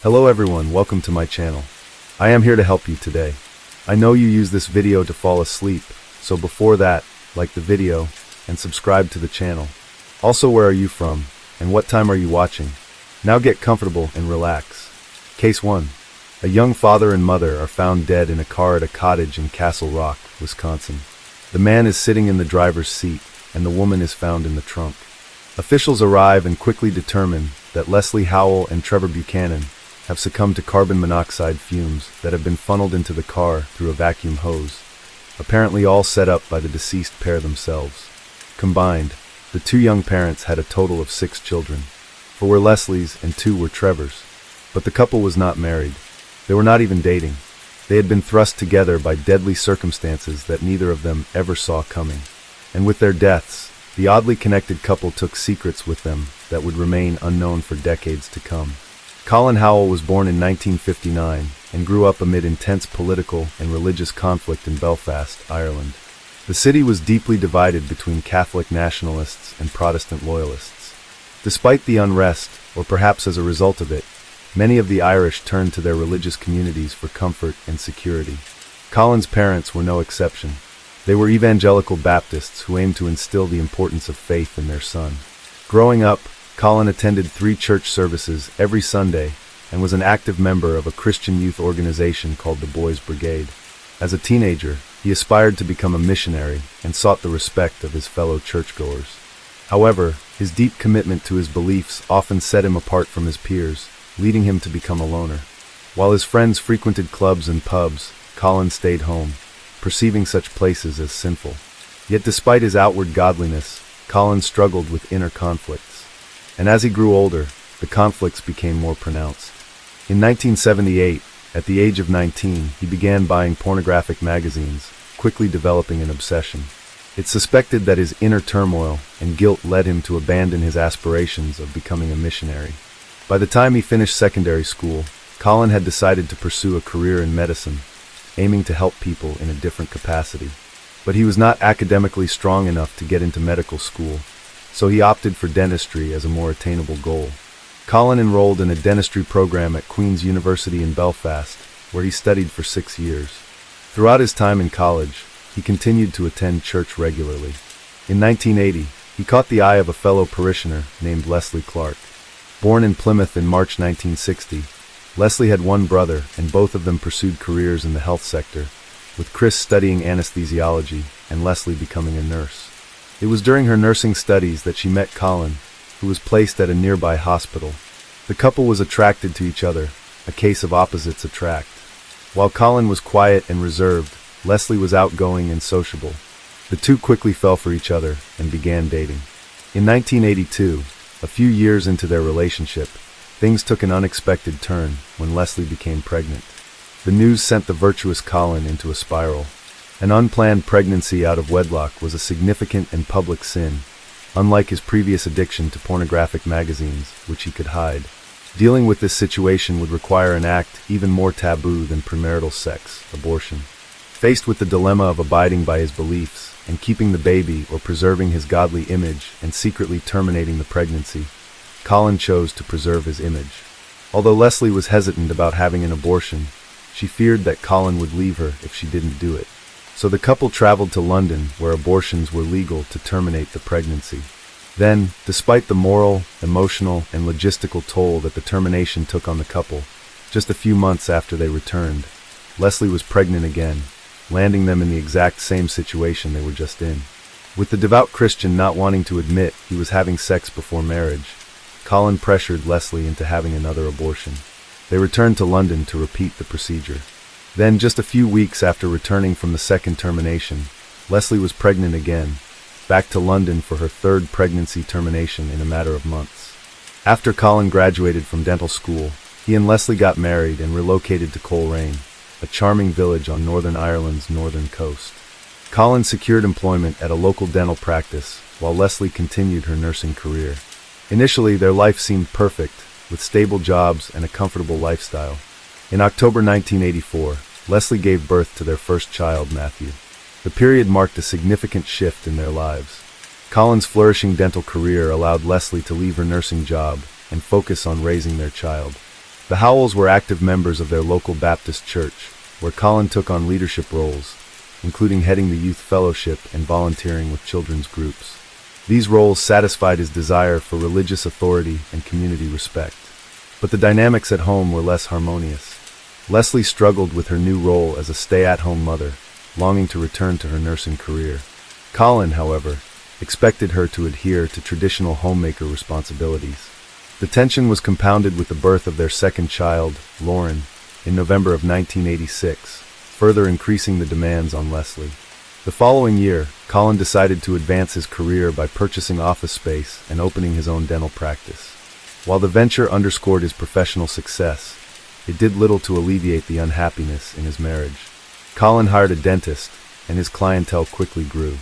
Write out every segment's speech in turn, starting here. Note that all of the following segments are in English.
Hello everyone, welcome to my channel. I am here to help you today. I know you use this video to fall asleep, so before that, like the video and subscribe to the channel. Also, where are you from and what time are you watching? Now get comfortable and relax. Case 1. A young father and mother are found dead in a car at a cottage in Castle Rock, Wisconsin. The man is sitting in the driver's seat and the woman is found in the trunk. Officials arrive and quickly determine that Leslie Howell and Trevor Buchanan have succumbed to carbon monoxide fumes that have been funneled into the car through a vacuum hose, apparently all set up by the deceased pair themselves. Combined, the two young parents had a total of 6 children. 4 were Leslie's and 2 were Trevor's. But the couple was not married. They were not even dating. They had been thrust together by deadly circumstances that neither of them ever saw coming. And with their deaths, the oddly connected couple took secrets with them that would remain unknown for decades to come. Colin Howell was born in 1959 and grew up amid intense political and religious conflict in Belfast, Ireland. The city was deeply divided between Catholic nationalists and Protestant loyalists. Despite the unrest, or perhaps as a result of it, many of the Irish turned to their religious communities for comfort and security. Colin's parents were no exception. They were evangelical Baptists who aimed to instill the importance of faith in their son. Growing up, Colin attended 3 church services every Sunday and was an active member of a Christian youth organization called the Boys Brigade. As a teenager, he aspired to become a missionary and sought the respect of his fellow churchgoers. However, his deep commitment to his beliefs often set him apart from his peers, leading him to become a loner. While his friends frequented clubs and pubs, Colin stayed home, perceiving such places as sinful. Yet despite his outward godliness, Colin struggled with inner conflicts. And as he grew older, the conflicts became more pronounced. In 1978, at the age of 19, he began buying pornographic magazines, quickly developing an obsession. It's suspected that his inner turmoil and guilt led him to abandon his aspirations of becoming a missionary. By the time he finished secondary school, Colin had decided to pursue a career in medicine, aiming to help people in a different capacity. But he was not academically strong enough to get into medical school, so he opted for dentistry as a more attainable goal. Colin enrolled in a dentistry program at Queen's University in Belfast, where he studied for 6 years. Throughout his time in college, he continued to attend church regularly. In 1980, he caught the eye of a fellow parishioner named Leslie Clark. Born in Plymouth in March 1960, Leslie had 1 brother, and both of them pursued careers in the health sector, with Chris studying anesthesiology and Leslie becoming a nurse. It was during her nursing studies that she met Colin, who was placed at a nearby hospital. The couple was attracted to each other, a case of opposites attract. While Colin was quiet and reserved, Leslie was outgoing and sociable. The two quickly fell for each other and began dating. In 1982, a few years into their relationship, things took an unexpected turn when Leslie became pregnant. The news sent the virtuous Colin into a spiral. An unplanned pregnancy out of wedlock was a significant and public sin, unlike his previous addiction to pornographic magazines, which he could hide. Dealing with this situation would require an act even more taboo than premarital sex, abortion. Faced with the dilemma of abiding by his beliefs and keeping the baby or preserving his godly image and secretly terminating the pregnancy, Colin chose to preserve his image. Although Leslie was hesitant about having an abortion, she feared that Colin would leave her if she didn't do it. So the couple traveled to London, where abortions were legal, to terminate the pregnancy. Then, despite the moral, emotional, and logistical toll that the termination took on the couple, just a few months after they returned, Leslie was pregnant again, landing them in the exact same situation they were just in. With the devout Christian not wanting to admit he was having sex before marriage, Colin pressured Leslie into having another abortion. They returned to London to repeat the procedure. Then, just a few weeks after returning from the second termination, Leslie was pregnant again, back to London for her 3rd pregnancy termination in a matter of months. After Colin graduated from dental school, he and Leslie got married and relocated to Coleraine, a charming village on Northern Ireland's northern coast. Colin secured employment at a local dental practice, while Leslie continued her nursing career. Initially, their life seemed perfect, with stable jobs and a comfortable lifestyle. In October 1984, Leslie gave birth to their first child, Matthew. The period marked a significant shift in their lives. Colin's flourishing dental career allowed Leslie to leave her nursing job and focus on raising their child. The Howells were active members of their local Baptist church, where Colin took on leadership roles, including heading the youth fellowship and volunteering with children's groups. These roles satisfied his desire for religious authority and community respect. But the dynamics at home were less harmonious. Leslie struggled with her new role as a stay-at-home mother, longing to return to her nursing career. Colin, however, expected her to adhere to traditional homemaker responsibilities. The tension was compounded with the birth of their second child, Lauren, in November of 1986, further increasing the demands on Leslie. The following year, Colin decided to advance his career by purchasing office space and opening his own dental practice. While the venture underscored his professional success, it did little to alleviate the unhappiness in his marriage. Colin hired a dentist, and his clientele quickly grew.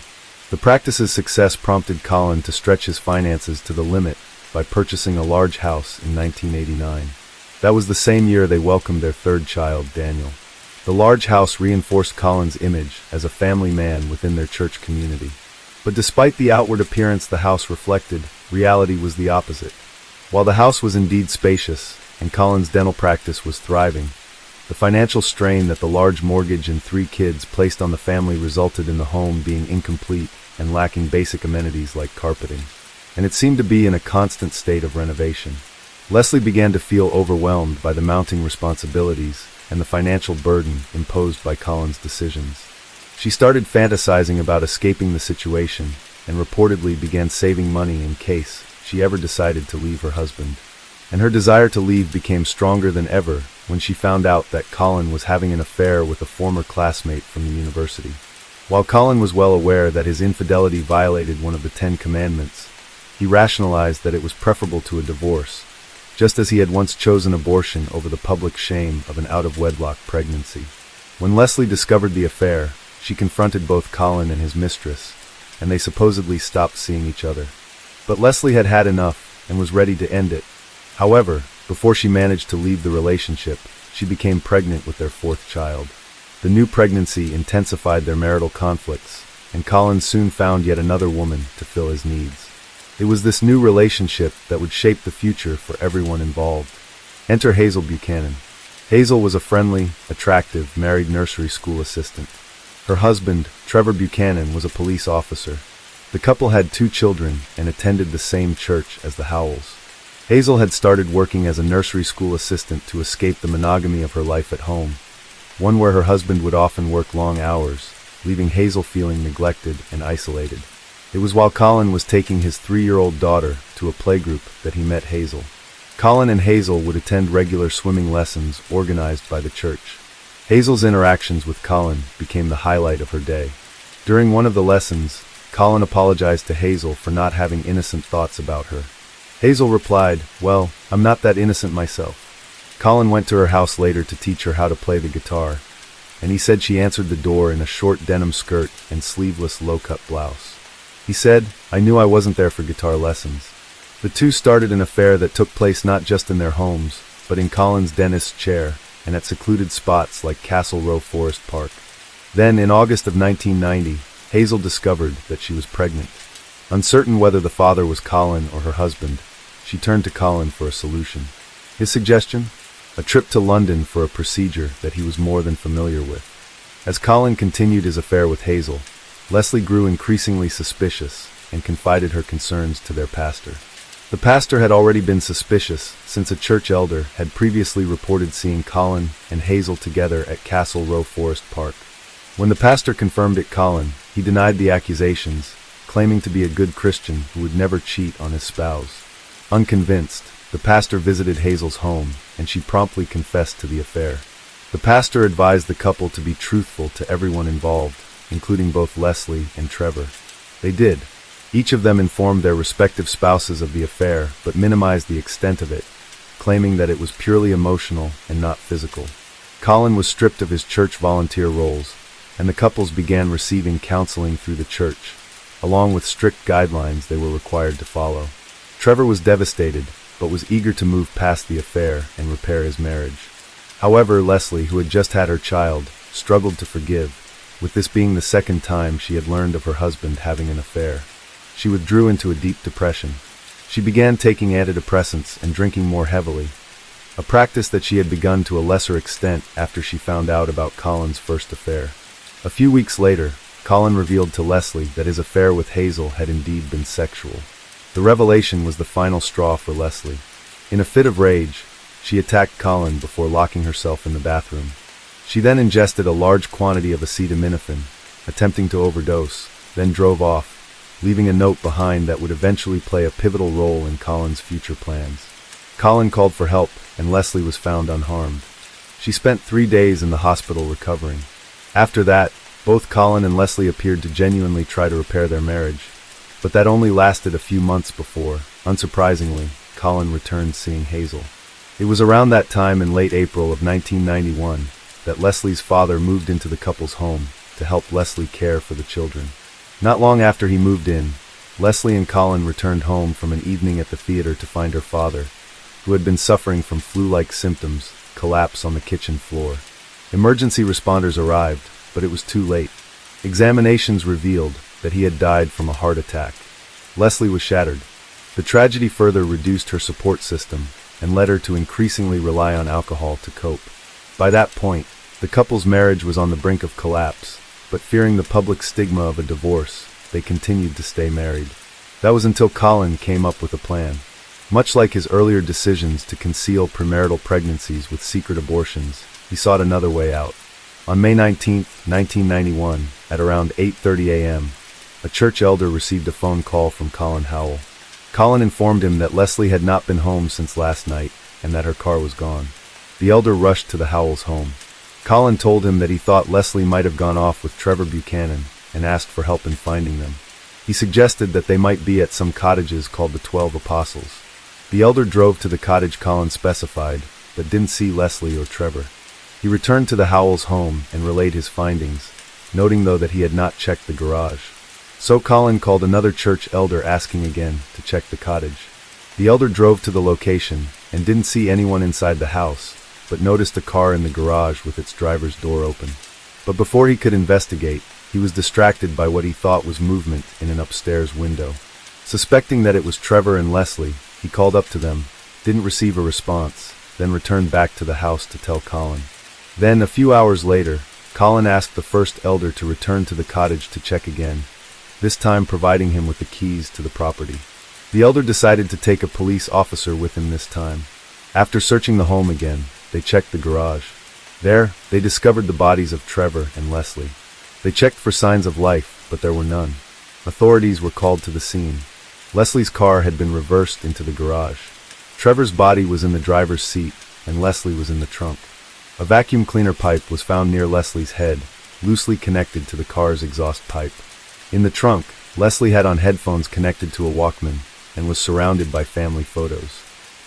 The practice's success prompted Colin to stretch his finances to the limit by purchasing a large house in 1989. That was the same year they welcomed their third child, Daniel. The large house reinforced Colin's image as a family man within their church community. But despite the outward appearance the house reflected, reality was the opposite. While the house was indeed spacious, and Colin's dental practice was thriving, the financial strain that the large mortgage and 3 kids placed on the family resulted in the home being incomplete and lacking basic amenities like carpeting. And it seemed to be in a constant state of renovation. Leslie began to feel overwhelmed by the mounting responsibilities and the financial burden imposed by Colin's decisions. She started fantasizing about escaping the situation and reportedly began saving money in case she ever decided to leave her husband. And her desire to leave became stronger than ever when she found out that Colin was having an affair with a former classmate from the university. While Colin was well aware that his infidelity violated one of the 10 Commandments, he rationalized that it was preferable to a divorce, just as he had once chosen abortion over the public shame of an out-of-wedlock pregnancy. When Leslie discovered the affair, she confronted both Colin and his mistress, and they supposedly stopped seeing each other. But Leslie had had enough and was ready to end it. However, before she managed to leave the relationship, she became pregnant with their 4th child. The new pregnancy intensified their marital conflicts, and Colin soon found yet another woman to fill his needs. It was this new relationship that would shape the future for everyone involved. Enter Hazel Buchanan. Hazel was a friendly, attractive, married nursery school assistant. Her husband, Trevor Buchanan, was a police officer. The couple had 2 children and attended the same church as the Howells. Hazel had started working as a nursery school assistant to escape the monogamy of her life at home, one where her husband would often work long hours, leaving Hazel feeling neglected and isolated. It was while Colin was taking his 3-year-old daughter to a playgroup that he met Hazel. Colin and Hazel would attend regular swimming lessons organized by the church. Hazel's interactions with Colin became the highlight of her day. During one of the lessons, Colin apologized to Hazel for not having innocent thoughts about her. Hazel replied, "Well, I'm not that innocent myself." Colin went to her house later to teach her how to play the guitar, and he said she answered the door in a short denim skirt and sleeveless low-cut blouse. He said, "I knew I wasn't there for guitar lessons." The two started an affair that took place not just in their homes, but in Colin's dentist's chair and at secluded spots like Castle Row Forest Park. Then, in August of 1990, Hazel discovered that she was pregnant. Uncertain whether the father was Colin or her husband, she turned to Colin for a solution. His suggestion? A trip to London for a procedure that he was more than familiar with. As Colin continued his affair with Hazel, Leslie grew increasingly suspicious and confided her concerns to their pastor. The pastor had already been suspicious since a church elder had previously reported seeing Colin and Hazel together at Castle Row Forest Park. When the pastor confirmed it Colin, he denied the accusations, claiming to be a good Christian who would never cheat on his spouse. Unconvinced, the pastor visited Hazel's home, and she promptly confessed to the affair. The pastor advised the couple to be truthful to everyone involved, including both Leslie and Trevor. They did. Each of them informed their respective spouses of the affair, but minimized the extent of it, claiming that it was purely emotional and not physical. Colin was stripped of his church volunteer roles, and the couples began receiving counseling through the church, along with strict guidelines they were required to follow. Trevor was devastated, but was eager to move past the affair and repair his marriage. However, Leslie, who had just had her child, struggled to forgive, with this being the second time she had learned of her husband having an affair. She withdrew into a deep depression. She began taking antidepressants and drinking more heavily, a practice that she had begun to a lesser extent after she found out about Colin's first affair. A few weeks later, Colin revealed to Leslie that his affair with Hazel had indeed been sexual. The revelation was the final straw for Leslie. In a fit of rage, she attacked Colin before locking herself in the bathroom. She then ingested a large quantity of acetaminophen, attempting to overdose, then drove off, leaving a note behind that would eventually play a pivotal role in Colin's future plans. Colin called for help, and Leslie was found unharmed. She spent 3 days in the hospital recovering. After that, both Colin and Leslie appeared to genuinely try to repair their marriage, but that only lasted a few months before, unsurprisingly, Colin returned seeing Hazel. It was around that time in late April of 1991 that Leslie's father moved into the couple's home to help Leslie care for the children. Not long after he moved in, Leslie and Colin returned home from an evening at the theater to find her father, who had been suffering from flu-like symptoms, collapse on the kitchen floor. Emergency responders arrived, but it was too late. Examinations revealed that he had died from a heart attack. Leslie was shattered. The tragedy further reduced her support system and led her to increasingly rely on alcohol to cope. By that point, the couple's marriage was on the brink of collapse, but fearing the public stigma of a divorce, they continued to stay married. That was until Colin came up with a plan. Much like his earlier decisions to conceal premarital pregnancies with secret abortions, he sought another way out. On May 19, 1991, at around 8:30 a.m., a church elder received a phone call from Colin Howell. Colin informed him that Leslie had not been home since last night and that her car was gone. The elder rushed to the Howells' home. Colin told him that he thought Leslie might have gone off with Trevor Buchanan and asked for help in finding them. He suggested that they might be at some cottages called the 12 Apostles. The elder drove to the cottage Colin specified, but didn't see Leslie or Trevor. He returned to the Howells' home and relayed his findings, noting though that he had not checked the garage. So Colin called another church elder asking again to check the cottage. The elder drove to the location and didn't see anyone inside the house, but noticed a car in the garage with its driver's door open. But before he could investigate, he was distracted by what he thought was movement in an upstairs window. Suspecting that it was Trevor and Leslie, he called up to them, didn't receive a response, then returned back to the house to tell Colin. Then, a few hours later, Colin asked the first elder to return to the cottage to check again, this time providing him with the keys to the property. The elder decided to take a police officer with him this time. After searching the home again, they checked the garage. There, they discovered the bodies of Trevor and Leslie. They checked for signs of life, but there were none. Authorities were called to the scene. Leslie's car had been reversed into the garage. Trevor's body was in the driver's seat, and Leslie was in the trunk. A vacuum cleaner pipe was found near Leslie's head, loosely connected to the car's exhaust pipe. In the trunk, Leslie had on headphones connected to a Walkman and was surrounded by family photos.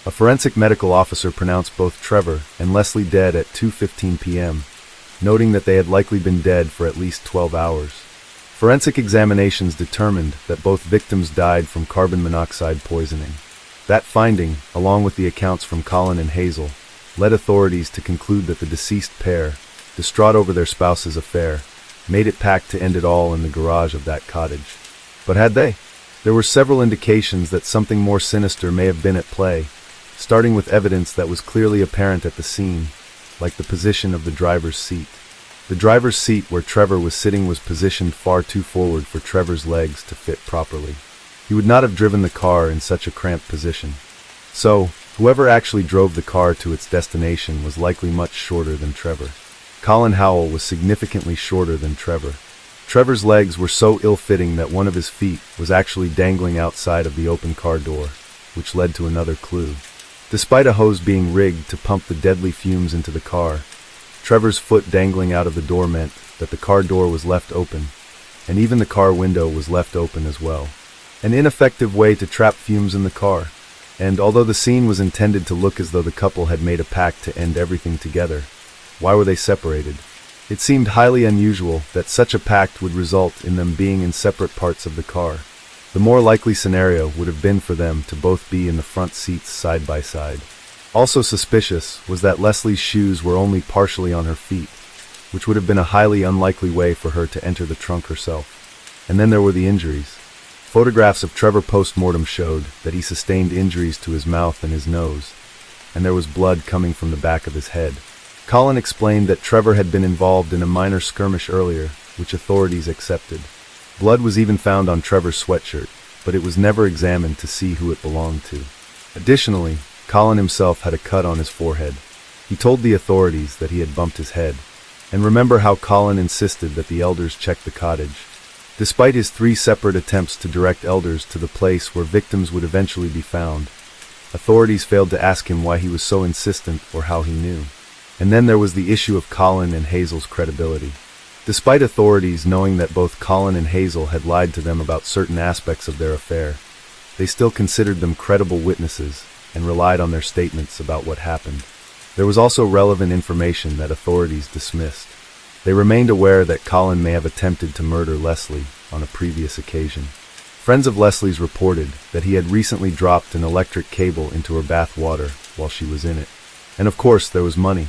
A forensic medical officer pronounced both Trevor and Leslie dead at 2:15 p.m., noting that they had likely been dead for at least 12 hours. Forensic examinations determined that both victims died from carbon monoxide poisoning. That finding, along with the accounts from Colin and Hazel, led authorities to conclude that the deceased pair, distraught over their spouse's affair, made it pact to end it all in the garage of that cottage. But had they? There were several indications that something more sinister may have been at play, starting with evidence that was clearly apparent at the scene, like the position of the driver's seat. The driver's seat where Trevor was sitting was positioned far too forward for Trevor's legs to fit properly. He would not have driven the car in such a cramped position. So, whoever actually drove the car to its destination was likely much shorter than Trevor. Colin Howell was significantly shorter than Trevor. Trevor's legs were so ill-fitting that one of his feet was actually dangling outside of the open car door, which led to another clue. Despite a hose being rigged to pump the deadly fumes into the car, Trevor's foot dangling out of the door meant that the car door was left open, and even the car window was left open as well. An ineffective way to trap fumes in the car. And although the scene was intended to look as though the couple had made a pact to end everything together, why were they separated? It seemed highly unusual that such a pact would result in them being in separate parts of the car. The more likely scenario would have been for them to both be in the front seats side by side. Also suspicious was that Leslie's shoes were only partially on her feet, which would have been a highly unlikely way for her to enter the trunk herself. And then there were the injuries. Photographs of Trevor post-mortem showed that he sustained injuries to his mouth and his nose, and there was blood coming from the back of his head. Colin explained that Trevor had been involved in a minor skirmish earlier, which authorities accepted. Blood was even found on Trevor's sweatshirt, but it was never examined to see who it belonged to. Additionally, Colin himself had a cut on his forehead. He told the authorities that he had bumped his head. And remember how Colin insisted that the elders check the cottage. Despite his 3 separate attempts to direct elders to the place where victims would eventually be found, authorities failed to ask him why he was so insistent or how he knew. And then there was the issue of Colin and Hazel's credibility. Despite authorities knowing that both Colin and Hazel had lied to them about certain aspects of their affair, they still considered them credible witnesses and relied on their statements about what happened. There was also relevant information that authorities dismissed. They remained aware that Colin may have attempted to murder Leslie on a previous occasion. Friends of Leslie's reported that he had recently dropped an electric cable into her bath water while she was in it. And of course, there was money.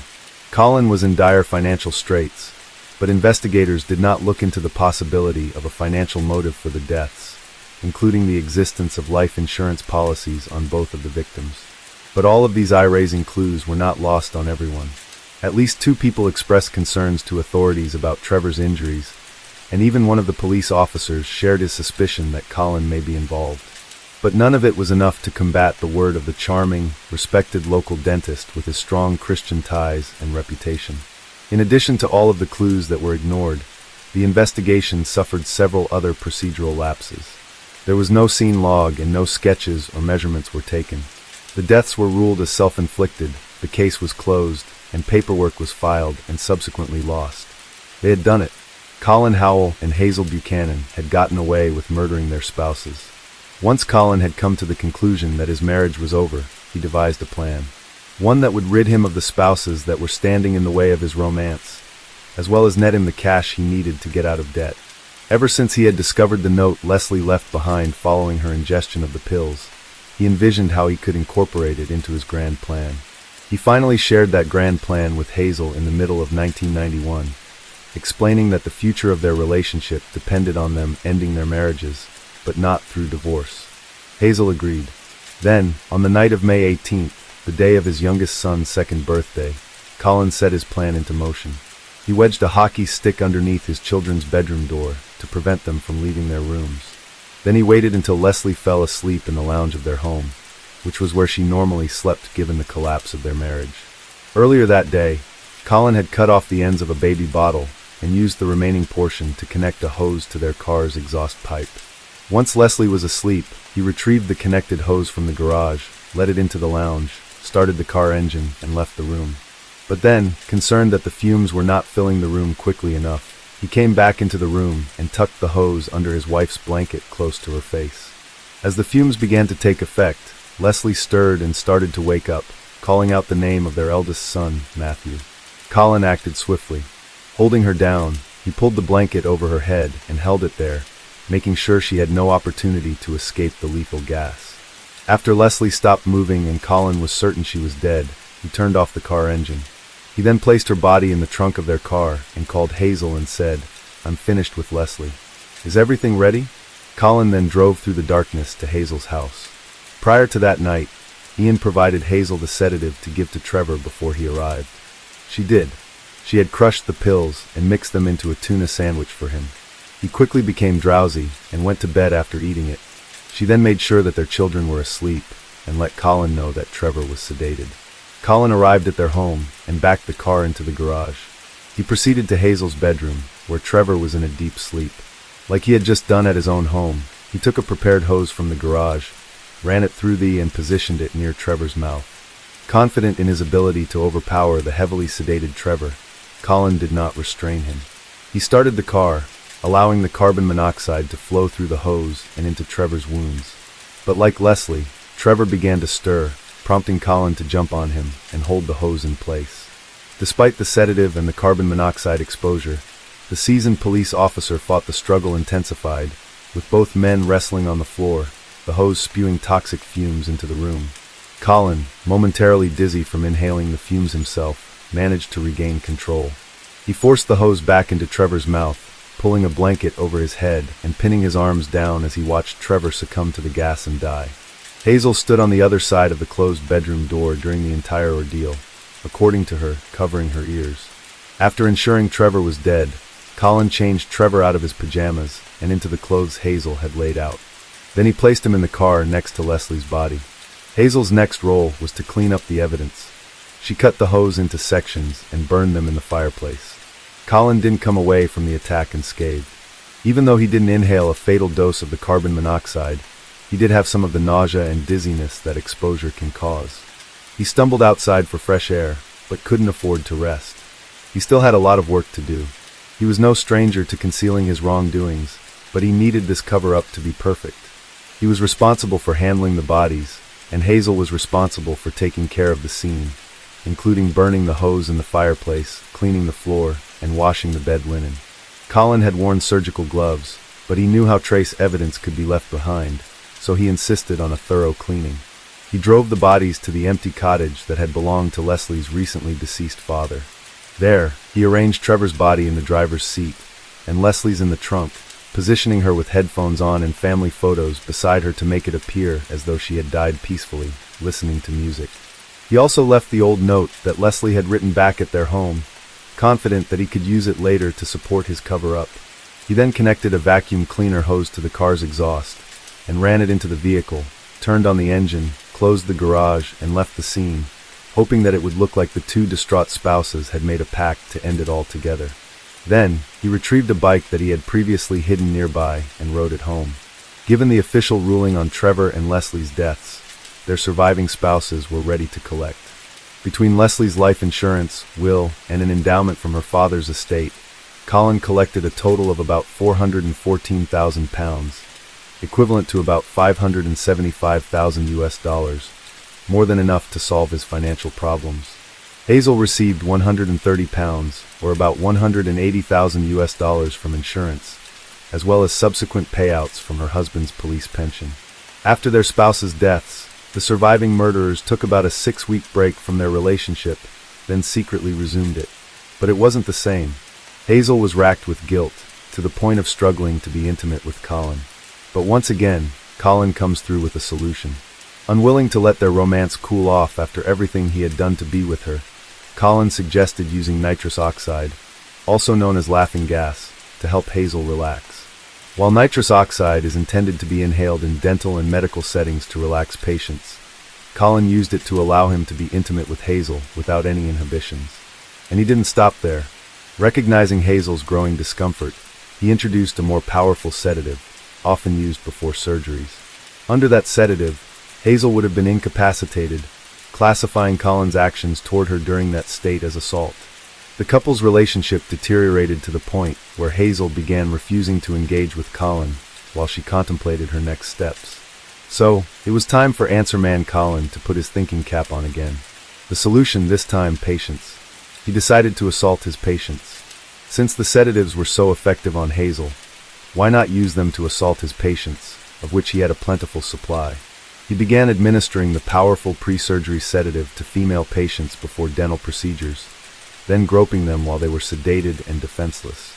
Colin was in dire financial straits, but investigators did not look into the possibility of a financial motive for the deaths, including the existence of life insurance policies on both of the victims. But all of these eye-raising clues were not lost on everyone. At least 2 people expressed concerns to authorities about Trevor's injuries, and even one of the police officers shared his suspicion that Colin may be involved. But none of it was enough to combat the word of the charming, respected local dentist with his strong Christian ties and reputation. In addition to all of the clues that were ignored, the investigation suffered several other procedural lapses. There was no scene log and no sketches or measurements were taken. The deaths were ruled as self-inflicted, the case was closed, and paperwork was filed and subsequently lost. They had done it. Colin Howell and Hazel Buchanan had gotten away with murdering their spouses. Once Colin had come to the conclusion that his marriage was over, he devised a plan. One that would rid him of the spouses that were standing in the way of his romance, as well as net him the cash he needed to get out of debt. Ever since he had discovered the note Leslie left behind following her ingestion of the pills, he envisioned how he could incorporate it into his grand plan. He finally shared that grand plan with Hazel in the middle of 1991, explaining that the future of their relationship depended on them ending their marriages, but not through divorce. Hazel agreed. Then, on the night of May 18th, the day of his youngest son's 2nd birthday, Colin set his plan into motion. He wedged a hockey stick underneath his children's bedroom door to prevent them from leaving their rooms. Then he waited until Leslie fell asleep in the lounge of their home, which was where she normally slept given the collapse of their marriage. Earlier that day, Colin had cut off the ends of a baby bottle and used the remaining portion to connect a hose to their car's exhaust pipe. Once Leslie was asleep, he retrieved the connected hose from the garage, let it into the lounge, started the car engine, and left the room. But then, concerned that the fumes were not filling the room quickly enough, he came back into the room and tucked the hose under his wife's blanket close to her face. As the fumes began to take effect, Leslie stirred and started to wake up, calling out the name of their eldest son, Matthew. Colin acted swiftly. Holding her down, he pulled the blanket over her head and held it there, making sure she had no opportunity to escape the lethal gas. After Leslie stopped moving and Colin was certain she was dead, he turned off the car engine. He then placed her body in the trunk of their car and called Hazel and said, "I'm finished with Leslie. Is everything ready?" Colin then drove through the darkness to Hazel's house. Prior to that night, Ian provided Hazel the sedative to give to Trevor before he arrived. She did. She had crushed the pills and mixed them into a tuna sandwich for him. He quickly became drowsy and went to bed after eating it. She then made sure that their children were asleep and let Colin know that Trevor was sedated. Colin arrived at their home and backed the car into the garage. He proceeded to Hazel's bedroom, where Trevor was in a deep sleep. Like he had just done at his own home, he took a prepared hose from the garage, ran it through and positioned it near Trevor's mouth. Confident in his ability to overpower the heavily sedated Trevor, Colin did not restrain him. He started the car, allowing the carbon monoxide to flow through the hose and into Trevor's wounds. But like Leslie, Trevor began to stir, prompting Colin to jump on him and hold the hose in place. Despite the sedative and the carbon monoxide exposure, the seasoned police officer fought the struggle intensified, with both men wrestling on the floor, the hose spewing toxic fumes into the room. Colin, momentarily dizzy from inhaling the fumes himself, managed to regain control. He forced the hose back into Trevor's mouth, pulling a blanket over his head and pinning his arms down as he watched Trevor succumb to the gas and die. Hazel stood on the other side of the closed bedroom door during the entire ordeal, according to her, covering her ears. After ensuring Trevor was dead, Colin changed Trevor out of his pajamas and into the clothes Hazel had laid out. Then he placed him in the car next to Leslie's body. Hazel's next role was to clean up the evidence. She cut the hose into sections and burned them in the fireplace. Colin didn't come away from the attack unscathed. Even though he didn't inhale a fatal dose of the carbon monoxide, he did have some of the nausea and dizziness that exposure can cause. He stumbled outside for fresh air, but couldn't afford to rest. He still had a lot of work to do. He was no stranger to concealing his wrongdoings, but he needed this cover-up to be perfect. He was responsible for handling the bodies, and Hazel was responsible for taking care of the scene, including burning the hose in the fireplace, cleaning the floor, and washing the bed linen. Colin had worn surgical gloves, but he knew how trace evidence could be left behind, so he insisted on a thorough cleaning. He drove the bodies to the empty cottage that had belonged to Leslie's recently deceased father. There, he arranged Trevor's body in the driver's seat, and Leslie's in the trunk, positioning her with headphones on and family photos beside her to make it appear as though she had died peacefully, listening to music. He also left the old note that Leslie had written back at their home, confident that he could use it later to support his cover-up. He then connected a vacuum cleaner hose to the car's exhaust, and ran it into the vehicle, turned on the engine, closed the garage, and left the scene, hoping that it would look like the two distraught spouses had made a pact to end it all together. Then, he retrieved a bike that he had previously hidden nearby and rode it home. Given the official ruling on Trevor and Leslie's deaths, their surviving spouses were ready to collect. Between Leslie's life insurance, will, and an endowment from her father's estate, Colin collected a total of about £414,000, equivalent to about $575,000, more than enough to solve his financial problems. Hazel received £130, or about $180,000 from insurance, as well as subsequent payouts from her husband's police pension. After their spouses' deaths, the surviving murderers took about a 6-week break from their relationship, then secretly resumed it. But it wasn't the same. Hazel was racked with guilt, to the point of struggling to be intimate with Colin. But once again, Colin comes through with a solution. Unwilling to let their romance cool off after everything he had done to be with her, Colin suggested using nitrous oxide, also known as laughing gas, to help Hazel relax. While nitrous oxide is intended to be inhaled in dental and medical settings to relax patients, Colin used it to allow him to be intimate with Hazel without any inhibitions. And he didn't stop there. Recognizing Hazel's growing discomfort, he introduced a more powerful sedative, often used before surgeries. Under that sedative, Hazel would have been incapacitated, classifying Colin's actions toward her during that state as assault. The couple's relationship deteriorated to the point where Hazel began refusing to engage with Colin while she contemplated her next steps. So, it was time for Answer Man Colin to put his thinking cap on again. The solution this time, patience. He decided to assault his patients. Since the sedatives were so effective on Hazel, why not use them to assault his patients, of which he had a plentiful supply? He began administering the powerful pre-surgery sedative to female patients before dental procedures, then groping them while they were sedated and defenseless.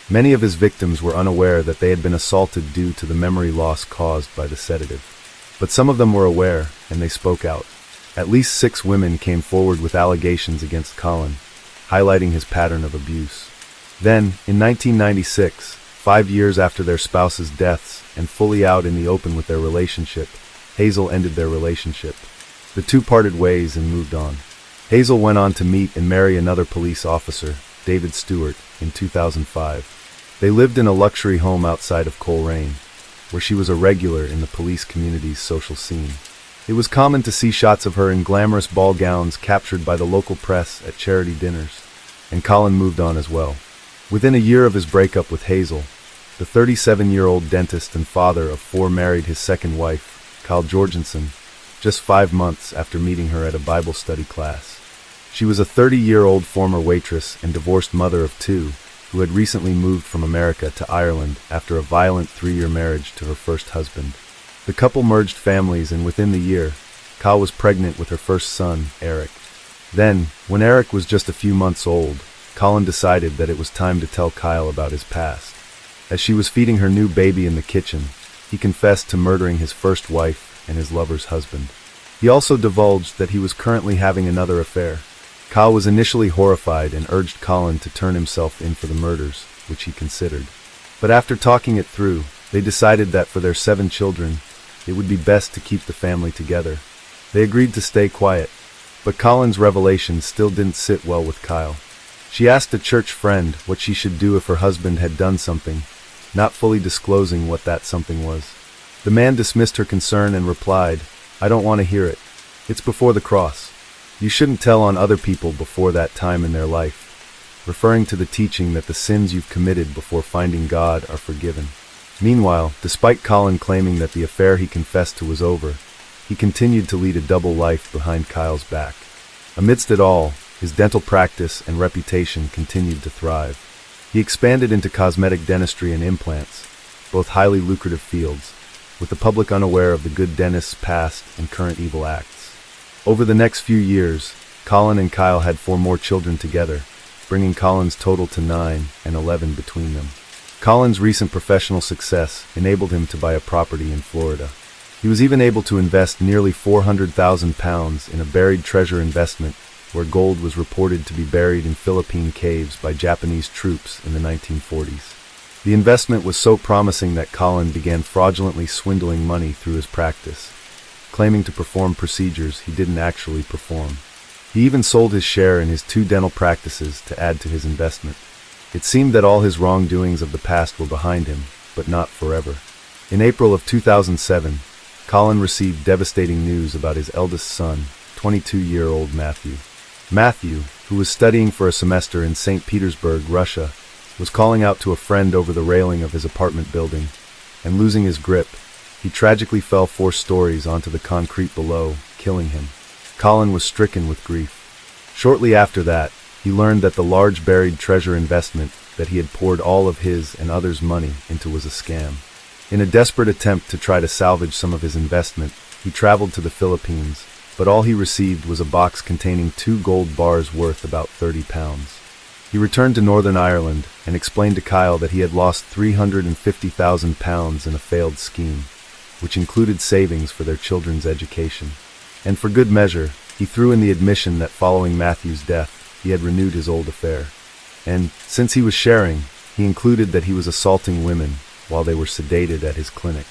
Many of his victims were unaware that they had been assaulted due to the memory loss caused by the sedative. But some of them were aware, and they spoke out. At least 6 women came forward with allegations against Colin, highlighting his pattern of abuse. Then, in 1996, 5 years after their spouses' deaths and fully out in the open with their relationship, Hazel ended their relationship. The two parted ways and moved on. Hazel went on to meet and marry another police officer, David Stewart, in 2005. They lived in a luxury home outside of Coleraine, where she was a regular in the police community's social scene. It was common to see shots of her in glamorous ball gowns captured by the local press at charity dinners, and Colin moved on as well. Within a year of his breakup with Hazel, the 37-year-old dentist and father of 4 married his second wife, Kyle Jorgensen, just 5 months after meeting her at a Bible study class. She was a 30-year-old former waitress and divorced mother of 2, who had recently moved from America to Ireland after a violent 3-year marriage to her first husband. The couple merged families, and within the year, Kyle was pregnant with her first son, Eric. Then, when Eric was just a few months old, Colin decided that it was time to tell Kyle about his past. As she was feeding her new baby in the kitchen, he confessed to murdering his first wife and his lover's husband. He also divulged that he was currently having another affair. Kyle was initially horrified and urged Colin to turn himself in for the murders, which he considered. But after talking it through, they decided that for their 7 children, it would be best to keep the family together. They agreed to stay quiet, but Colin's revelation still didn't sit well with Kyle. She asked a church friend what she should do if her husband had done something, not fully disclosing what that something was. The man dismissed her concern and replied, "I don't want to hear it. It's before the cross. You shouldn't tell on other people before that time in their life," referring to the teaching that the sins you've committed before finding God are forgiven. Meanwhile, despite Colin claiming that the affair he confessed to was over, he continued to lead a double life behind Kyle's back. Amidst it all, his dental practice and reputation continued to thrive. He expanded into cosmetic dentistry and implants, both highly lucrative fields, with the public unaware of the good dentist's past and current evil acts. Over the next few years, Colin and Kyle had 4 more children together, bringing Colin's total to 9 and 11 between them. Colin's recent professional success enabled him to buy a property in Florida. He was even able to invest nearly £400,000 in a buried treasure investment where gold was reported to be buried in Philippine caves by Japanese troops in the 1940s. The investment was so promising that Colin began fraudulently swindling money through his practice, claiming to perform procedures he didn't actually perform. He even sold his share in his 2 dental practices to add to his investment. It seemed that all his wrongdoings of the past were behind him, but not forever. In April of 2007, Colin received devastating news about his eldest son, 22-year-old Matthew. Matthew, who was studying for a semester in St. Petersburg, Russia, was calling out to a friend over the railing of his apartment building, and losing his grip, he tragically fell 4 stories onto the concrete below, killing him. Colin was stricken with grief. Shortly after that, he learned that the large buried treasure investment that he had poured all of his and others' money into was a scam. In a desperate attempt to try to salvage some of his investment, he traveled to the Philippines, but all he received was a box containing 2 gold bars worth about £30. He returned to Northern Ireland and explained to Kyle that he had lost £350,000 in a failed scheme, which included savings for their children's education. And for good measure, he threw in the admission that following Matthew's death, he had renewed his old affair. And, since he was sharing, he included that he was assaulting women while they were sedated at his clinic.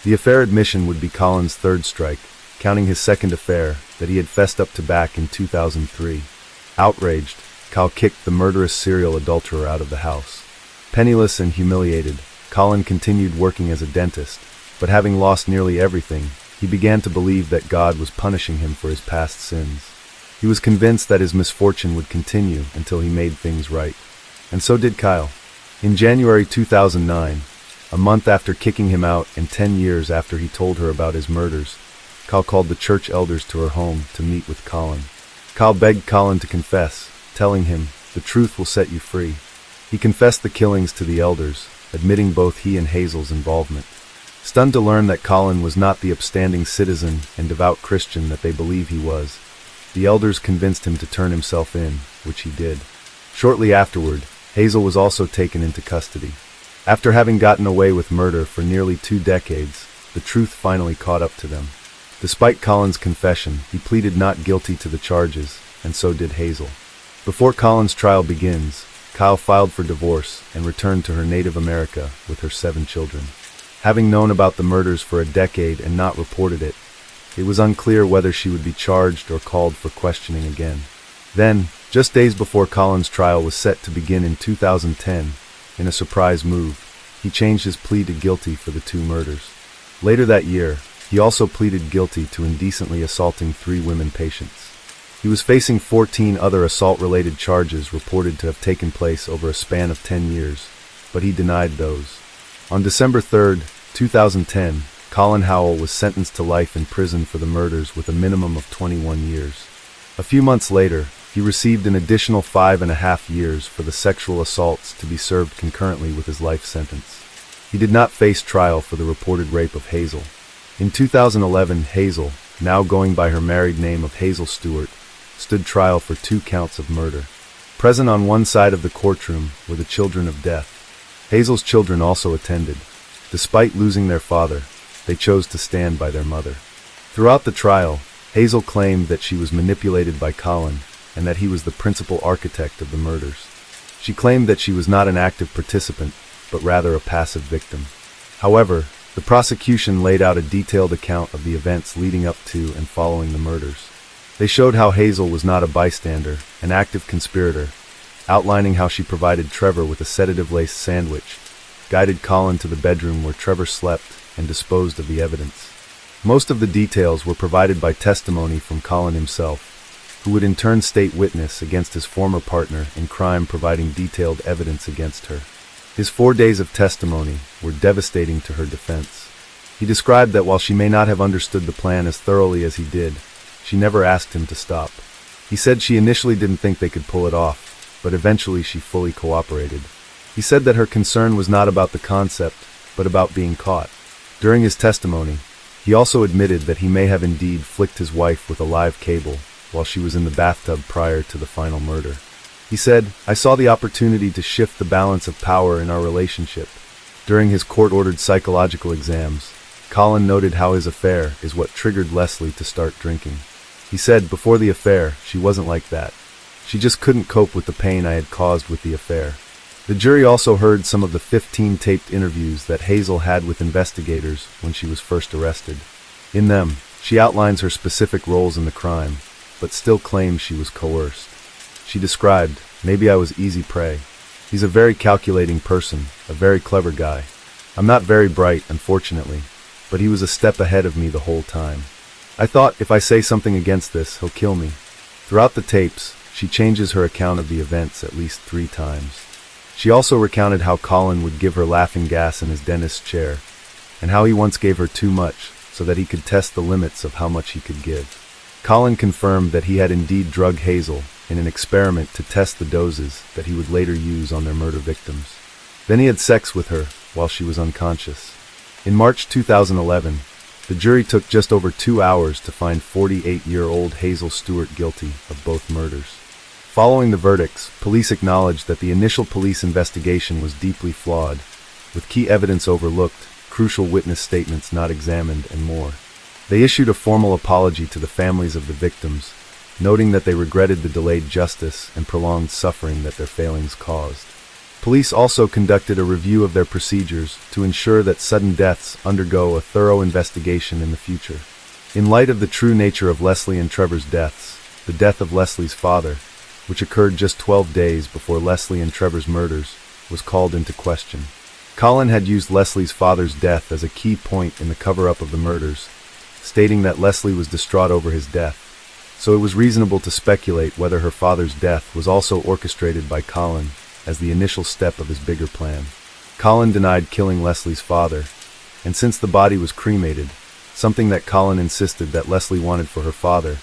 The affair admission would be Colin's 3rd strike, counting his 2nd affair that he had fessed up to back in 2003. Outraged, Kyle kicked the murderous serial adulterer out of the house. Penniless and humiliated, Colin continued working as a dentist, but having lost nearly everything, he began to believe that God was punishing him for his past sins. He was convinced that his misfortune would continue until he made things right. And so did Kyle. In January 2009, a month after kicking him out and 10 years after he told her about his murders, Kyle called the church elders to her home to meet with Colin. Kyle begged Colin to confess, telling him, "The truth will set you free." He confessed the killings to the elders, admitting both he and Hazel's involvement. Stunned to learn that Colin was not the upstanding citizen and devout Christian that they believe he was, the elders convinced him to turn himself in, which he did. Shortly afterward, Hazel was also taken into custody. After having gotten away with murder for nearly 2 decades, the truth finally caught up to them. Despite Colin's confession, he pleaded not guilty to the charges, and so did Hazel. Before Colin's trial begins, Kyle filed for divorce and returned to her native America with her 7 children. Having known about the murders for a decade and not reported it, it was unclear whether she would be charged or called for questioning again. Then, just days before Colin's trial was set to begin in 2010, in a surprise move, he changed his plea to guilty for the 2 murders. Later that year, he also pleaded guilty to indecently assaulting 3 women patients. He was facing 14 other assault-related charges reported to have taken place over a span of 10 years, but he denied those. On December 3, 2010, Colin Howell was sentenced to life in prison for the murders with a minimum of 21 years. A few months later, he received an additional 5.5 years for the sexual assaults to be served concurrently with his life sentence. He did not face trial for the reported rape of Hazel. In 2011, Hazel, now going by her married name of Hazel Stewart, stood trial for 2 counts of murder. Present on one side of the courtroom were the children of death. Hazel's children also attended. Despite losing their father, they chose to stand by their mother. Throughout the trial, Hazel claimed that she was manipulated by Colin and that he was the principal architect of the murders. She claimed that she was not an active participant, but rather a passive victim. However, the prosecution laid out a detailed account of the events leading up to and following the murders. They showed how Hazel was not a bystander, an active conspirator, outlining how she provided Trevor with a sedative-laced sandwich, guided Colin to the bedroom where Trevor slept, and disposed of the evidence. Most of the details were provided by testimony from Colin himself, who would in turn state witness against his former partner in crime, providing detailed evidence against her. His 4 days of testimony were devastating to her defense. He described that while she may not have understood the plan as thoroughly as he did, she never asked him to stop. He said she initially didn't think they could pull it off, but eventually she fully cooperated. He said that her concern was not about the concept, but about being caught. During his testimony, he also admitted that he may have indeed flicked his wife with a live cable while she was in the bathtub prior to the final murder. He said, "I saw the opportunity to shift the balance of power in our relationship." During his court-ordered psychological exams, Colin noted how his affair is what triggered Leslie to start drinking. He said, "Before the affair, she wasn't like that. She just couldn't cope with the pain I had caused with the affair." The jury also heard some of the 15 taped interviews that Hazel had with investigators when she was first arrested. In them, she outlines her specific roles in the crime, but still claims she was coerced. She described, "Maybe I was easy prey. He's a very calculating person, a very clever guy. I'm not very bright, unfortunately, but he was a step ahead of me the whole time. I thought, if I say something against this, he'll kill me." Throughout the tapes, she changes her account of the events at least 3 times. She also recounted how Colin would give her laughing gas in his dentist's chair, and how he once gave her too much so that he could test the limits of how much he could give. Colin confirmed that he had indeed drugged Hazel in an experiment to test the doses that he would later use on their murder victims. Then he had sex with her while she was unconscious. In March 2011, the jury took just over 2 hours to find 48-year-old Hazel Stewart guilty of both murders. Following the verdicts, police acknowledged that the initial police investigation was deeply flawed, with key evidence overlooked, crucial witness statements not examined, and more. They issued a formal apology to the families of the victims, noting that they regretted the delayed justice and prolonged suffering that their failings caused. Police also conducted a review of their procedures to ensure that sudden deaths undergo a thorough investigation in the future. In light of the true nature of Leslie and Trevor's deaths, the death of Leslie's father, which occurred just 12 days before Leslie and Trevor's murders, was called into question. Colin had used Leslie's father's death as a key point in the cover-up of the murders, stating that Leslie was distraught over his death, so it was reasonable to speculate whether her father's death was also orchestrated by Colin as the initial step of his bigger plan. Colin denied killing Leslie's father, and since the body was cremated, something that Colin insisted that Leslie wanted for her father,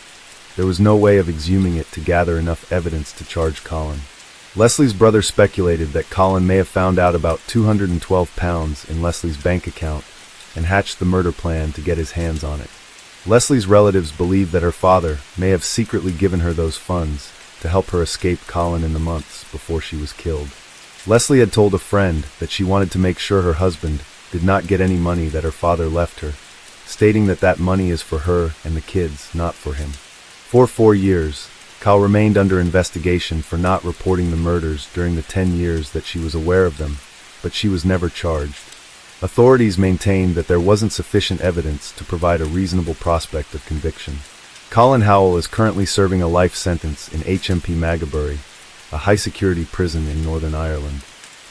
there was no way of exhuming it to gather enough evidence to charge Colin. Leslie's brother speculated that Colin may have found out about £212 in Leslie's bank account and hatched the murder plan to get his hands on it. Leslie's relatives believed that her father may have secretly given her those funds to help her escape Colin in the months before she was killed. Leslie had told a friend that she wanted to make sure her husband did not get any money that her father left her, stating that that money is for her and the kids, not for him. For 4 years, Cal remained under investigation for not reporting the murders during the 10 years that she was aware of them, but she was never charged. Authorities maintained that there wasn't sufficient evidence to provide a reasonable prospect of conviction. Colin Howell is currently serving a life sentence in HMP Maghabury, a high-security prison in Northern Ireland.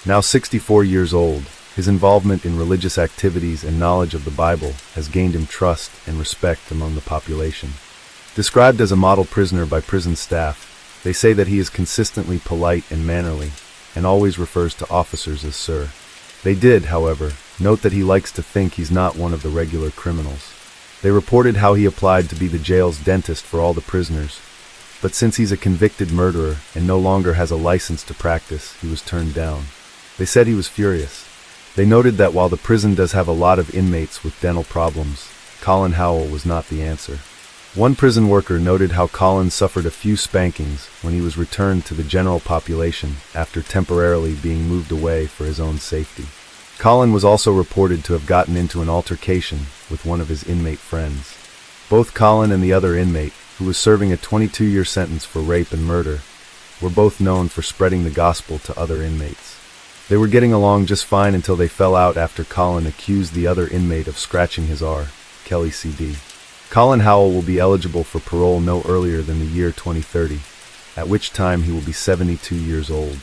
Now 64 years old, his involvement in religious activities and knowledge of the Bible has gained him trust and respect among the population. Described as a model prisoner by prison staff, they say that he is consistently polite and mannerly, and always refers to officers as sir. They did, however, note that he likes to think he's not one of the regular criminals. They reported how he applied to be the jail's dentist for all the prisoners, but since he's a convicted murderer and no longer has a license to practice, he was turned down. They said he was furious. They noted that while the prison does have a lot of inmates with dental problems, Colin Howell was not the answer. One prison worker noted how Colin suffered a few spankings when he was returned to the general population after temporarily being moved away for his own safety. Colin was also reported to have gotten into an altercation with one of his inmate friends. Both Colin and the other inmate, who was serving a 22-year sentence for rape and murder, were both known for spreading the gospel to other inmates. They were getting along just fine until they fell out after Colin accused the other inmate of scratching his R. Kelly CD. Colin Howell will be eligible for parole no earlier than the year 2030, at which time he will be 72 years old.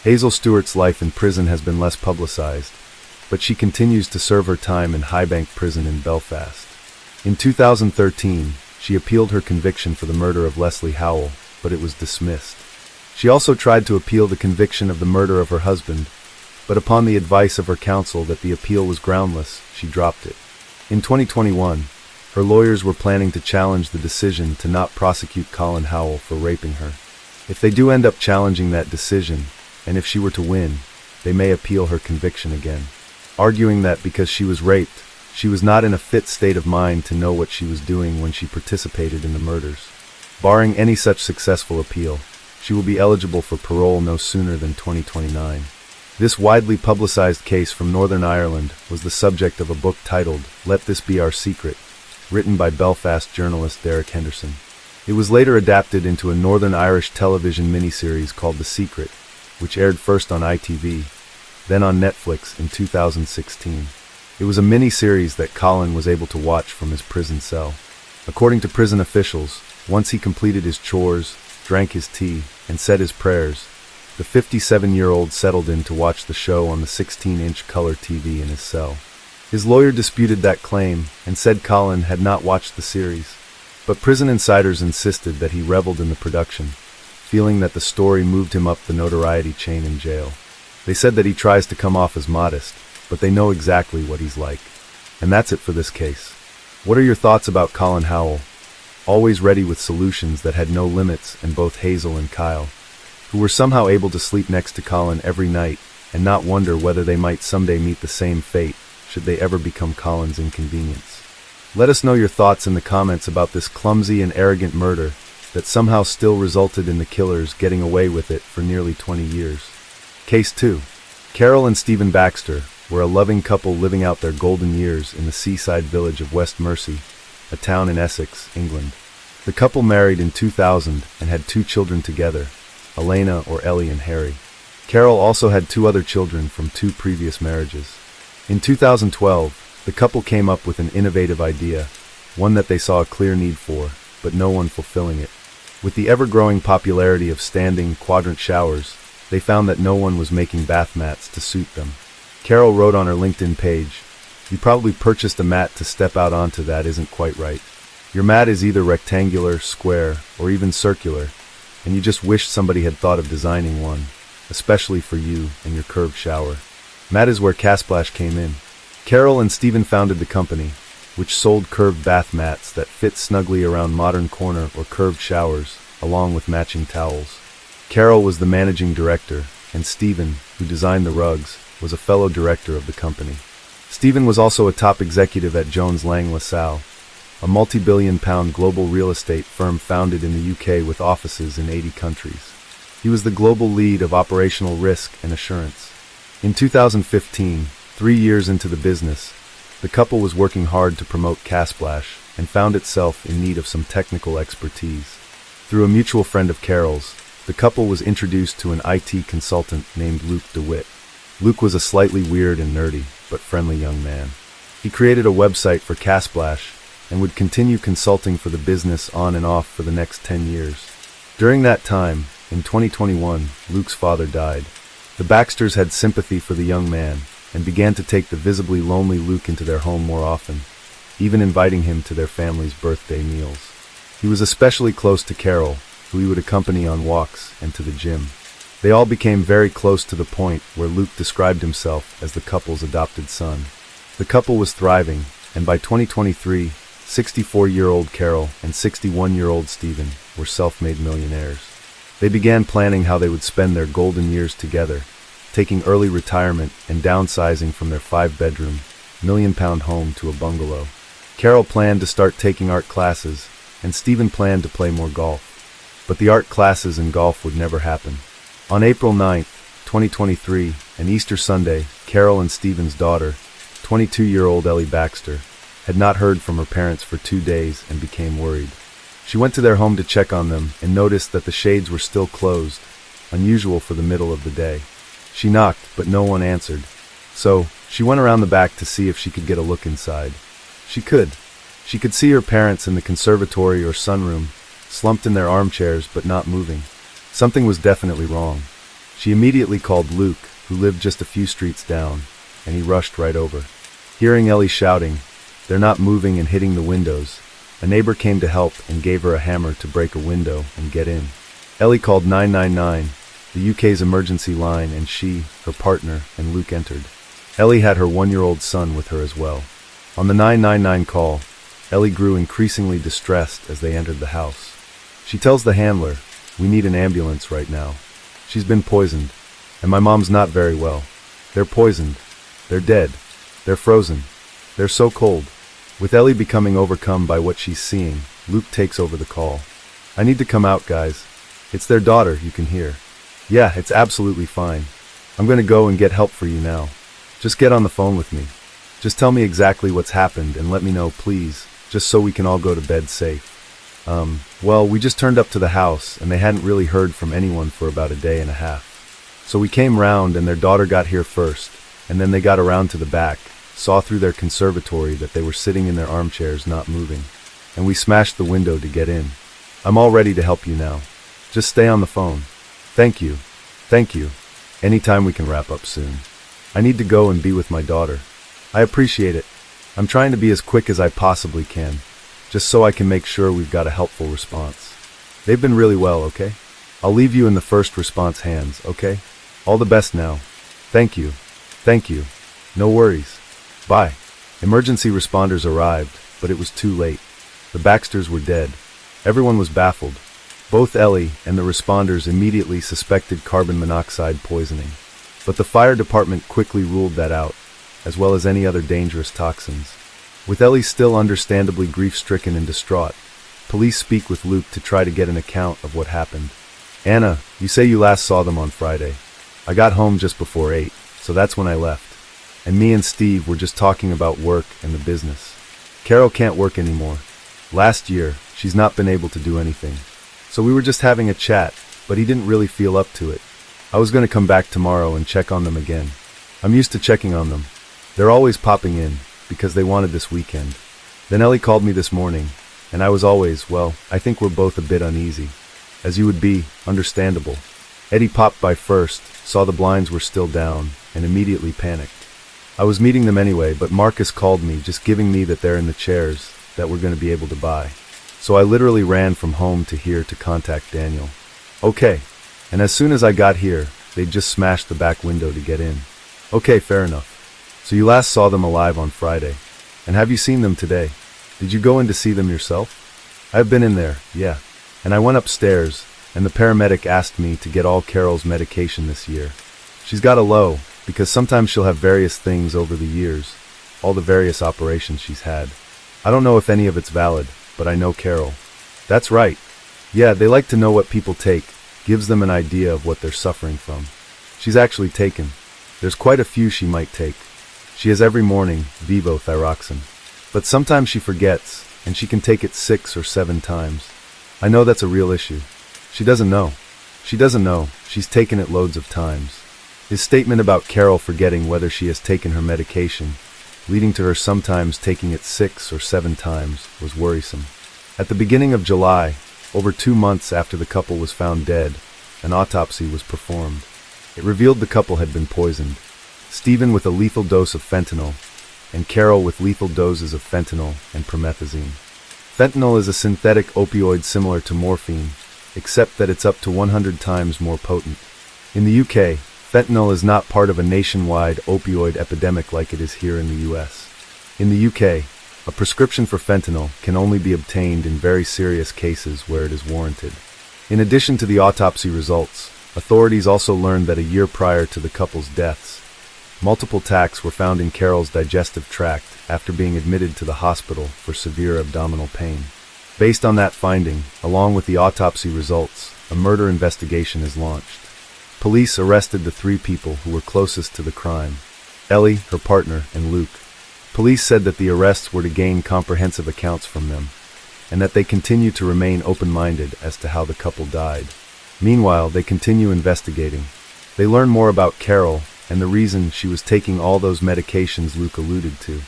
Hazel Stewart's life in prison has been less publicized, but she continues to serve her time in Highbank Prison in Belfast. In 2013, she appealed her conviction for the murder of Leslie Howell, but it was dismissed. She also tried to appeal the conviction of the murder of her husband, but upon the advice of her counsel that the appeal was groundless, she dropped it. In 2021, her lawyers were planning to challenge the decision to not prosecute Colin Howell for raping her. If they do end up challenging that decision, and if she were to win, they may appeal her conviction again, arguing that because she was raped, she was not in a fit state of mind to know what she was doing when she participated in the murders. Barring any such successful appeal, she will be eligible for parole no sooner than 2029. This widely publicized case from Northern Ireland was the subject of a book titled Let This Be Our Secret, written by Belfast journalist Derek Henderson. It was later adapted into a Northern Irish television miniseries called The Secret, which aired first on ITV, then on Netflix in 2016. It was a mini-series that Colin was able to watch from his prison cell. According to prison officials, once he completed his chores, drank his tea, and said his prayers, the 57-year-old settled in to watch the show on the 16-inch color TV in his cell. His lawyer disputed that claim and said Colin had not watched the series, but prison insiders insisted that he reveled in the production, feeling that the story moved him up the notoriety chain in jail. They said that he tries to come off as modest, but they know exactly what he's like. And that's it for this case. What are your thoughts about Colin Howell? Always ready with solutions that had no limits, and both Hazel and Kyle, who were somehow able to sleep next to Colin every night and not wonder whether they might someday meet the same fate should they ever become Colin's inconvenience. Let us know your thoughts in the comments about this clumsy and arrogant murder that somehow still resulted in the killers getting away with it for nearly 20 years. Case 2. Carol and Stephen Baxter were a loving couple living out their golden years in the seaside village of West Mersey, a town in Essex, England. The couple married in 2000 and had 2 children together, Elena or Ellie and Harry. Carol also had 2 other children from 2 previous marriages. In 2012, the couple came up with an innovative idea, one that they saw a clear need for, but no one fulfilling it. With the ever-growing popularity of standing quadrant showers, they found that no one was making bath mats to suit them. Carol wrote on her LinkedIn page, "You probably purchased a mat to step out onto that isn't quite right. Your mat is either rectangular, square, or even circular, and you just wish somebody had thought of designing one, especially for you and your curved shower." That is where Casplash came in. Carol and Stephen founded the company, which sold curved bath mats that fit snugly around modern corner or curved showers, along with matching towels. Carol was the managing director, and Stephen, who designed the rugs, was a fellow director of the company. Stephen was also a top executive at Jones Lang LaSalle, a multi-billion-pound global real estate firm founded in the UK with offices in 80 countries. He was the global lead of operational risk and assurance. In 2015, 3 years into the business, the couple was working hard to promote Casplash and found itself in need of some technical expertise. Through a mutual friend of Carol's, the couple was introduced to an IT consultant named Luke DeWitt. Luke was a slightly weird and nerdy, but friendly young man. He created a website for Casplash and would continue consulting for the business on and off for the next 10 years. During that time, in 2021, Luke's father died. The Baxters had sympathy for the young man and began to take the visibly lonely Luke into their home more often, even inviting him to their family's birthday meals. He was especially close to Carol, who he would accompany on walks and to the gym. They all became very close to the point where Luke described himself as the couple's adopted son. The couple was thriving, and by 2023, 64-year-old Carol and 61-year-old Stephen were self-made millionaires. They began planning how they would spend their golden years together, taking early retirement and downsizing from their 5-bedroom, million-pound home to a bungalow. Carol planned to start taking art classes, and Stephen planned to play more golf. But the art classes and golf would never happen. On April 9, 2023, an Easter Sunday, Carol and Stephen's daughter, 22-year-old Ellie Baxter, had not heard from her parents for 2 days and became worried. She went to their home to check on them and noticed that the shades were still closed, unusual for the middle of the day. She knocked, but no one answered. So, she went around the back to see if she could get a look inside. She could. She could see her parents in the conservatory or sunroom, slumped in their armchairs but not moving. Something was definitely wrong. She immediately called Luke, who lived just a few streets down, and he rushed right over. Hearing Ellie shouting, "They're not moving," and hitting the windows, a neighbor came to help and gave her a hammer to break a window and get in. Ellie called 999, the UK's emergency line, and she, her partner, and Luke entered. Ellie had her 1-year-old son with her as well. On the 999 call, Ellie grew increasingly distressed as they entered the house. She tells the handler, "We need an ambulance right now. She's been poisoned, and my mom's not very well. They're poisoned. They're dead. They're frozen. They're so cold." With Ellie becoming overcome by what she's seeing, Luke takes over the call. "I need to come out, guys. It's their daughter, you can hear." "Yeah, it's absolutely fine. I'm going to go and get help for you now. Just get on the phone with me. Just tell me exactly what's happened and let me know, please, just so we can all go to bed safe." Well, we just turned up to the house and they hadn't really heard from anyone for about a day and a half. So we came round and their daughter got here first, and then they got around to the back, saw through their conservatory that they were sitting in their armchairs not moving, and we smashed the window to get in. I'm all ready to help you now. Just stay on the phone. Thank you. Thank you. Anytime we can wrap up soon. I need to go and be with my daughter. I appreciate it. I'm trying to be as quick as I possibly can, just so I can make sure we've got a helpful response. They've been really well, okay? I'll leave you in the first response hands, okay? All the best now. Thank you. Thank you. No worries. Bye. Emergency responders arrived, but it was too late. The Baxters were dead. Everyone was baffled. Both Ellie and the responders immediately suspected carbon monoxide poisoning, but the fire department quickly ruled that out, as well as any other dangerous toxins. With Ellie still understandably grief-stricken and distraught, police speak with Luke to try to get an account of what happened. "Anna, you say you last saw them on Friday. I got home just before 8, so that's when I left. And me and Steve were just talking about work and the business. Carol can't work anymore. Last year, she's not been able to do anything. So we were just having a chat, but he didn't really feel up to it. I was going to come back tomorrow and check on them again. I'm used to checking on them. They're always popping in, because they wanted this weekend." Then Ellie called me this morning, and I was always, well, I think we're both a bit uneasy. As you would be, understandable. Eddie popped by first, saw the blinds were still down, and immediately panicked. I was meeting them anyway, but Marcus called me, just giving me that they're in the chairs, that we're going to be able to buy. So I literally ran from home to here to contact Daniel. Okay. And as soon as I got here, they'd just smashed the back window to get in. Okay, fair enough. So you last saw them alive on Friday. And have you seen them today? Did you go in to see them yourself? I've been in there, yeah. And I went upstairs, and the paramedic asked me to get all Carol's medication this year. She's got a low, because sometimes she'll have various things over the years, all the various operations she's had. I don't know if any of it's valid, but I know Carol. That's right. Yeah, they like to know what people take, gives them an idea of what they're suffering from. She's actually taken. There's quite a few she might take. She has every morning levothyroxine. But sometimes she forgets, and she can take it 6 or 7 times. I know that's a real issue. She doesn't know. She doesn't know. She's taken it loads of times. His statement about Carol forgetting whether she has taken her medication, leading to her sometimes taking it 6 or 7 times, was worrisome. At the beginning of July, over 2 months after the couple was found dead, an autopsy was performed. It revealed the couple had been poisoned. Stephen with a lethal dose of fentanyl, and Carol with lethal doses of fentanyl and promethazine. Fentanyl is a synthetic opioid similar to morphine, except that it's up to 100 times more potent. In the UK, fentanyl is not part of a nationwide opioid epidemic like it is here in the US. In the UK, a prescription for fentanyl can only be obtained in very serious cases where it is warranted. In addition to the autopsy results, authorities also learned that a year prior to the couple's deaths, multiple tacks were found in Carol's digestive tract after being admitted to the hospital for severe abdominal pain. Based on that finding, along with the autopsy results, a murder investigation is launched. Police arrested the 3 people who were closest to the crime: Ellie, her partner, and Luke. Police said that the arrests were to gain comprehensive accounts from them, and that they continue to remain open-minded as to how the couple died. Meanwhile, they continue investigating. They learn more about Carol and the reason she was taking all those medications Luke alluded to.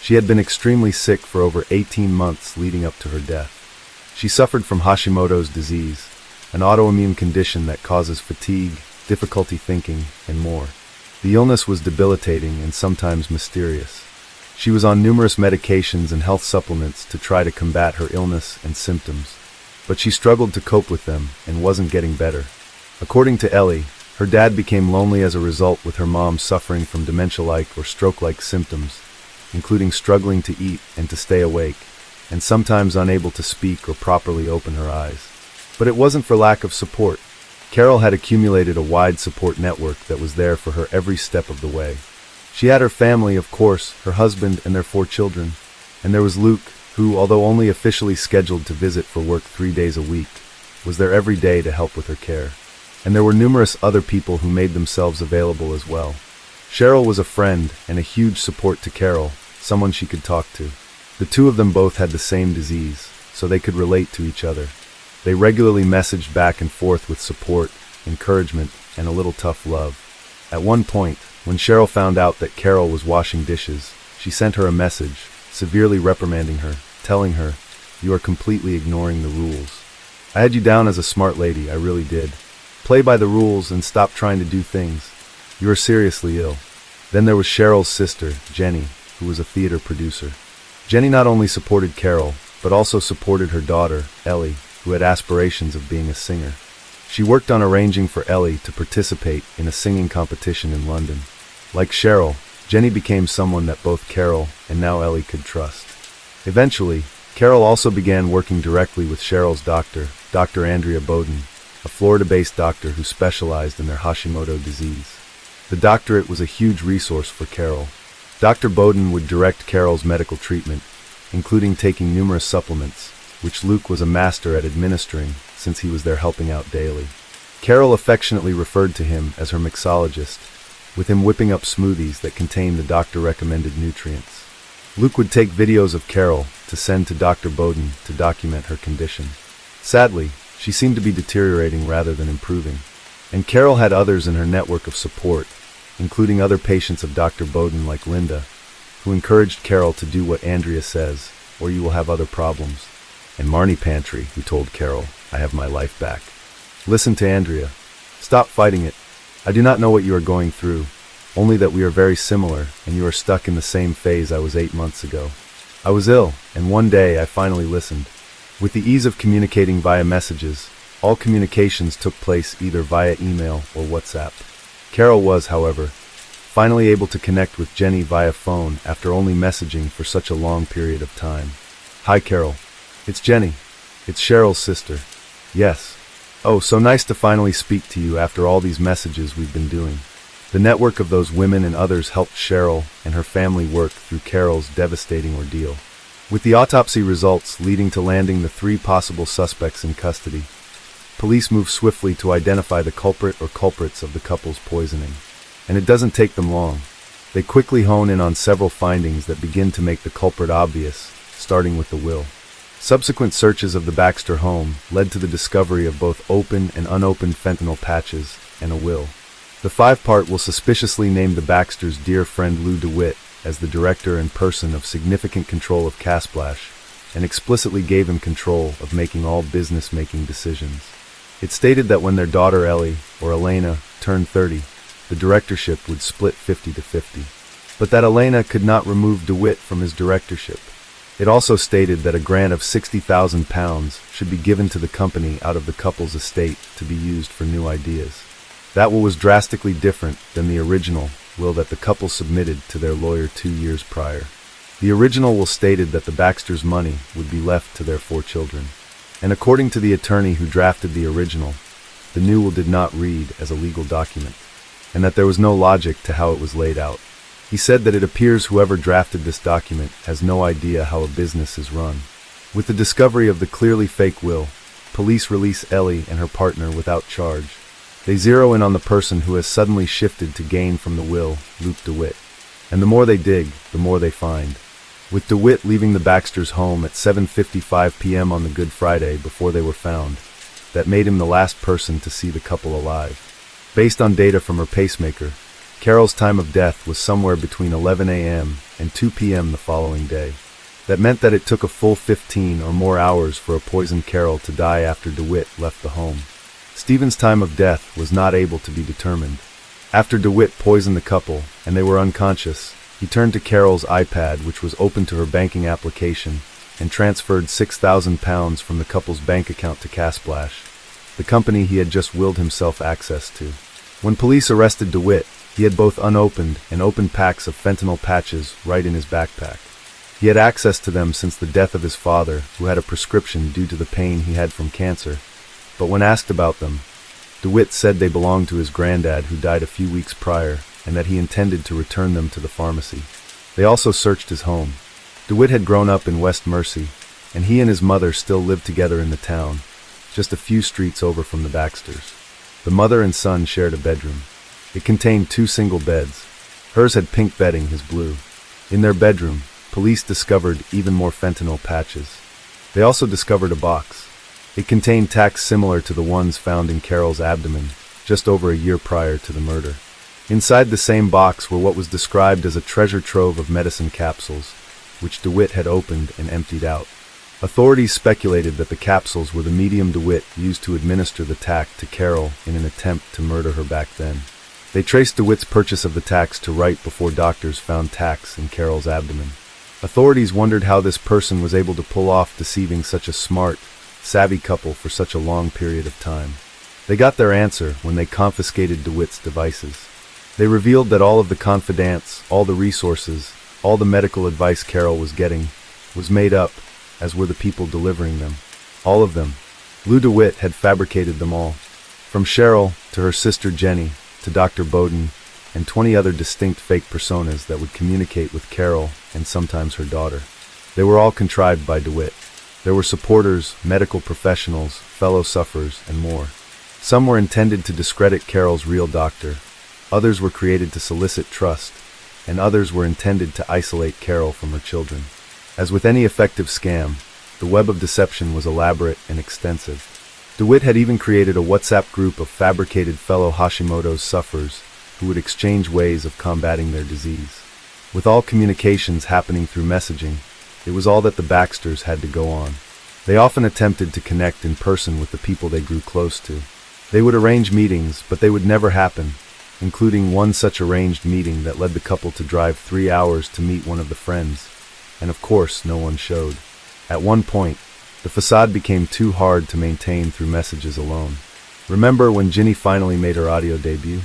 She had been extremely sick for over 18 months leading up to her death. She suffered from Hashimoto's disease, an autoimmune condition that causes fatigue, difficulty thinking, and more. The illness was debilitating and sometimes mysterious. She was on numerous medications and health supplements to try to combat her illness and symptoms, but she struggled to cope with them and wasn't getting better. According to Ellie, her dad became lonely as a result, with her mom suffering from dementia-like or stroke-like symptoms, including struggling to eat and to stay awake, and sometimes unable to speak or properly open her eyes. But it wasn't for lack of support. Carol had accumulated a wide support network that was there for her every step of the way. She had her family, of course, her husband and their 4 children. And there was Luke, who, although only officially scheduled to visit for work 3 days a week, was there every day to help with her care. And there were numerous other people who made themselves available as well. Cheryl was a friend and a huge support to Carol, someone she could talk to. The two of them both had the same disease, so they could relate to each other. They regularly messaged back and forth with support, encouragement, and a little tough love. At one point, when Cheryl found out that Carol was washing dishes, she sent her a message, severely reprimanding her, telling her, "You are completely ignoring the rules. I had you down as a smart lady, I really did. Play by the rules and stop trying to do things. You are seriously ill." Then there was Cheryl's sister, Jenny, who was a theater producer. Jenny not only supported Carol, but also supported her daughter, Ellie, who had aspirations of being a singer. She worked on arranging for Ellie to participate in a singing competition in London. Like Cheryl, Jenny became someone that both Carol and now Ellie could trust. Eventually, Carol also began working directly with Cheryl's doctor, Dr. Andrea Bowden, a Florida-based doctor who specialized in their Hashimoto disease. The doctorate was a huge resource for Carol. Dr. Bowden would direct Carol's medical treatment, including taking numerous supplements, which Luke was a master at administering since he was there helping out daily. Carol affectionately referred to him as her mixologist, with him whipping up smoothies that contained the doctor-recommended nutrients. Luke would take videos of Carol to send to Dr. Bowden to document her condition. Sadly, she seemed to be deteriorating rather than improving, and Carol had others in her network of support, including other patients of Dr. Bowden like Linda, who encouraged Carol to do what Andrea says, or you will have other problems. And Marnie Pantry, who told Carol, "I have my life back. Listen to Andrea. Stop fighting it. I do not know what you are going through, only that we are very similar, and you are stuck in the same phase I was 8 months ago. I was ill, and one day I finally listened." With the ease of communicating via messages, all communications took place either via email or WhatsApp. Carol was, however, finally able to connect with Jenny via phone after only messaging for such a long period of time. "Hi, Carol. It's Jenny. It's Cheryl's sister." "Yes. Oh, so nice to finally speak to you after all these messages we've been doing." The network of those women and others helped Cheryl and her family work through Carol's devastating ordeal. With the autopsy results leading to landing the 3 possible suspects in custody, police moved swiftly to identify the culprit or culprits of the couple's poisoning. And it doesn't take them long. They quickly hone in on several findings that begin to make the culprit obvious, starting with the will. Subsequent searches of the Baxter home led to the discovery of both open and unopened fentanyl patches and a will. The 5-part will suspiciously named the Baxters' dear friend Lou DeWitt as the director and person of significant control of Casplash, and explicitly gave him control of making all business-making decisions. It stated that when their daughter Ellie, or Elena, turned 30, the directorship would split 50-50. But that Elena could not remove DeWitt from his directorship. It also stated that a grant of £60,000 should be given to the company out of the couple's estate to be used for new ideas. That will was drastically different than the original will that the couple submitted to their lawyer 2 years prior. The original will stated that the Baxters' money would be left to their 4 children. And according to the attorney who drafted the original, the new will did not read as a legal document, and that there was no logic to how it was laid out. He said that it appears whoever drafted this document has no idea how a business is run. With the discovery of the clearly fake will, police release Ellie and her partner without charge. They zero in on the person who has suddenly shifted to gain from the will, Luke DeWitt. And the more they dig, the more they find. With DeWitt leaving the Baxters' home at 7:55 p.m. on the Good Friday before they were found, that made him the last person to see the couple alive. Based on data from her pacemaker, Carol's time of death was somewhere between 11 a.m. and 2 p.m. the following day. That meant that it took a full 15 or more hours for a poisoned Carol to die after DeWitt left the home. Stephen's time of death was not able to be determined. After DeWitt poisoned the couple and they were unconscious, he turned to Carol's iPad, which was open to her banking application, and transferred £6,000 from the couple's bank account to Casplash, the company he had just willed himself access to. When police arrested DeWitt, he had both unopened and opened packs of fentanyl patches right in his backpack. He had access to them since the death of his father, who had a prescription due to the pain he had from cancer. But when asked about them, DeWitt said they belonged to his granddad, who died a few weeks prior, and that he intended to return them to the pharmacy. They also searched his home. DeWitt had grown up in West Mercy, and he and his mother still lived together in the town, just a few streets over from the Baxters. The mother and son shared a bedroom. It contained 2 single beds. Hers had pink bedding, his blue. In their bedroom, police discovered even more fentanyl patches. They also discovered a box. It contained tacks similar to the ones found in Carol's abdomen, just over a year prior to the murder. Inside the same box were what was described as a treasure trove of medicine capsules, which DeWitt had opened and emptied out. Authorities speculated that the capsules were the medium DeWitt used to administer the tack to Carol in an attempt to murder her back then. They traced DeWitt's purchase of the tacks to right before doctors found tacks in Carol's abdomen. Authorities wondered how this person was able to pull off deceiving such a smart, savvy couple for such a long period of time. They got their answer when they confiscated DeWitt's devices. They revealed that all of the confidants, all the resources, all the medical advice Carol was getting, was made up, as were the people delivering them. All of them. Lou DeWitt had fabricated them all. From Cheryl, to her sister Jenny, to Dr. Bowden, and 20 other distinct fake personas that would communicate with Carol and sometimes her daughter. They were all contrived by DeWitt. There were supporters, medical professionals, fellow sufferers, and more. Some were intended to discredit Carol's real doctor. Others were created to solicit trust, and others were intended to isolate Carol from her children. As with any effective scam, the web of deception was elaborate and extensive. DeWitt had even created a WhatsApp group of fabricated fellow Hashimoto's sufferers who would exchange ways of combating their disease. With all communications happening through messaging, it was all that the Baxters had to go on. They often attempted to connect in person with the people they grew close to. They would arrange meetings, but they would never happen, including one such arranged meeting that led the couple to drive 3 hours to meet one of the friends. And of course, no one showed. At one point, the facade became too hard to maintain through messages alone. Remember when Ginny finally made her audio debut?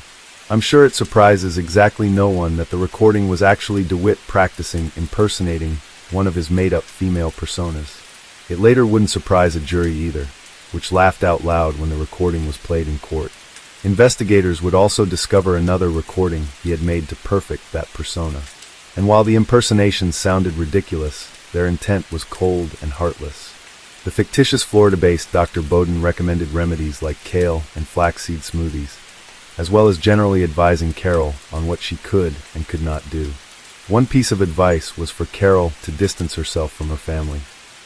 I'm sure it surprises exactly no one that the recording was actually DeWitt practicing impersonating one of his made-up female personas. It later wouldn't surprise a jury either, which laughed out loud when the recording was played in court. Investigators would also discover another recording he had made to perfect that persona. And while the impersonations sounded ridiculous, their intent was cold and heartless. The fictitious Florida-based Dr. Bowden recommended remedies like kale and flaxseed smoothies, as well as generally advising Carol on what she could and could not do. One piece of advice was for Carol to distance herself from her family.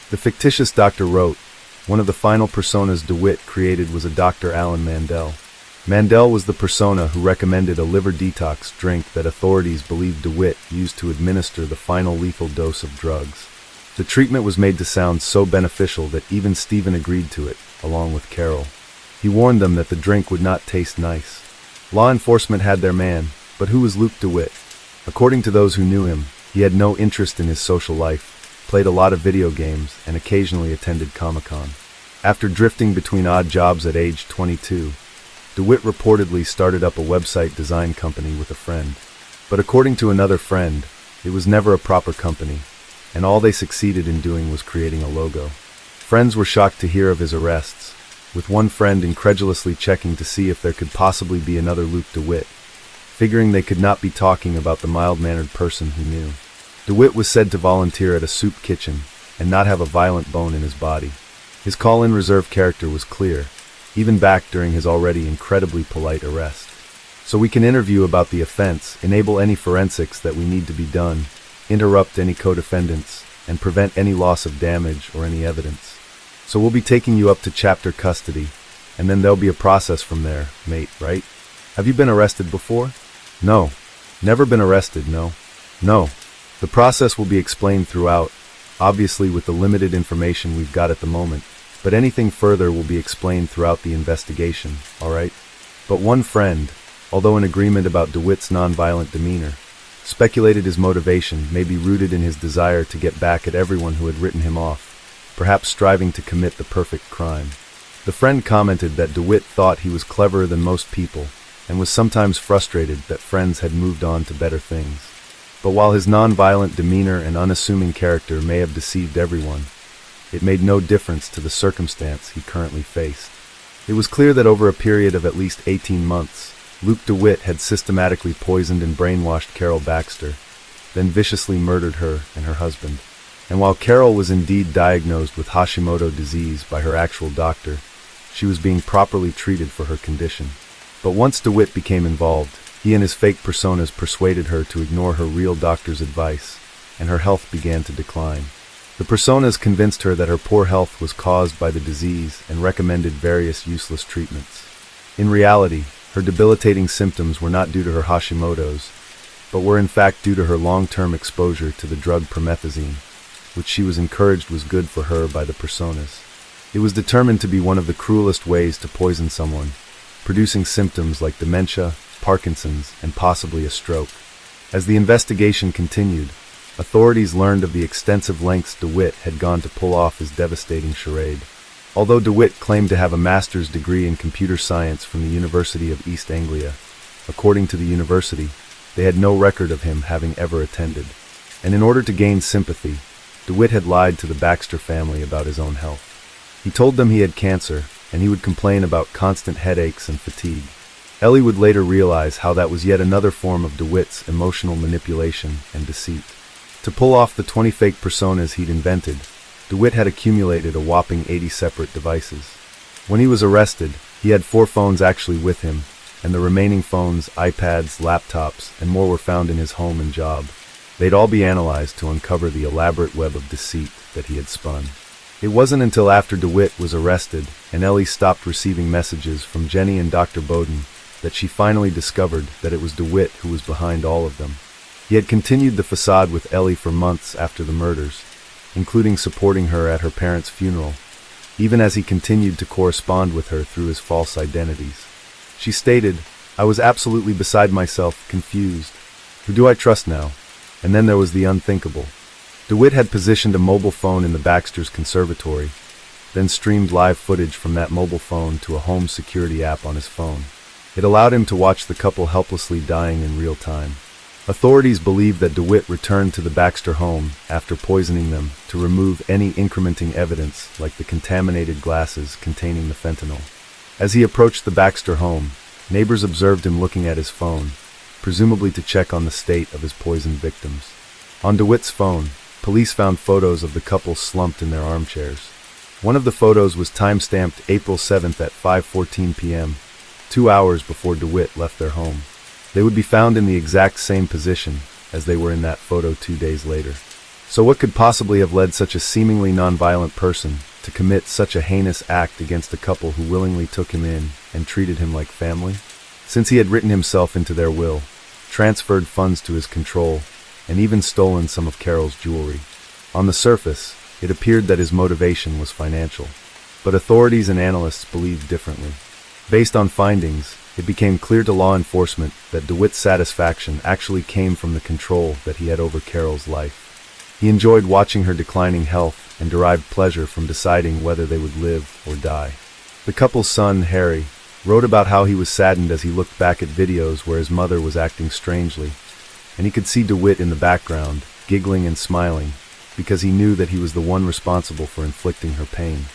The fictitious doctor wrote, one of the final personas DeWitt created was a Dr. Alan Mandel. Mandel was the persona who recommended a liver detox drink that authorities believed DeWitt used to administer the final lethal dose of drugs. The treatment was made to sound so beneficial that even Stephen agreed to it, along with Carol. He warned them that the drink would not taste nice. Law enforcement had their man, but who was Luke DeWitt? According to those who knew him, he had no interest in his social life, played a lot of video games, and occasionally attended Comic-Con. After drifting between odd jobs at age 22, DeWitt reportedly started up a website design company with a friend. But according to another friend, it was never a proper company, and all they succeeded in doing was creating a logo. Friends were shocked to hear of his arrests, with one friend incredulously checking to see if there could possibly be another Luke DeWitt, figuring they could not be talking about the mild-mannered person he knew. DeWitt was said to volunteer at a soup kitchen and not have a violent bone in his body. His call-in reserve character was clear, even back during his already incredibly polite arrest. so we can interview about the offense, enable any forensics that we need to be done, interrupt any co-defendants, and prevent any loss of damage or any evidence. So we'll be taking you up to chapter custody, and then there'll be a process from there, mate, right? Have you been arrested before? No. Never been arrested, no. No. The process will be explained throughout, obviously with the limited information we've got at the moment, but anything further will be explained throughout the investigation, alright? But one friend, although in agreement about DeWitt's nonviolent demeanor, speculated his motivation may be rooted in his desire to get back at everyone who had written him off, perhaps striving to commit the perfect crime. The friend commented that DeWitt thought he was cleverer than most people, and was sometimes frustrated that friends had moved on to better things. But while his nonviolent demeanor and unassuming character may have deceived everyone, it made no difference to the circumstance he currently faced. It was clear that over a period of at least 18 months, Luke DeWitt had systematically poisoned and brainwashed Carol Baxter, then viciously murdered her and her husband. And while Carol was indeed diagnosed with Hashimoto disease by her actual doctor, she was being properly treated for her condition. But once DeWitt became involved, he and his fake personas persuaded her to ignore her real doctor's advice, and her health began to decline. The personas convinced her that her poor health was caused by the disease and recommended various useless treatments. In reality, her debilitating symptoms were not due to her Hashimoto's, but were in fact due to her long-term exposure to the drug promethazine, which she was encouraged was good for her by the personas. It was determined to be one of the cruelest ways to poison someone, producing symptoms like dementia, Parkinson's, and possibly a stroke. As the investigation continued, authorities learned of the extensive lengths DeWitt had gone to pull off his devastating charade. Although DeWitt claimed to have a master's degree in computer science from the University of East Anglia, according to the university, they had no record of him having ever attended. And in order to gain sympathy, DeWitt had lied to the Baxter family about his own health. He told them he had cancer, and he would complain about constant headaches and fatigue. Ellie would later realize how that was yet another form of DeWitt's emotional manipulation and deceit. To pull off the 20 fake personas he'd invented, DeWitt had accumulated a whopping 80 separate devices. When he was arrested, he had 4 phones actually with him, and the remaining phones, iPads, laptops, and more were found in his home and job. They'd all be analyzed to uncover the elaborate web of deceit that he had spun. It wasn't until after DeWitt was arrested and Ellie stopped receiving messages from Jenny and Dr. Bowden that she finally discovered that it was DeWitt who was behind all of them. He had continued the facade with Ellie for months after the murders, including supporting her at her parents' funeral, even as he continued to correspond with her through his false identities. She stated, "I was absolutely beside myself, confused. Who do I trust now?" And then there was the unthinkable. DeWitt had positioned a mobile phone in the Baxter's conservatory, then streamed live footage from that mobile phone to a home security app on his phone. It allowed him to watch the couple helplessly dying in real time. Authorities believe that DeWitt returned to the Baxter home after poisoning them to remove any incrementing evidence like the contaminated glasses containing the fentanyl. As he approached the Baxter home, neighbors observed him looking at his phone, presumably to check on the state of his poisoned victims. On DeWitt's phone, police found photos of the couple slumped in their armchairs. One of the photos was time-stamped April 7th at 5:14 p.m., 2 hours before DeWitt left their home. They would be found in the exact same position as they were in that photo 2 days later. So what could possibly have led such a seemingly nonviolent person to commit such a heinous act against a couple who willingly took him in and treated him like family? Since he had written himself into their will, transferred funds to his control, and even stolen some of Carol's jewelry. On the surface, it appeared that his motivation was financial, but authorities and analysts believed differently. Based on findings, it became clear to law enforcement that DeWitt's satisfaction actually came from the control that he had over Carol's life. He enjoyed watching her declining health and derived pleasure from deciding whether they would live or die. The couple's son, Harry, wrote about how he was saddened as he looked back at videos where his mother was acting strangely, and he could see DeWitt in the background, giggling and smiling, because he knew that he was the one responsible for inflicting her pain.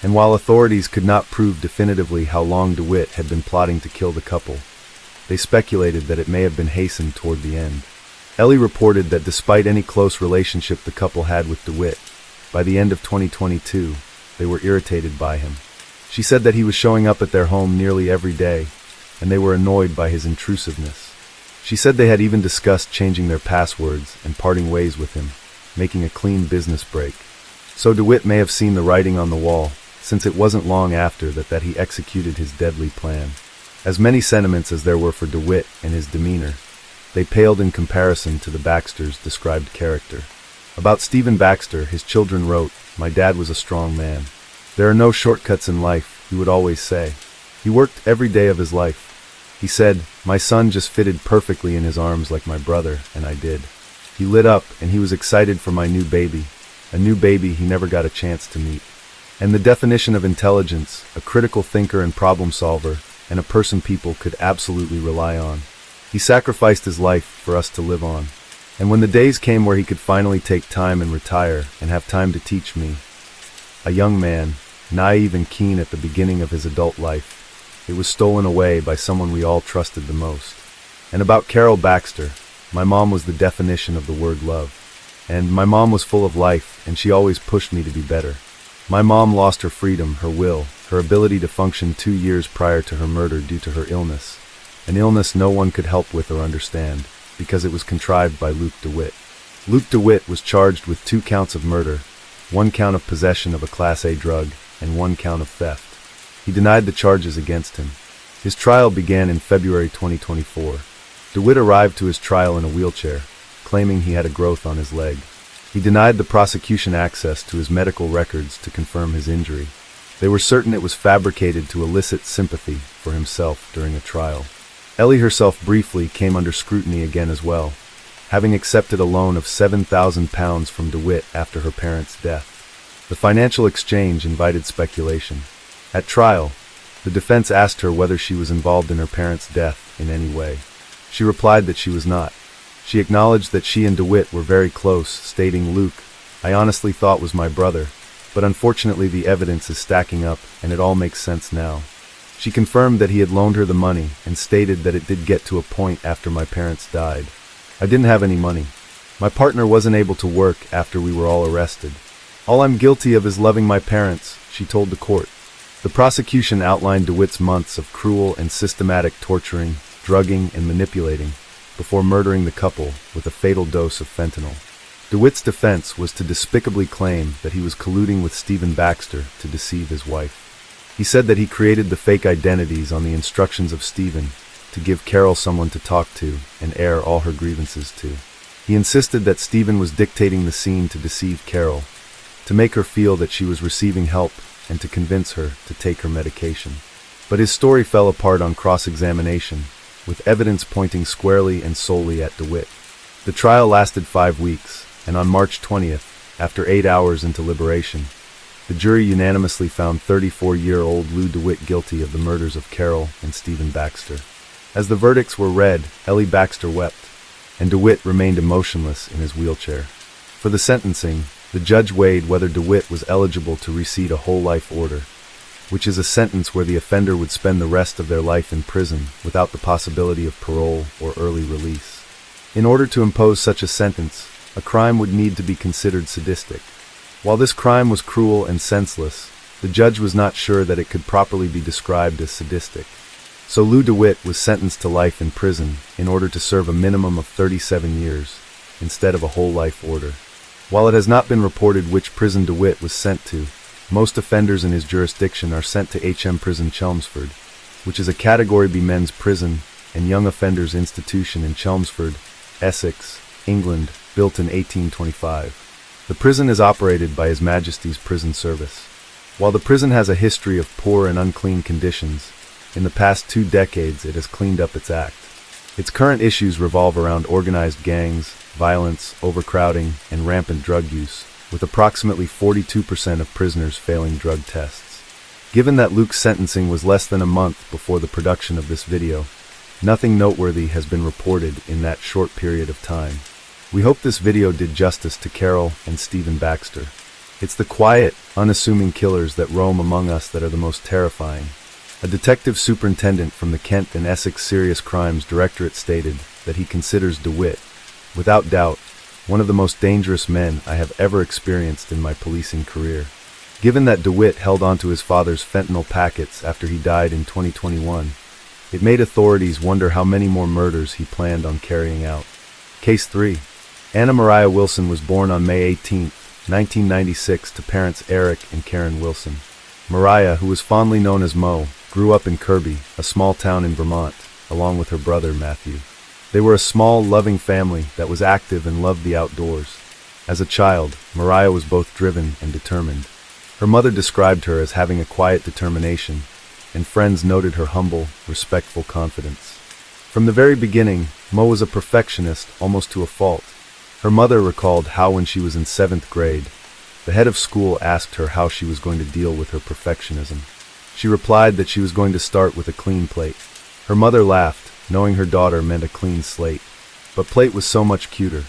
And while authorities could not prove definitively how long DeWitt had been plotting to kill the couple, they speculated that it may have been hastened toward the end. Ellie reported that despite any close relationship the couple had with DeWitt, by the end of 2022, they were irritated by him. She said that he was showing up at their home nearly every day, and they were annoyed by his intrusiveness. She said they had even discussed changing their passwords and parting ways with him, making a clean business break. So DeWitt may have seen the writing on the wall, since it wasn't long after that he executed his deadly plan. As many sentiments as there were for DeWitt and his demeanor, they paled in comparison to the Baxter's described character. About Stephen Baxter, his children wrote, "My dad was a strong man. There are no shortcuts in life," he would always say. He worked every day of his life. He said, "My son just fitted perfectly in his arms like my brother, and I did." He lit up, and he was excited for my new baby, a new baby he never got a chance to meet. And the definition of intelligence, a critical thinker and problem solver, and a person people could absolutely rely on. He sacrificed his life for us to live on. And when the days came where he could finally take time and retire and have time to teach me, a young man, naive and keen at the beginning of his adult life, it was stolen away by someone we all trusted the most. And about Carol Baxter, my mom was the definition of the word love. And my mom was full of life, and she always pushed me to be better. My mom lost her freedom, her will, her ability to function 2 years prior to her murder due to her illness. An illness no one could help with or understand, because it was contrived by Luke DeWitt. Luke DeWitt was charged with 2 counts of murder, 1 count of possession of a Class A drug, and 1 count of theft. He denied the charges against him. His trial began in February 2024. DeWitt arrived to his trial in a wheelchair, claiming he had a growth on his leg. He denied the prosecution access to his medical records to confirm his injury. They were certain it was fabricated to elicit sympathy for himself during a trial. Ellie herself briefly came under scrutiny again as well, having accepted a loan of £7,000 from DeWitt after her parents' death. The financial exchange invited speculation. At trial, the defense asked her whether she was involved in her parents' death in any way. She replied that she was not. She acknowledged that she and DeWitt were very close, stating, "Luke, I honestly thought was my brother, but unfortunately the evidence is stacking up and it all makes sense now." She confirmed that he had loaned her the money and stated that it did get to a point after my parents died. "I didn't have any money. My partner wasn't able to work after we were all arrested. All I'm guilty of is loving my parents," she told the court. The prosecution outlined DeWitt's months of cruel and systematic torturing, drugging, and manipulating before murdering the couple with a fatal dose of fentanyl. DeWitt's defense was to despicably claim that he was colluding with Stephen Baxter to deceive his wife. He said that he created the fake identities on the instructions of Stephen to give Carol someone to talk to and air all her grievances to. He insisted that Stephen was dictating the scene to deceive Carol, to make her feel that she was receiving help and to convince her to take her medication. But his story fell apart on cross-examination, with evidence pointing squarely and solely at DeWitt. The trial lasted 5 weeks, and on March 20th, after 8 hours into deliberation, the jury unanimously found 34-year-old Lou DeWitt guilty of the murders of Carol and Stephen Baxter. As the verdicts were read, Ellie Baxter wept, and DeWitt remained emotionless in his wheelchair. For the sentencing, the judge weighed whether DeWitt was eligible to receive a whole life order, which is a sentence where the offender would spend the rest of their life in prison without the possibility of parole or early release. In order to impose such a sentence, a crime would need to be considered sadistic. While this crime was cruel and senseless, the judge was not sure that it could properly be described as sadistic. So Lou DeWitt was sentenced to life in prison in order to serve a minimum of 37 years, instead of a whole life order. While it has not been reported which prison DeWitt was sent to, most offenders in his jurisdiction are sent to HM Prison Chelmsford, which is a Category B men's prison and young offenders institution in Chelmsford, Essex, England, built in 1825. The prison is operated by His Majesty's Prison Service. While the prison has a history of poor and unclean conditions, in the past 2 decades it has cleaned up its act. Its current issues revolve around organized gangs, violence, overcrowding, and rampant drug use, with approximately 42% of prisoners failing drug tests. Given that Luke's sentencing was less than a month before the production of this video, nothing noteworthy has been reported in that short period of time. We hope this video did justice to Carol and Stephen Baxter. It's the quiet, unassuming killers that roam among us that are the most terrifying. A detective superintendent from the Kent and Essex Serious Crimes Directorate stated that he considers DeWitt, without doubt, one of the most dangerous men I have ever experienced in my policing career. Given that DeWitt held onto his father's fentanyl packets after he died in 2021, It made authorities wonder how many more murders he planned on carrying out. Case 3. Anna Mariah Wilson was born on May 18, 1996 to parents Eric and Karen Wilson. Mariah, who was fondly known as Mo, grew up in Kirby, a small town in Vermont, along with her brother Matthew. They were a small, loving family that was active and loved the outdoors. As a child, Mariah was both driven and determined. Her mother described her as having a quiet determination, and friends noted her humble, respectful confidence. From the very beginning, Mo was a perfectionist almost to a fault. Her mother recalled how when she was in 7th grade, the head of school asked her how she was going to deal with her perfectionism. She replied that she was going to start with a clean plate. Her mother laughed, knowing her daughter meant a clean slate. But plate was so much cuter.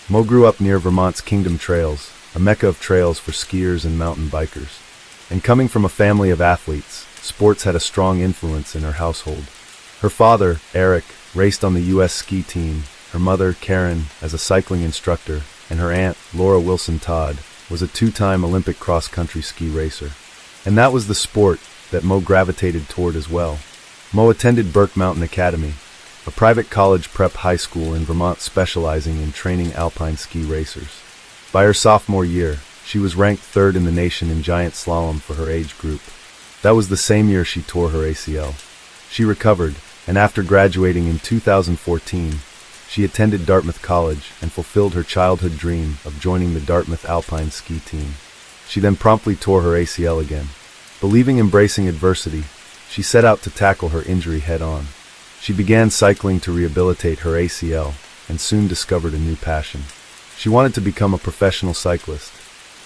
Mo grew up near Vermont's Kingdom Trails, a mecca of trails for skiers and mountain bikers. And coming from a family of athletes, sports had a strong influence in her household. Her father, Eric, raced on the U.S. ski team, her mother, Karen, as a cycling instructor, and her aunt, Laura Wilson Todd, was a 2-time Olympic cross-country ski racer. And that was the sport that Mo gravitated toward as well. Mo attended Burke Mountain Academy, a private college prep high school in Vermont specializing in training alpine ski racers. By her sophomore year, she was ranked 3rd in the nation in giant slalom for her age group. That was the same year she tore her ACL. She recovered, and after graduating in 2014, she attended Dartmouth College and fulfilled her childhood dream of joining the Dartmouth Alpine ski team. She then promptly tore her ACL again. Believing embracing adversity, she set out to tackle her injury head-on. She began cycling to rehabilitate her ACL and soon discovered a new passion. She wanted to become a professional cyclist.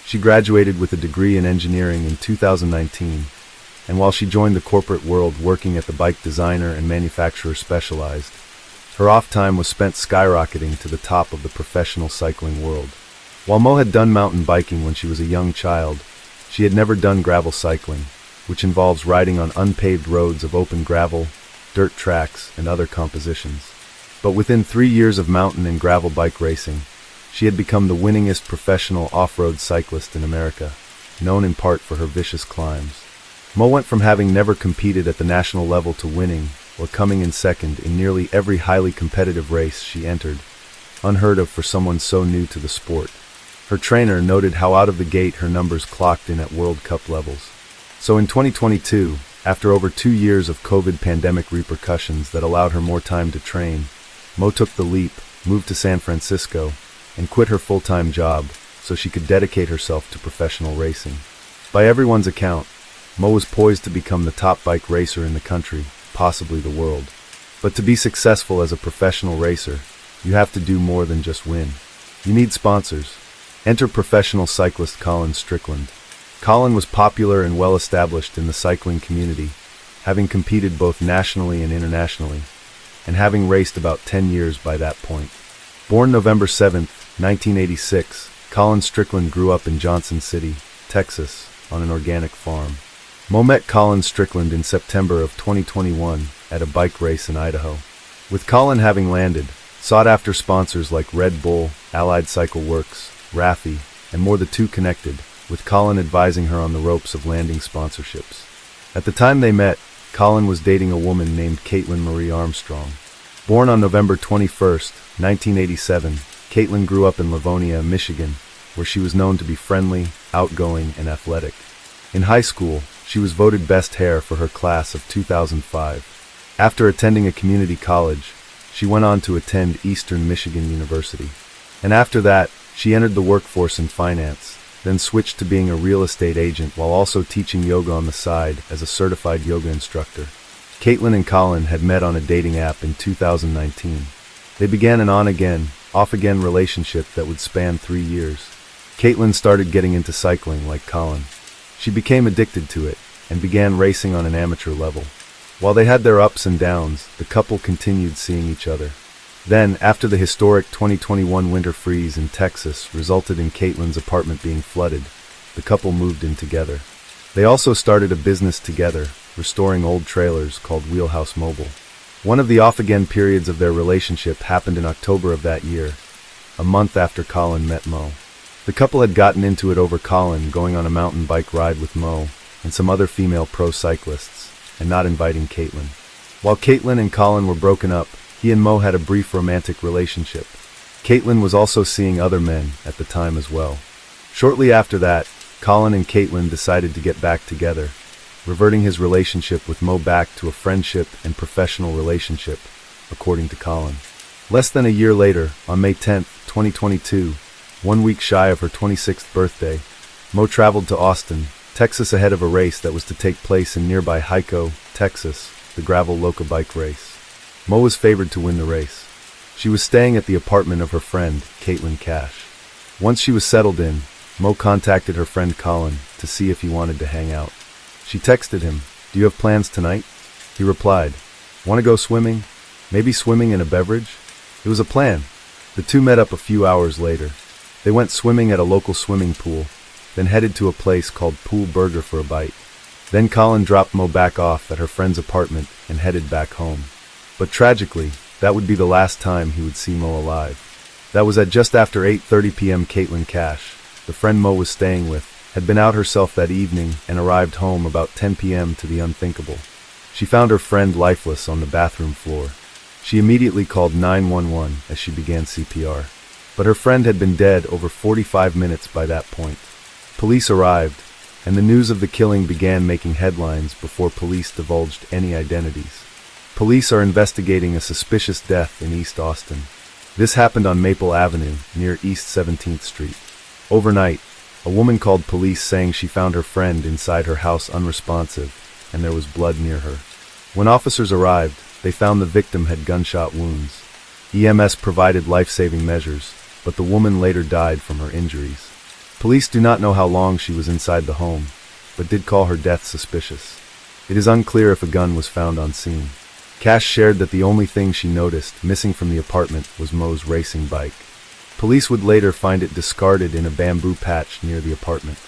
She graduated with a degree in engineering in 2019, and while she joined the corporate world working at the bike designer and manufacturer Specialized, her off time was spent skyrocketing to the top of the professional cycling world. While Mo had done mountain biking when she was a young child, she had never done gravel cycling, which involves riding on unpaved roads of open gravel, dirt tracks, and other compositions. But within 3 years of mountain and gravel bike racing, she had become the winningest professional off-road cyclist in America, known in part for her vicious climbs. Mo went from having never competed at the national level to winning, or coming in second in nearly every highly competitive race she entered, unheard of for someone so new to the sport. Her trainer noted how out of the gate her numbers clocked in at World Cup levels. So in 2022, after over 2 years of COVID pandemic repercussions that allowed her more time to train, Mo took the leap, moved to San Francisco, and quit her full-time job so she could dedicate herself to professional racing. By everyone's account, Mo was poised to become the top bike racer in the country, possibly the world. But to be successful as a professional racer, you have to do more than just win. You need sponsors. Enter professional cyclist Colin Strickland. Colin was popular and well-established in the cycling community, having competed both nationally and internationally, and having raced about 10 years by that point. Born November 7, 1986, Colin Strickland grew up in Johnson City, Texas, on an organic farm. Mo met Colin Strickland in September of 2021 at a bike race in Idaho. With Colin having landed, sought-after sponsors like Red Bull, Allied Cycle Works, Raffi, and more, the two connected, with Colin advising her on the ropes of landing sponsorships. At the time they met, Colin was dating a woman named Caitlin Marie Armstrong. Born on November 21, 1987, Caitlin grew up in Livonia, Michigan, where she was known to be friendly, outgoing, and athletic. In high school, she was voted best hair for her class of 2005. After attending a community college, she went on to attend Eastern Michigan University. And after that, she entered the workforce in finance, then switched to being a real estate agent while also teaching yoga on the side as a certified yoga instructor. Caitlin and Colin had met on a dating app in 2019. They began an on-again, off-again relationship that would span 3 years. Caitlin started getting into cycling like Colin. She became addicted to it and began racing on an amateur level. While they had their ups and downs, the couple continued seeing each other. Then, after the historic 2021 winter freeze in Texas resulted in Caitlin's apartment being flooded, the couple moved in together. They also started a business together, restoring old trailers called Wheelhouse Mobile. One of the off-again periods of their relationship happened in October of that year, a month after Colin met Mo. The couple had gotten into it over Colin going on a mountain bike ride with Mo and some other female pro cyclists, and not inviting Caitlin. While Caitlin and Colin were broken up, he and Mo had a brief romantic relationship. Caitlin was also seeing other men at the time as well. Shortly after that, Colin and Caitlin decided to get back together, reverting his relationship with Mo back to a friendship and professional relationship, according to Colin. Less than a year later, on May 10, 2022, 1 week shy of her 26th birthday, Mo traveled to Austin, Texas ahead of a race that was to take place in nearby Hico, Texas, the gravel loca bike race. Mo was favored to win the race. She was staying at the apartment of her friend, Caitlin Cash. Once she was settled in, Mo contacted her friend Colin to see if he wanted to hang out. She texted him, "Do you have plans tonight?" He replied, "Want to go swimming? Maybe swimming in a beverage?" It was a plan. The two met up a few hours later. They went swimming at a local swimming pool, then headed to a place called Pool Burger for a bite. Then Colin dropped Mo back off at her friend's apartment and headed back home. But tragically, that would be the last time he would see Mo alive. That was at just after 8:30 p.m. Caitlin Cash, the friend Mo was staying with, had been out herself that evening and arrived home about 10 p.m. to the unthinkable. She found her friend lifeless on the bathroom floor. She immediately called 911 as she began CPR. But her friend had been dead over 45 minutes by that point. Police arrived, and the news of the killing began making headlines before police divulged any identities. Police are investigating a suspicious death in East Austin. This happened on Maple Avenue, near East 17th Street. Overnight, a woman called police saying she found her friend inside her house unresponsive, and there was blood near her. When officers arrived, they found the victim had gunshot wounds. EMS provided life-saving measures, but the woman later died from her injuries. Police do not know how long she was inside the home, but did call her death suspicious. It is unclear if a gun was found on scene. Cash shared that the only thing she noticed missing from the apartment was Mo's racing bike. Police would later find it discarded in a bamboo patch near the apartment.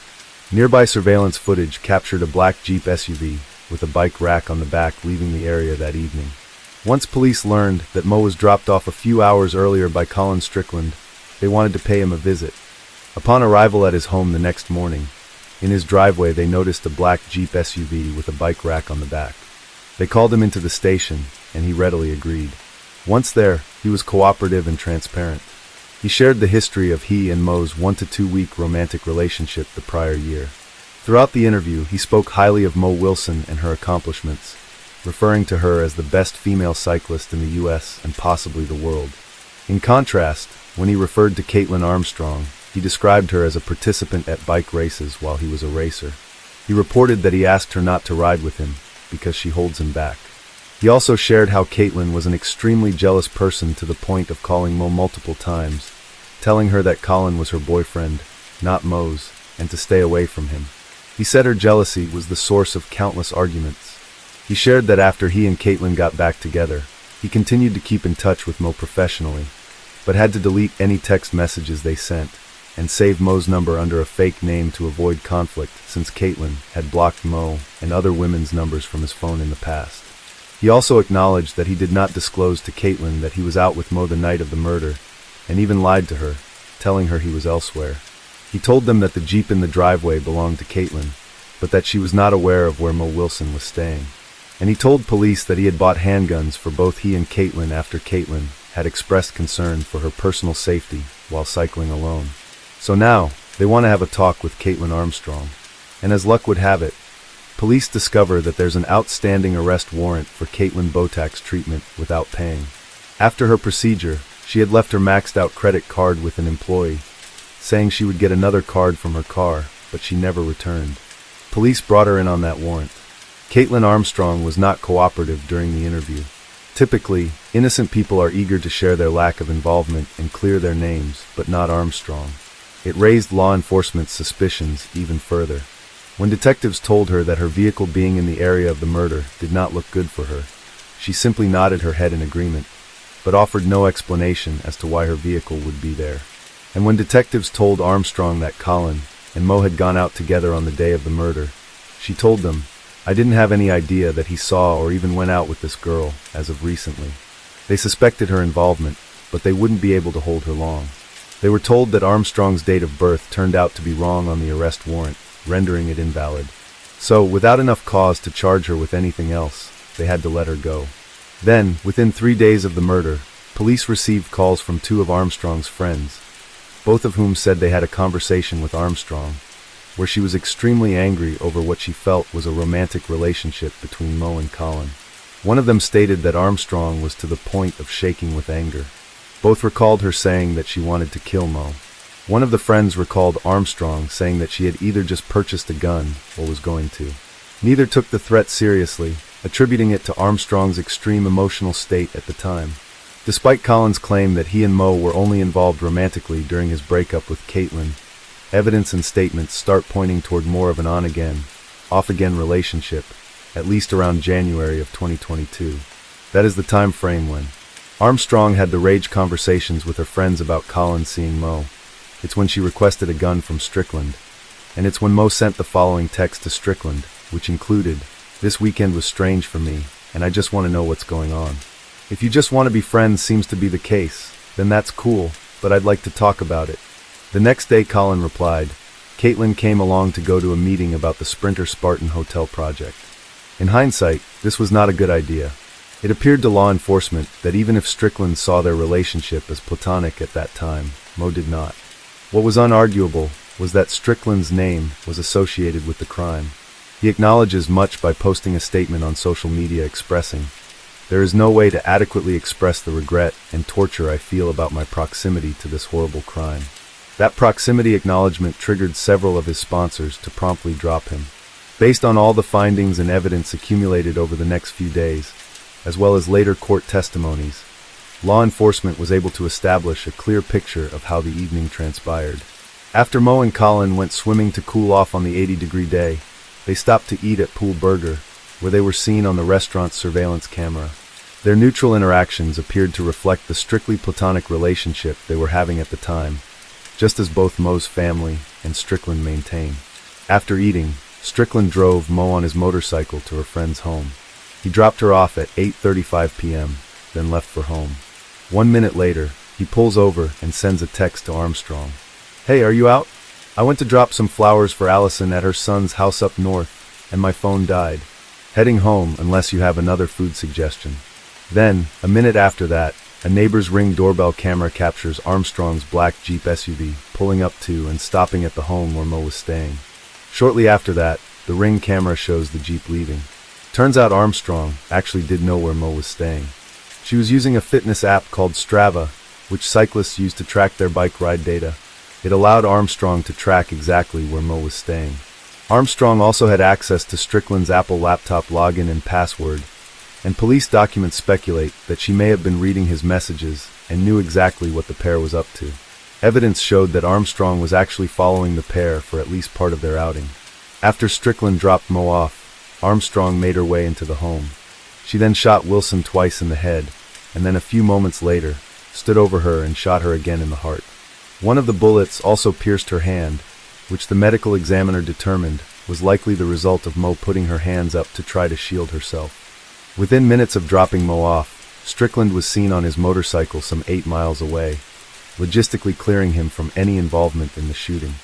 Nearby surveillance footage captured a black Jeep SUV with a bike rack on the back leaving the area that evening. Once police learned that Mo was dropped off a few hours earlier by Colin Strickland, they wanted to pay him a visit. Upon arrival at his home the next morning, in his driveway they noticed a black Jeep SUV with a bike rack on the back. They called him into the station, and he readily agreed. Once there, he was cooperative and transparent. He shared the history of he and Mo's 1 to 2 week romantic relationship the prior year. Throughout the interview, he spoke highly of Mo Wilson and her accomplishments, referring to her as the best female cyclist in the U.S. and possibly the world. In contrast, when he referred to Caitlin Armstrong, he described her as a participant at bike races while he was a racer. He reported that he asked her not to ride with him because she holds him back. He also shared how Caitlin was an extremely jealous person to the point of calling Mo multiple times, telling her that Colin was her boyfriend, not Mo's, and to stay away from him. He said her jealousy was the source of countless arguments. He shared that after he and Caitlin got back together, he continued to keep in touch with Mo professionally, but had to delete any text messages they sent, and save Mo's number under a fake name to avoid conflict since Caitlin had blocked Mo and other women's numbers from his phone in the past. He also acknowledged that he did not disclose to Caitlin that he was out with Mo the night of the murder, and even lied to her, telling her he was elsewhere. He told them that the Jeep in the driveway belonged to Caitlin, but that she was not aware of where Mo Wilson was staying. And he told police that he had bought handguns for both he and Caitlin after Caitlin had expressed concern for her personal safety while cycling alone. So now, they want to have a talk with Caitlin Armstrong. And as luck would have it, police discover that there's an outstanding arrest warrant for Caitlin Botak's treatment without paying. After her procedure, she had left her maxed-out credit card with an employee, saying she would get another card from her car, but she never returned. Police brought her in on that warrant. Caitlin Armstrong was not cooperative during the interview. Typically, innocent people are eager to share their lack of involvement and clear their names, but not Armstrong. It raised law enforcement's suspicions even further. When detectives told her that her vehicle being in the area of the murder did not look good for her, she simply nodded her head in agreement, but offered no explanation as to why her vehicle would be there. And when detectives told Armstrong that Colin and Mo had gone out together on the day of the murder, she told them, "I didn't have any idea that he saw or even went out with this girl as of recently." They suspected her involvement, but they wouldn't be able to hold her long. They were told that Armstrong's date of birth turned out to be wrong on the arrest warrant, rendering it invalid. So, without enough cause to charge her with anything else, they had to let her go. Then, within 3 days of the murder, police received calls from 2 of Armstrong's friends, both of whom said they had a conversation with Armstrong, where she was extremely angry over what she felt was a romantic relationship between Mo and Colin. One of them stated that Armstrong was to the point of shaking with anger. Both recalled her saying that she wanted to kill Mo. One of the friends recalled Armstrong saying that she had either just purchased a gun or was going to. Neither took the threat seriously, attributing it to Armstrong's extreme emotional state at the time. Despite Colin's claim that he and Mo were only involved romantically during his breakup with Caitlin, evidence and statements start pointing toward more of an on-again, off-again relationship, at least around January of 2022. That is the time frame when Armstrong had the rage conversations with her friends about Colin seeing Mo. It's when she requested a gun from Strickland, and it's when Mo sent the following text to Strickland, which included, "This weekend was strange for me, and I just want to know what's going on. If you just want to be friends seems to be the case, then that's cool, but I'd like to talk about it." The next day Colin replied, "Caitlin came along to go to a meeting about the Sprinter Spartan Hotel project." In hindsight, this was not a good idea. It appeared to law enforcement that even if Strickland saw their relationship as platonic at that time, Mo did not. What was unarguable was that Strickland's name was associated with the crime. He acknowledges much by posting a statement on social media expressing, "There is no way to adequately express the regret and torture I feel about my proximity to this horrible crime." That proximity acknowledgement triggered several of his sponsors to promptly drop him. Based on all the findings and evidence accumulated over the next few days, as well as later court testimonies, law enforcement was able to establish a clear picture of how the evening transpired. After Mo and Colin went swimming to cool off on the 80-degree day, they stopped to eat at Pool Burger, where they were seen on the restaurant's surveillance camera. Their neutral interactions appeared to reflect the strictly platonic relationship they were having at the time, just as both Mo's family and Strickland maintain. After eating, Strickland drove Mo on his motorcycle to her friend's home. He dropped her off at 8:35 p.m., then left for home. 1 minute later, he pulls over and sends a text to Armstrong. "Hey, are you out? I went to drop some flowers for Allison at her son's house up north, and my phone died. Heading home unless you have another food suggestion." Then, a minute after that, a neighbor's Ring doorbell camera captures Armstrong's black Jeep SUV pulling up to and stopping at the home where Mo was staying. Shortly after that, the Ring camera shows the Jeep leaving. Turns out Armstrong actually did know where Mo was staying. She was using a fitness app called Strava, which cyclists use to track their bike ride data. It allowed Armstrong to track exactly where Mo was staying. Armstrong also had access to Strickland's Apple laptop login and password, and police documents speculate that she may have been reading his messages and knew exactly what the pair was up to. Evidence showed that Armstrong was actually following the pair for at least part of their outing. After Strickland dropped Mo off, Armstrong made her way into the home. She then shot Wilson twice in the head, and then a few moments later, stood over her and shot her again in the heart. One of the bullets also pierced her hand, which the medical examiner determined was likely the result of Mo putting her hands up to try to shield herself. Within minutes of dropping Mo off, Strickland was seen on his motorcycle some 8 miles away, logistically clearing him from any involvement in the shooting.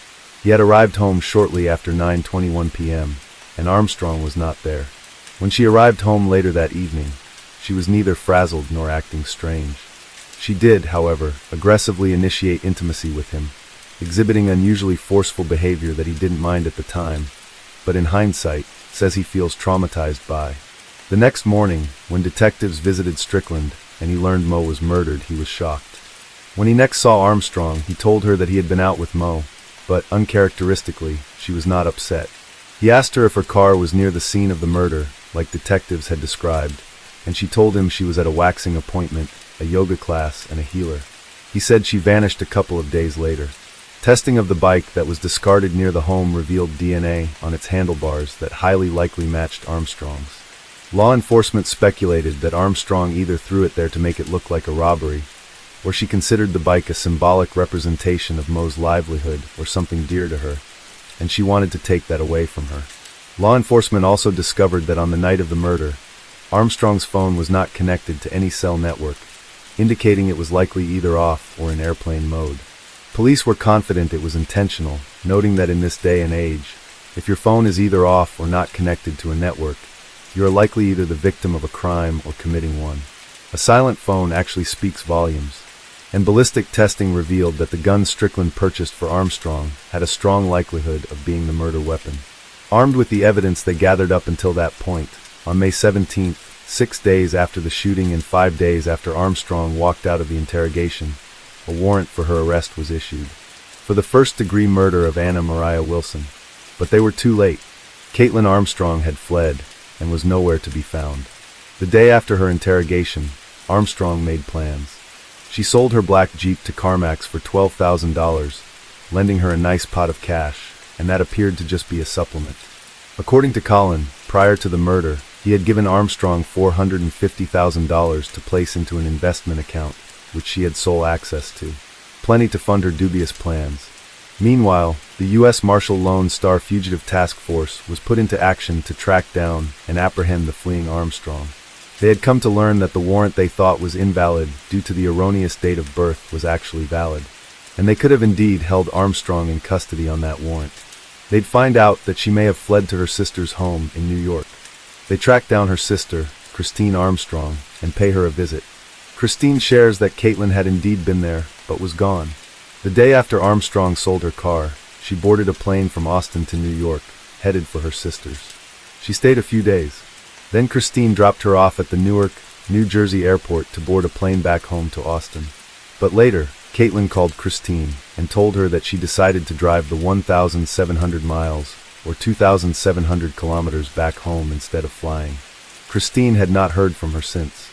He had arrived home shortly after 9:21 p.m., and Armstrong was not there. When she arrived home later that evening, she was neither frazzled nor acting strange. She did, however, aggressively initiate intimacy with him, exhibiting unusually forceful behavior that he didn't mind at the time, but in hindsight, says he feels traumatized by. The next morning, when detectives visited Strickland and he learned Mo was murdered, he was shocked. When he next saw Armstrong, he told her that he had been out with Mo, but uncharacteristically, she was not upset. He asked her if her car was near the scene of the murder, like detectives had described, and she told him she was at a waxing appointment, a yoga class, and a healer. He said she vanished a couple of days later. Testing of the bike that was discarded near the home revealed DNA on its handlebars that highly likely matched Armstrong's. Law enforcement speculated that Armstrong either threw it there to make it look like a robbery, or she considered the bike a symbolic representation of Mo's livelihood or something dear to her, and she wanted to take that away from her. Law enforcement also discovered that on the night of the murder, Armstrong's phone was not connected to any cell network, indicating it was likely either off or in airplane mode. Police were confident it was intentional, noting that in this day and age, if your phone is either off or not connected to a network, you are likely either the victim of a crime or committing one. A silent phone actually speaks volumes. And ballistic testing revealed that the gun Strickland purchased for Armstrong had a strong likelihood of being the murder weapon. Armed with the evidence they gathered up until that point, on May 17th, 6 days after the shooting and 5 days after Armstrong walked out of the interrogation, a warrant for her arrest was issued for the first-degree murder of Anna Maria Wilson. But they were too late. Caitlin Armstrong had fled and was nowhere to be found. The day after her interrogation, Armstrong made plans. She sold her black Jeep to CarMax for $12,000, lending her a nice pot of cash, and that appeared to just be a supplement. According to Colin, prior to the murder, he had given Armstrong $450,000 to place into an investment account, which she had sole access to. Plenty to fund her dubious plans. Meanwhile, the U.S. Marshal Lone Star Fugitive Task Force was put into action to track down and apprehend the fleeing Armstrong. They had come to learn that the warrant they thought was invalid due to the erroneous date of birth was actually valid, and they could have indeed held Armstrong in custody on that warrant. They'd find out that she may have fled to her sister's home in New York. They tracked down her sister, Christine Armstrong, and pay her a visit. Christine shares that Caitlin had indeed been there, but was gone. The day after Armstrong sold her car, she boarded a plane from Austin to New York, headed for her sister's. She stayed a few days. Then Christine dropped her off at the Newark, New Jersey airport to board a plane back home to Austin. But later, Caitlin called Christine and told her that she decided to drive the 1,700 miles, or 2,700 kilometers back home instead of flying. Christine had not heard from her since.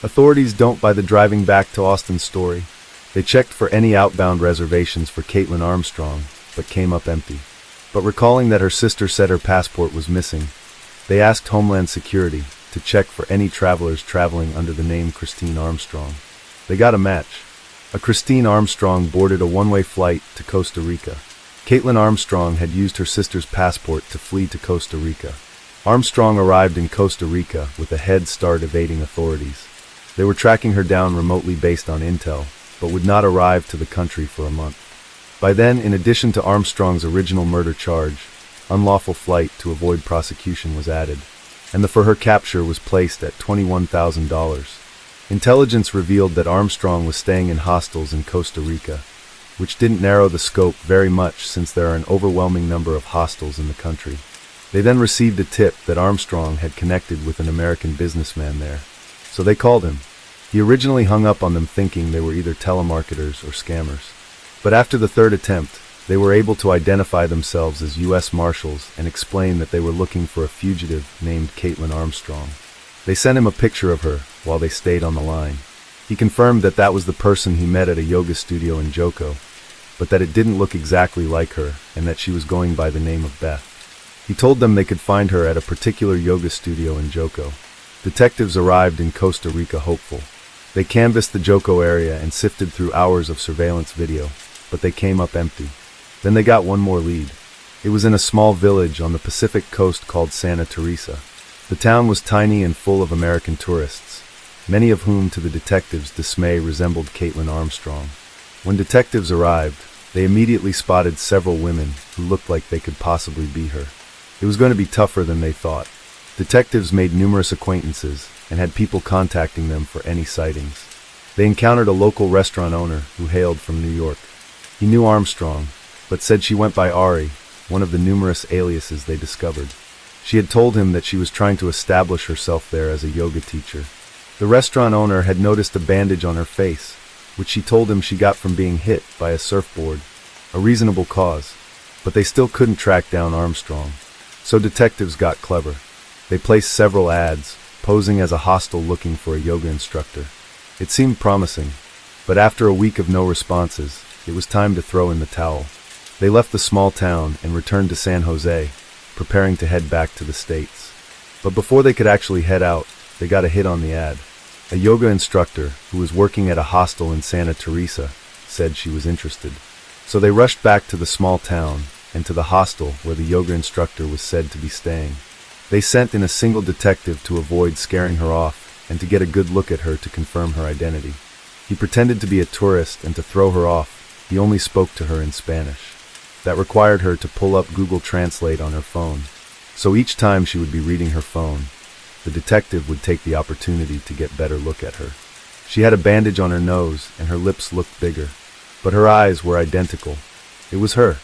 Authorities don't buy the driving back to Austin story. They checked for any outbound reservations for Caitlin Armstrong, but came up empty. But recalling that her sister said her passport was missing, they asked Homeland Security to check for any travelers traveling under the name Christine Armstrong. They got a match. A Christine Armstrong boarded a one-way flight to Costa Rica. Caitlin Armstrong had used her sister's passport to flee to Costa Rica. Armstrong arrived in Costa Rica with a head start evading authorities. They were tracking her down remotely based on intel, but would not arrive to the country for a month. By then, in addition to Armstrong's original murder charge, unlawful flight to avoid prosecution was added, and the for her capture was placed at $21,000. Intelligence revealed that Armstrong was staying in hostels in Costa Rica, which didn't narrow the scope very much since there are an overwhelming number of hostels in the country. They then received a tip that Armstrong had connected with an American businessman there, so they called him. He originally hung up on them thinking they were either telemarketers or scammers. But after the third attempt, they were able to identify themselves as U.S. Marshals and explain that they were looking for a fugitive named Caitlin Armstrong. They sent him a picture of her while they stayed on the line. He confirmed that that was the person he met at a yoga studio in Joko, but that it didn't look exactly like her and that she was going by the name of Beth. He told them they could find her at a particular yoga studio in Joko. Detectives arrived in Costa Rica hopeful. They canvassed the Joko area and sifted through hours of surveillance video, but they came up empty. Then they got one more lead. It was in a small village on the Pacific coast called Santa Teresa. The town was tiny and full of American tourists, many of whom to the detectives' dismay resembled Caitlin Armstrong. When detectives arrived, they immediately spotted several women who looked like they could possibly be her. It was going to be tougher than they thought. Detectives made numerous acquaintances and had people contacting them for any sightings. They encountered a local restaurant owner who hailed from New York. He knew Armstrong, but said she went by Ari, one of the numerous aliases they discovered. She had told him that she was trying to establish herself there as a yoga teacher. The restaurant owner had noticed a bandage on her face, which she told him she got from being hit by a surfboard, a reasonable cause, but they still couldn't track down Armstrong. So detectives got clever. They placed several ads, posing as a hostel looking for a yoga instructor. It seemed promising, but after a week of no responses, it was time to throw in the towel. They left the small town and returned to San Jose, preparing to head back to the States. But before they could actually head out, they got a hit on the ad. A yoga instructor, who was working at a hostel in Santa Teresa, said she was interested. So they rushed back to the small town and to the hostel where the yoga instructor was said to be staying. They sent in a single detective to avoid scaring her off and to get a good look at her to confirm her identity. He pretended to be a tourist, and to throw her off, he only spoke to her in Spanish. That required her to pull up Google Translate on her phone. So each time she would be reading her phone, the detective would take the opportunity to get better look at her. She had a bandage on her nose, and her lips looked bigger. But her eyes were identical. It was her.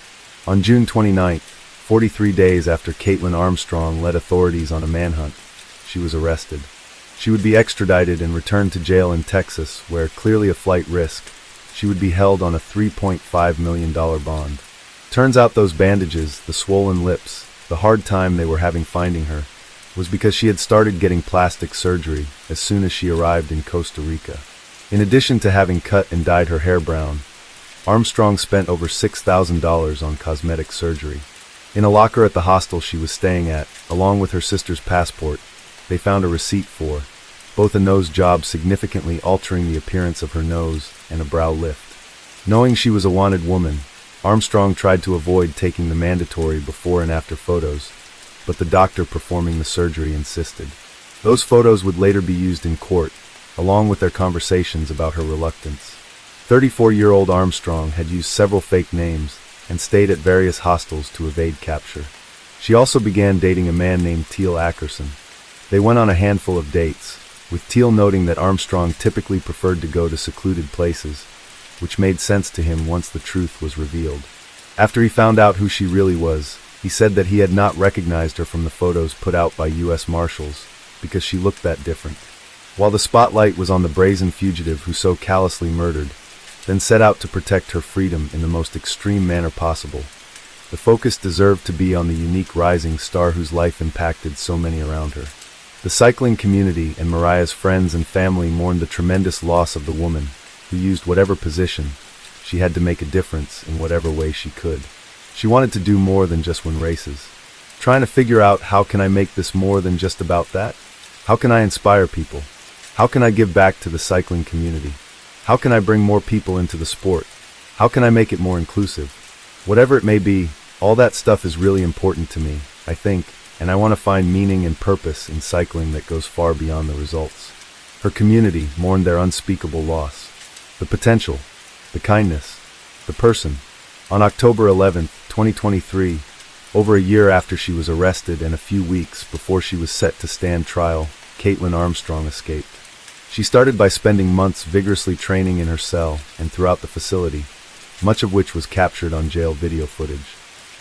On June 29th, 43 days after Caitlin Armstrong led authorities on a manhunt, she was arrested. She would be extradited and returned to jail in Texas, where, clearly a flight risk, she would be held on a $3.5 million bond. Turns out those bandages, the swollen lips, the hard time they were having finding her, was because she had started getting plastic surgery as soon as she arrived in Costa Rica. In addition to having cut and dyed her hair brown, Armstrong spent over $6,000 on cosmetic surgery. In a locker at the hostel she was staying at, along with her sister's passport, they found a receipt for both a nose job significantly altering the appearance of her nose and a brow lift. Knowing she was a wanted woman, Armstrong tried to avoid taking the mandatory before and after photos, but the doctor performing the surgery insisted. Those photos would later be used in court, along with their conversations about her reluctance. 34-year-old Armstrong had used several fake names and stayed at various hostels to evade capture. She also began dating a man named Teal Ackerson. They went on a handful of dates, with Teal noting that Armstrong typically preferred to go to secluded places, which made sense to him once the truth was revealed. After he found out who she really was, he said that he had not recognized her from the photos put out by U.S. Marshals because she looked that different. While the spotlight was on the brazen fugitive who so callously murdered, then set out to protect her freedom in the most extreme manner possible, the focus deserved to be on the unique rising star whose life impacted so many around her. The cycling community and Mariah's friends and family mourned the tremendous loss of the woman who used whatever position she had to make a difference in whatever way she could. She wanted to do more than just win races. Trying to figure out, how can I make this more than just about that? How can I inspire people? How can I give back to the cycling community? How can I bring more people into the sport? How can I make it more inclusive? Whatever it may be, all that stuff is really important to me, I think, and I want to find meaning and purpose in cycling that goes far beyond the results. Her community mourned their unspeakable loss. The potential, the kindness, the person. On October 11, 2023, over a year after she was arrested and a few weeks before she was set to stand trial, Caitlin Armstrong escaped. She started by spending months vigorously training in her cell and throughout the facility, much of which was captured on jail video footage.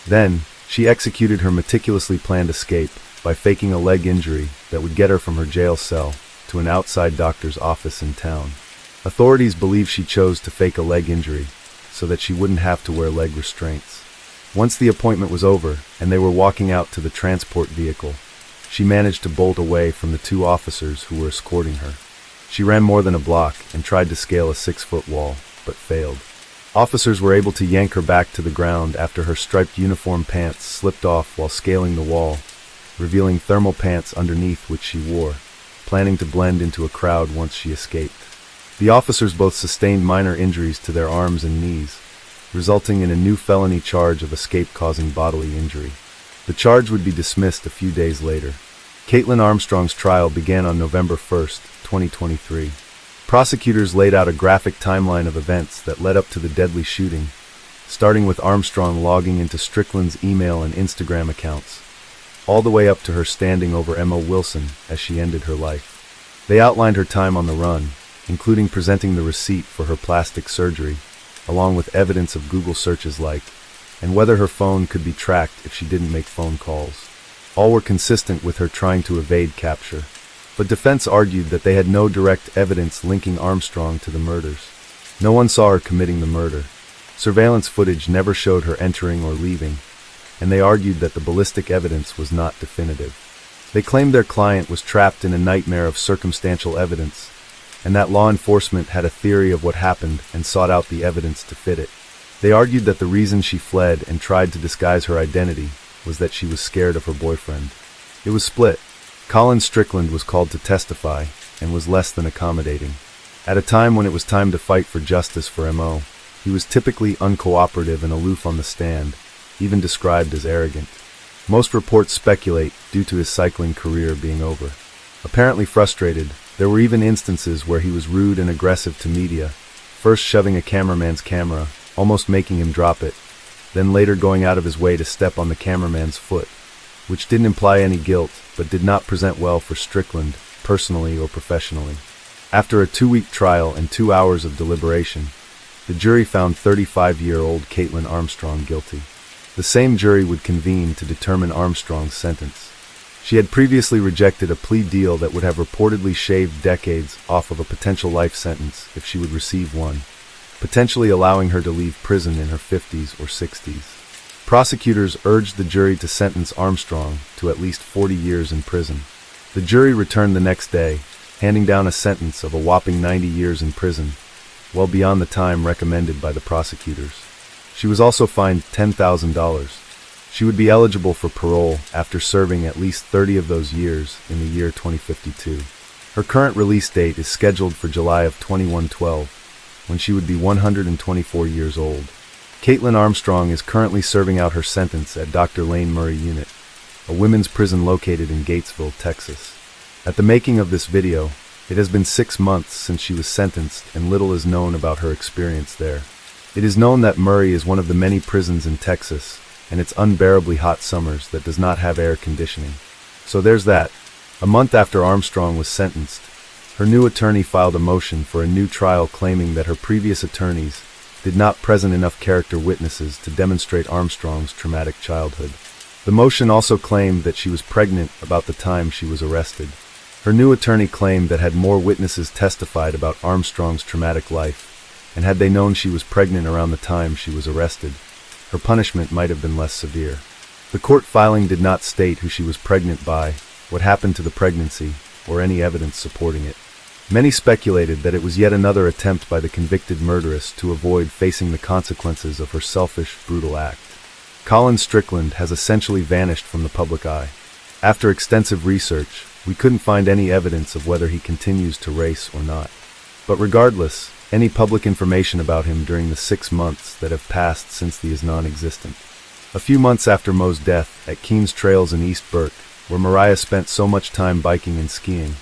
Then, she executed her meticulously planned escape by faking a leg injury that would get her from her jail cell to an outside doctor's office in town. Authorities believe she chose to fake a leg injury so that she wouldn't have to wear leg restraints. Once the appointment was over and they were walking out to the transport vehicle, she managed to bolt away from the two officers who were escorting her. She ran more than a block and tried to scale a 6-foot wall, but failed. Officers were able to yank her back to the ground after her striped uniform pants slipped off while scaling the wall, revealing thermal pants underneath which she wore, planning to blend into a crowd once she escaped. The officers both sustained minor injuries to their arms and knees, resulting in a new felony charge of escape-causing bodily injury. The charge would be dismissed a few days later. Caitlin Armstrong's trial began on November 1st, 2023. Prosecutors laid out a graphic timeline of events that led up to the deadly shooting, starting with Armstrong logging into Strickland's email and Instagram accounts, all the way up to her standing over Emma Wilson as she ended her life. They outlined her time on the run, including presenting the receipt for her plastic surgery, along with evidence of Google searches like, and whether her phone could be tracked if she didn't make phone calls. All were consistent with her trying to evade capture, but defense argued that they had no direct evidence linking Armstrong to the murders. No one saw her committing the murder. Surveillance footage never showed her entering or leaving, and they argued that the ballistic evidence was not definitive. They claimed their client was trapped in a nightmare of circumstantial evidence, and that law enforcement had a theory of what happened and sought out the evidence to fit it. They argued that the reason she fled and tried to disguise her identity was that she was scared of her boyfriend. It was split. Colin Strickland was called to testify and was less than accommodating. At a time when it was time to fight for justice for M.O., he was typically uncooperative and aloof on the stand, even described as arrogant. Most reports speculate due to his cycling career being over. Apparently frustrated, there were even instances where he was rude and aggressive to media, first shoving a cameraman's camera, almost making him drop it, then later going out of his way to step on the cameraman's foot, which didn't imply any guilt, but did not present well for Strickland, personally or professionally. After a 2-week trial and 2 hours of deliberation, the jury found 35-year-old Caitlin Armstrong guilty. The same jury would convene to determine Armstrong's sentence. She had previously rejected a plea deal that would have reportedly shaved decades off of a potential life sentence if she would receive one, potentially allowing her to leave prison in her 50s or 60s. Prosecutors urged the jury to sentence Armstrong to at least 40 years in prison. The jury returned the next day, handing down a sentence of a whopping 90 years in prison, well beyond the time recommended by the prosecutors. She was also fined $10,000. She would be eligible for parole after serving at least 30 of those years in the year 2052. Her current release date is scheduled for July of 2112, when she would be 124 years old. Caitlin Armstrong is currently serving out her sentence at Dr. Lane Murray Unit, a women's prison located in Gatesville, Texas. At the making of this video, it has been 6 months since she was sentenced and little is known about her experience there. It is known that Murray is one of the many prisons in Texas, and its unbearably hot summers that does not have air conditioning. So there's that. A month after Armstrong was sentenced, her new attorney filed a motion for a new trial claiming that her previous attorneys did not present enough character witnesses to demonstrate Armstrong's traumatic childhood. The motion also claimed that she was pregnant about the time she was arrested. Her new attorney claimed that had more witnesses testified about Armstrong's traumatic life, and had they known she was pregnant around the time she was arrested, her punishment might have been less severe. The court filing did not state who she was pregnant by, what happened to the pregnancy, or any evidence supporting it. Many speculated that it was yet another attempt by the convicted murderess to avoid facing the consequences of her selfish, brutal act. Colin Strickland has essentially vanished from the public eye. After extensive research, we couldn't find any evidence of whether he continues to race or not. But regardless, any public information about him during the 6 months that have passed since he is non-existent. A few months after Mo's death, at Keens Trails in East Burke, where Mariah spent so much time biking and skiing,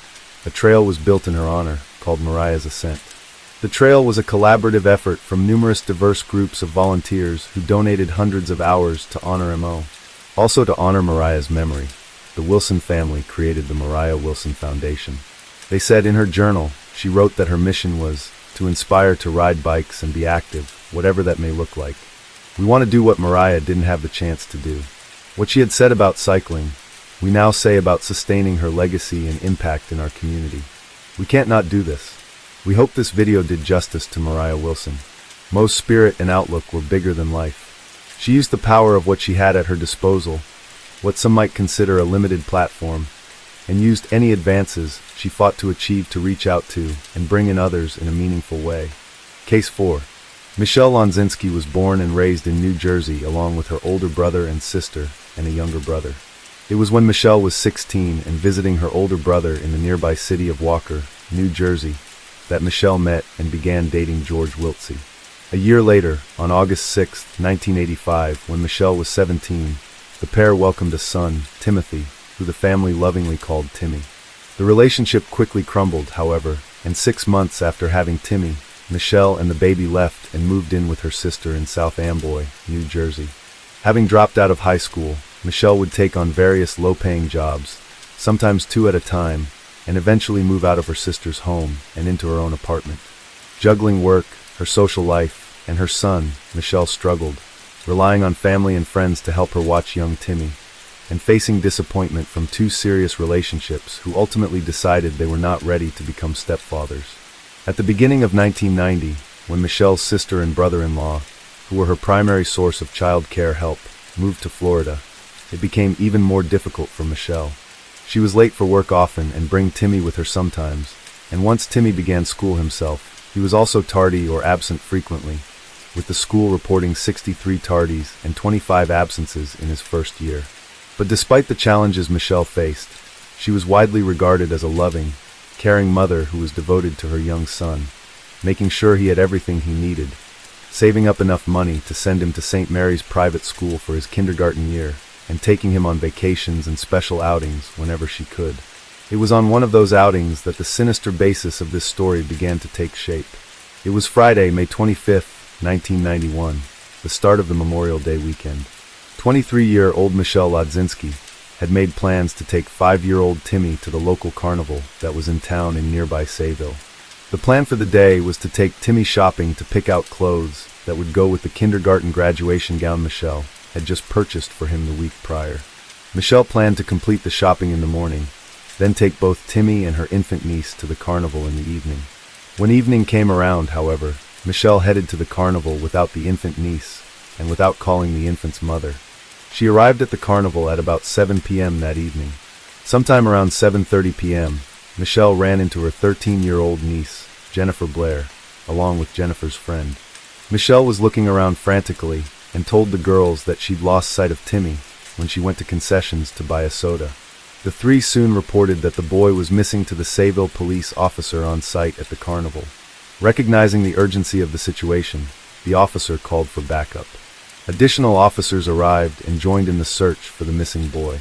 a trail was built in her honor, called Mariah's Ascent. The trail was a collaborative effort from numerous diverse groups of volunteers who donated hundreds of hours to honor Mo. Also to honor Mariah's memory, the Wilson family created the Mariah Wilson Foundation. They said in her journal, she wrote that her mission was to inspire to ride bikes and be active, whatever that may look like. We want to do what Mariah didn't have the chance to do. What she had said about cycling, we now say about sustaining her legacy and impact in our community. We can't not do this. We hope this video did justice to Mariah Wilson. Mo's spirit and outlook were bigger than life. She used the power of what she had at her disposal, what some might consider a limited platform, and used any advances she fought to achieve to reach out to and bring in others in a meaningful way. Case 4. Michelle Lonzinski was born and raised in New Jersey along with her older brother and sister and a younger brother. It was when Michelle was 16 and visiting her older brother in the nearby city of Walker, New Jersey, that Michelle met and began dating George Wiltsey. A year later, on August 6, 1985, when Michelle was 17, the pair welcomed a son, Timothy, who the family lovingly called Timmy. The relationship quickly crumbled, however, and 6 months after having Timmy, Michelle and the baby left and moved in with her sister in South Amboy, New Jersey. Having dropped out of high school, Michelle would take on various low-paying jobs, sometimes 2 at a time, and eventually move out of her sister's home and into her own apartment. Juggling work, her social life, and her son, Michelle struggled, relying on family and friends to help her watch young Timmy, and facing disappointment from 2 serious relationships who ultimately decided they were not ready to become stepfathers. At the beginning of 1990, when Michelle's sister and brother-in-law, who were her primary source of child care help, moved to Florida, it became even more difficult for Michelle. She was late for work often and bring Timmy with her sometimes, and once Timmy began school himself, he was also tardy or absent frequently, with the school reporting 63 tardies and 25 absences in his first year. But despite the challenges Michelle faced, she was widely regarded as a loving, caring mother who was devoted to her young son, making sure he had everything he needed, saving up enough money to send him to St. Mary's private school for his kindergarten year, and taking him on vacations and special outings whenever she could. It was on one of those outings that the sinister basis of this story began to take shape. It was Friday, May 25, 1991, the start of the Memorial Day weekend. 23-year-old Michelle Lonzinski, had made plans to take 5-year-old Timmy to the local carnival that was in town in nearby Sayville. The plan for the day was to take Timmy shopping to pick out clothes that would go with the kindergarten graduation gown Michelle had just purchased for him the week prior. Michelle planned to complete the shopping in the morning, then take both Timmy and her infant niece to the carnival in the evening. When evening came around, however, Michelle headed to the carnival without the infant niece and without calling the infant's mother. She arrived at the carnival at about 7 p.m. that evening. Sometime around 7:30 p.m., Michelle ran into her 13-year-old niece, Jennifer Blair, along with Jennifer's friend. Michelle was looking around frantically and told the girls that she'd lost sight of Timmy when she went to concessions to buy a soda. The three soon reported that the boy was missing to the Sayville police officer on site at the carnival. Recognizing the urgency of the situation, the officer called for backup. Additional officers arrived and joined in the search for the missing boy.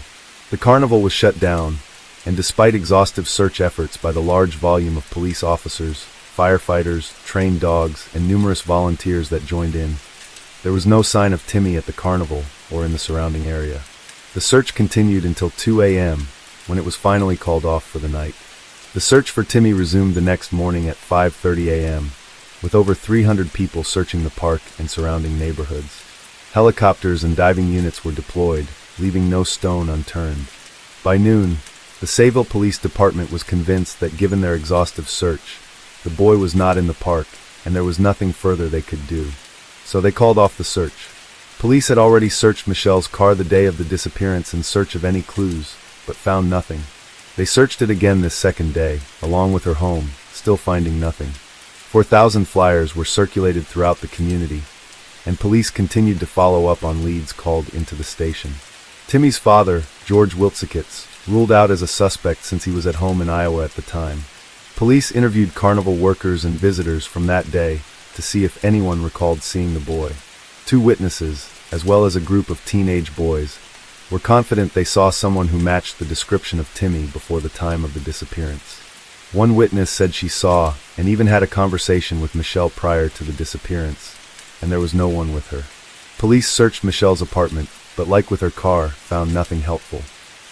The carnival was shut down, and despite exhaustive search efforts by the large volume of police officers, firefighters, trained dogs, and numerous volunteers that joined in, there was no sign of Timmy at the carnival or in the surrounding area. The search continued until 2 a.m., when it was finally called off for the night. The search for Timmy resumed the next morning at 5:30 a.m., with over 300 people searching the park and surrounding neighborhoods. Helicopters and diving units were deployed, leaving no stone unturned. By noon, the Sayville Police Department was convinced that given their exhaustive search, the boy was not in the park and there was nothing further they could do. So they called off the search. Police had already searched Michelle's car the day of the disappearance in search of any clues, but found nothing. They searched it again this second day, along with her home, still finding nothing. 4,000 flyers were circulated throughout the community, and police continued to follow up on leads called into the station. Timmy's father, George Wiltsikitz, ruled out as a suspect since he was at home in Iowa at the time. Police interviewed carnival workers and visitors from that day to see if anyone recalled seeing the boy. 2 witnesses, as well as a group of teenage boys, were confident they saw someone who matched the description of Timmy before the time of the disappearance. One witness said she saw and even had a conversation with Michelle prior to the disappearance, and there was no one with her. Police searched Michelle's apartment, but like with her car, found nothing helpful.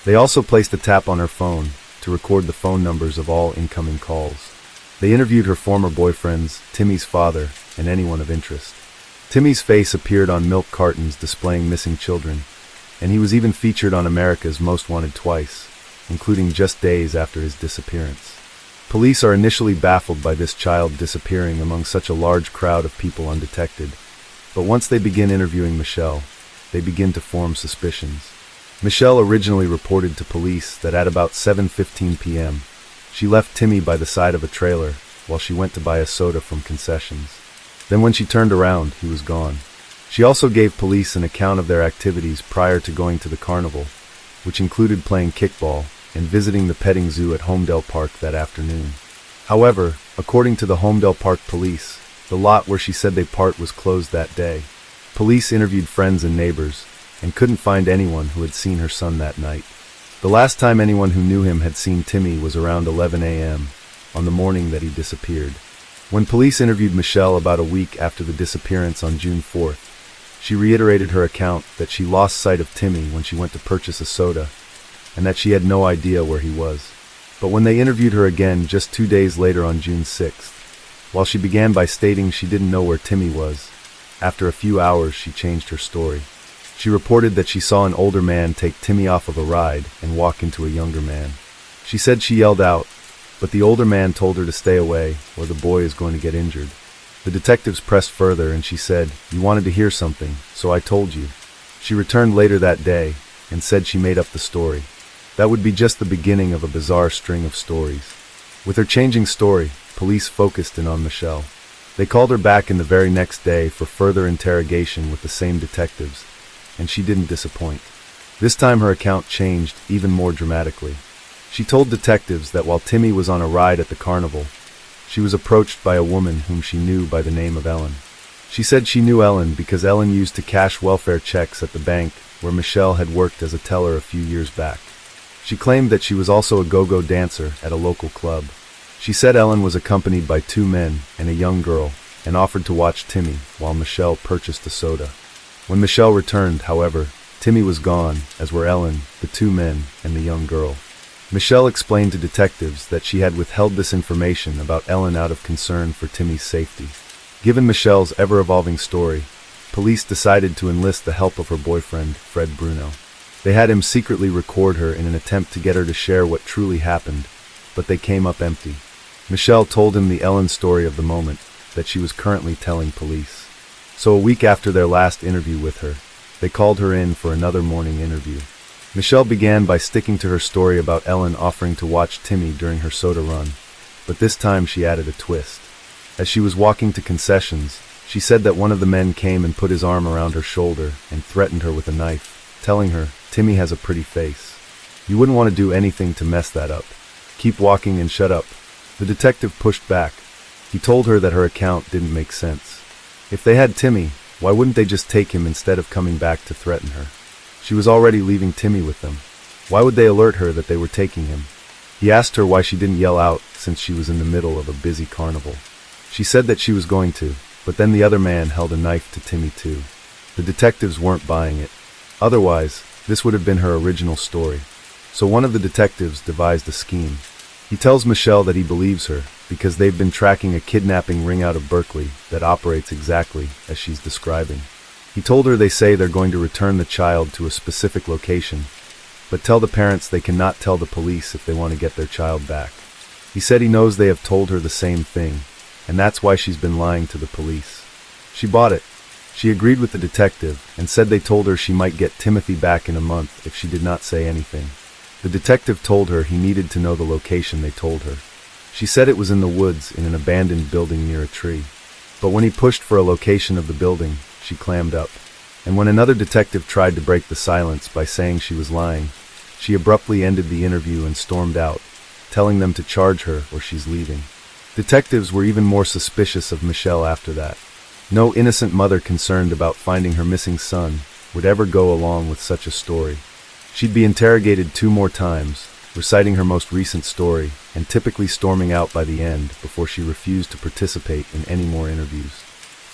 They also placed a tap on her phone to record the phone numbers of all incoming calls. They interviewed her former boyfriends, Timmy's father, and anyone of interest. Timmy's face appeared on milk cartons displaying missing children, and he was even featured on America's Most Wanted twice, including just days after his disappearance. Police are initially baffled by this child disappearing among such a large crowd of people undetected, but once they begin interviewing Michelle, they begin to form suspicions. Michelle originally reported to police that at about 7:15 p.m., she left Timmy by the side of a trailer while she went to buy a soda from concessions. Then when she turned around, he was gone. She also gave police an account of their activities prior to going to the carnival, which included playing kickball and visiting the petting zoo at Homedale Park that afternoon. However, according to the Homedale Park police, the lot where she said they parked was closed that day. Police interviewed friends and neighbors, and couldn't find anyone who had seen her son that night. The last time anyone who knew him had seen Timmy was around 11 a.m., on the morning that he disappeared. When police interviewed Michelle about a week after the disappearance on June 4th, she reiterated her account that she lost sight of Timmy when she went to purchase a soda, and that she had no idea where he was. But when they interviewed her again just 2 days later on June 6th, while she began by stating she didn't know where Timmy was, after a few hours she changed her story. She reported that she saw an older man take Timmy off of a ride and walk into a younger man. She said she yelled out, but the older man told her to stay away or the boy is going to get injured. The detectives pressed further and she said, "You wanted to hear something, so I told you." She returned later that day and said she made up the story. That would be just the beginning of a bizarre string of stories. With her changing story, police focused in on Michelle. They called her back in the very next day for further interrogation with the same detectives, and she didn't disappoint. This time her account changed even more dramatically. She told detectives that while Timmy was on a ride at the carnival, she was approached by a woman whom she knew by the name of Ellen. She said she knew Ellen because Ellen used to cash welfare checks at the bank where Michelle had worked as a teller a few years back. She claimed that she was also a go-go dancer at a local club. She said Ellen was accompanied by 2 men and a young girl and offered to watch Timmy while Michelle purchased a soda. When Michelle returned, however, Timmy was gone, as were Ellen, the two men, and the young girl. Michelle explained to detectives that she had withheld this information about Ellen out of concern for Timmy's safety. Given Michelle's ever-evolving story, police decided to enlist the help of her boyfriend, Fred Bruno. They had him secretly record her in an attempt to get her to share what truly happened, but they came up empty. Michelle told him the Ellen story of the moment that she was currently telling police. So a week after their last interview with her, they called her in for another morning interview. Michelle began by sticking to her story about Ellen offering to watch Timmy during her soda run, but this time she added a twist. As she was walking to concessions, she said that one of the men came and put his arm around her shoulder and threatened her with a knife, telling her, "Timmy has a pretty face. You wouldn't want to do anything to mess that up. Keep walking and shut up." The detective pushed back. He told her that her account didn't make sense. If they had Timmy, why wouldn't they just take him instead of coming back to threaten her? She was already leaving Timmy with them. Why would they alert her that they were taking him? He asked her why she didn't yell out since she was in the middle of a busy carnival. She said that she was going to, but then the other man held a knife to Timmy too. The detectives weren't buying it. Otherwise, this would have been her original story. So one of the detectives devised a scheme. He tells Michelle that he believes her because they've been tracking a kidnapping ring out of Berkeley that operates exactly as she's describing. He told her they say they're going to return the child to a specific location, but tell the parents they cannot tell the police if they want to get their child back. He said he knows they have told her the same thing, and that's why she's been lying to the police. She bought it. She agreed with the detective and said they told her she might get Timothy back in a month if she did not say anything. The detective told her he needed to know the location they told her. She said it was in the woods in an abandoned building near a tree. But when he pushed for a location of the building, she clammed up. And when another detective tried to break the silence by saying she was lying, she abruptly ended the interview and stormed out, telling them to charge her or she's leaving. Detectives were even more suspicious of Michelle after that. No innocent mother concerned about finding her missing son would ever go along with such a story. She'd be interrogated 2 more times, reciting her most recent story, and typically storming out by the end before she refused to participate in any more interviews.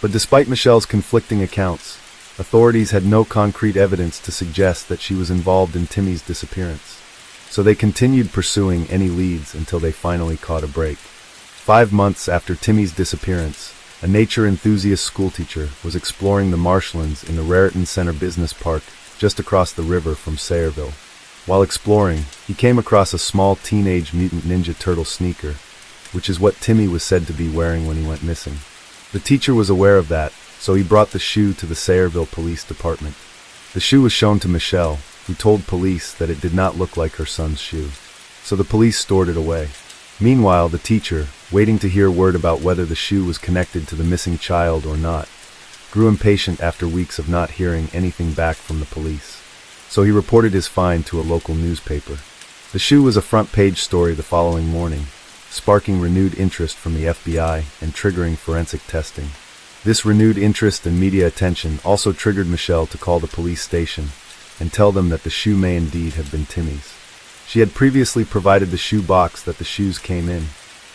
But despite Michelle's conflicting accounts, authorities had no concrete evidence to suggest that she was involved in Timmy's disappearance. So they continued pursuing any leads until they finally caught a break. 5 months after Timmy's disappearance, a nature enthusiast schoolteacher was exploring the marshlands in the Raritan Center Business Park just across the river from Sayreville. While exploring, he came across a small Teenage Mutant Ninja Turtle sneaker, which is what Timmy was said to be wearing when he went missing. The teacher was aware of that, so he brought the shoe to the Sayreville Police Department. The shoe was shown to Michelle, who told police that it did not look like her son's shoe. So the police stored it away. Meanwhile, the teacher, waiting to hear word about whether the shoe was connected to the missing child or not, grew impatient after weeks of not hearing anything back from the police. So he reported his find to a local newspaper. The shoe was a front-page story the following morning, sparking renewed interest from the FBI and triggering forensic testing. This renewed interest and media attention also triggered Michelle to call the police station and tell them that the shoe may indeed have been Timmy's. She had previously provided the shoe box that the shoes came in.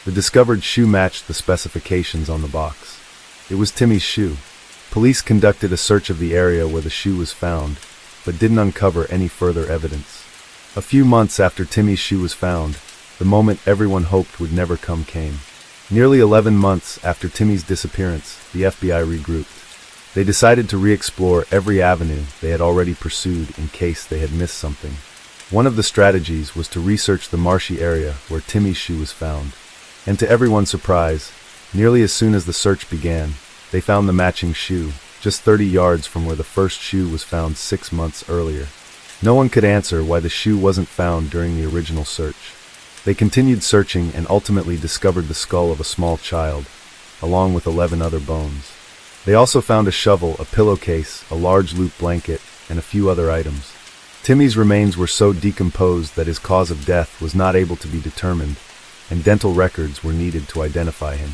The discovered shoe matched the specifications on the box. It was Timmy's shoe. Police conducted a search of the area where the shoe was found, but didn't uncover any further evidence. A few months after Timmy's shoe was found, the moment everyone hoped would never come came. Nearly 11 months after Timmy's disappearance, the FBI regrouped. They decided to re-explore every avenue they had already pursued in case they had missed something. One of the strategies was to research the marshy area where Timmy's shoe was found. And to everyone's surprise, nearly as soon as the search began, they found the matching shoe, just 30 yards from where the first shoe was found 6 months earlier. No one could answer why the shoe wasn't found during the original search. They continued searching and ultimately discovered the skull of a small child, along with 11 other bones. They also found a shovel, a pillowcase, a large loop blanket, and a few other items. Timmy's remains were so decomposed that his cause of death was not able to be determined, and dental records were needed to identify him.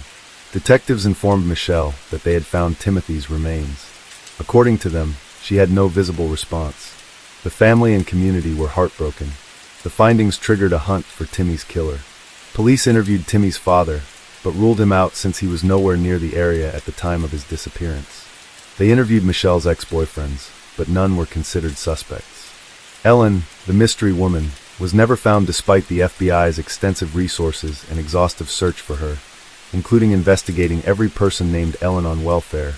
Detectives informed Michelle that they had found Timothy's remains. According to them, she had no visible response. The family and community were heartbroken. The findings triggered a hunt for Timmy's killer. Police interviewed Timmy's father, but ruled him out since he was nowhere near the area at the time of his disappearance. They interviewed Michelle's ex-boyfriends, but none were considered suspects. Ellen, the mystery woman, was never found despite the FBI's extensive resources and exhaustive search for her, including investigating every person named Ellen on welfare,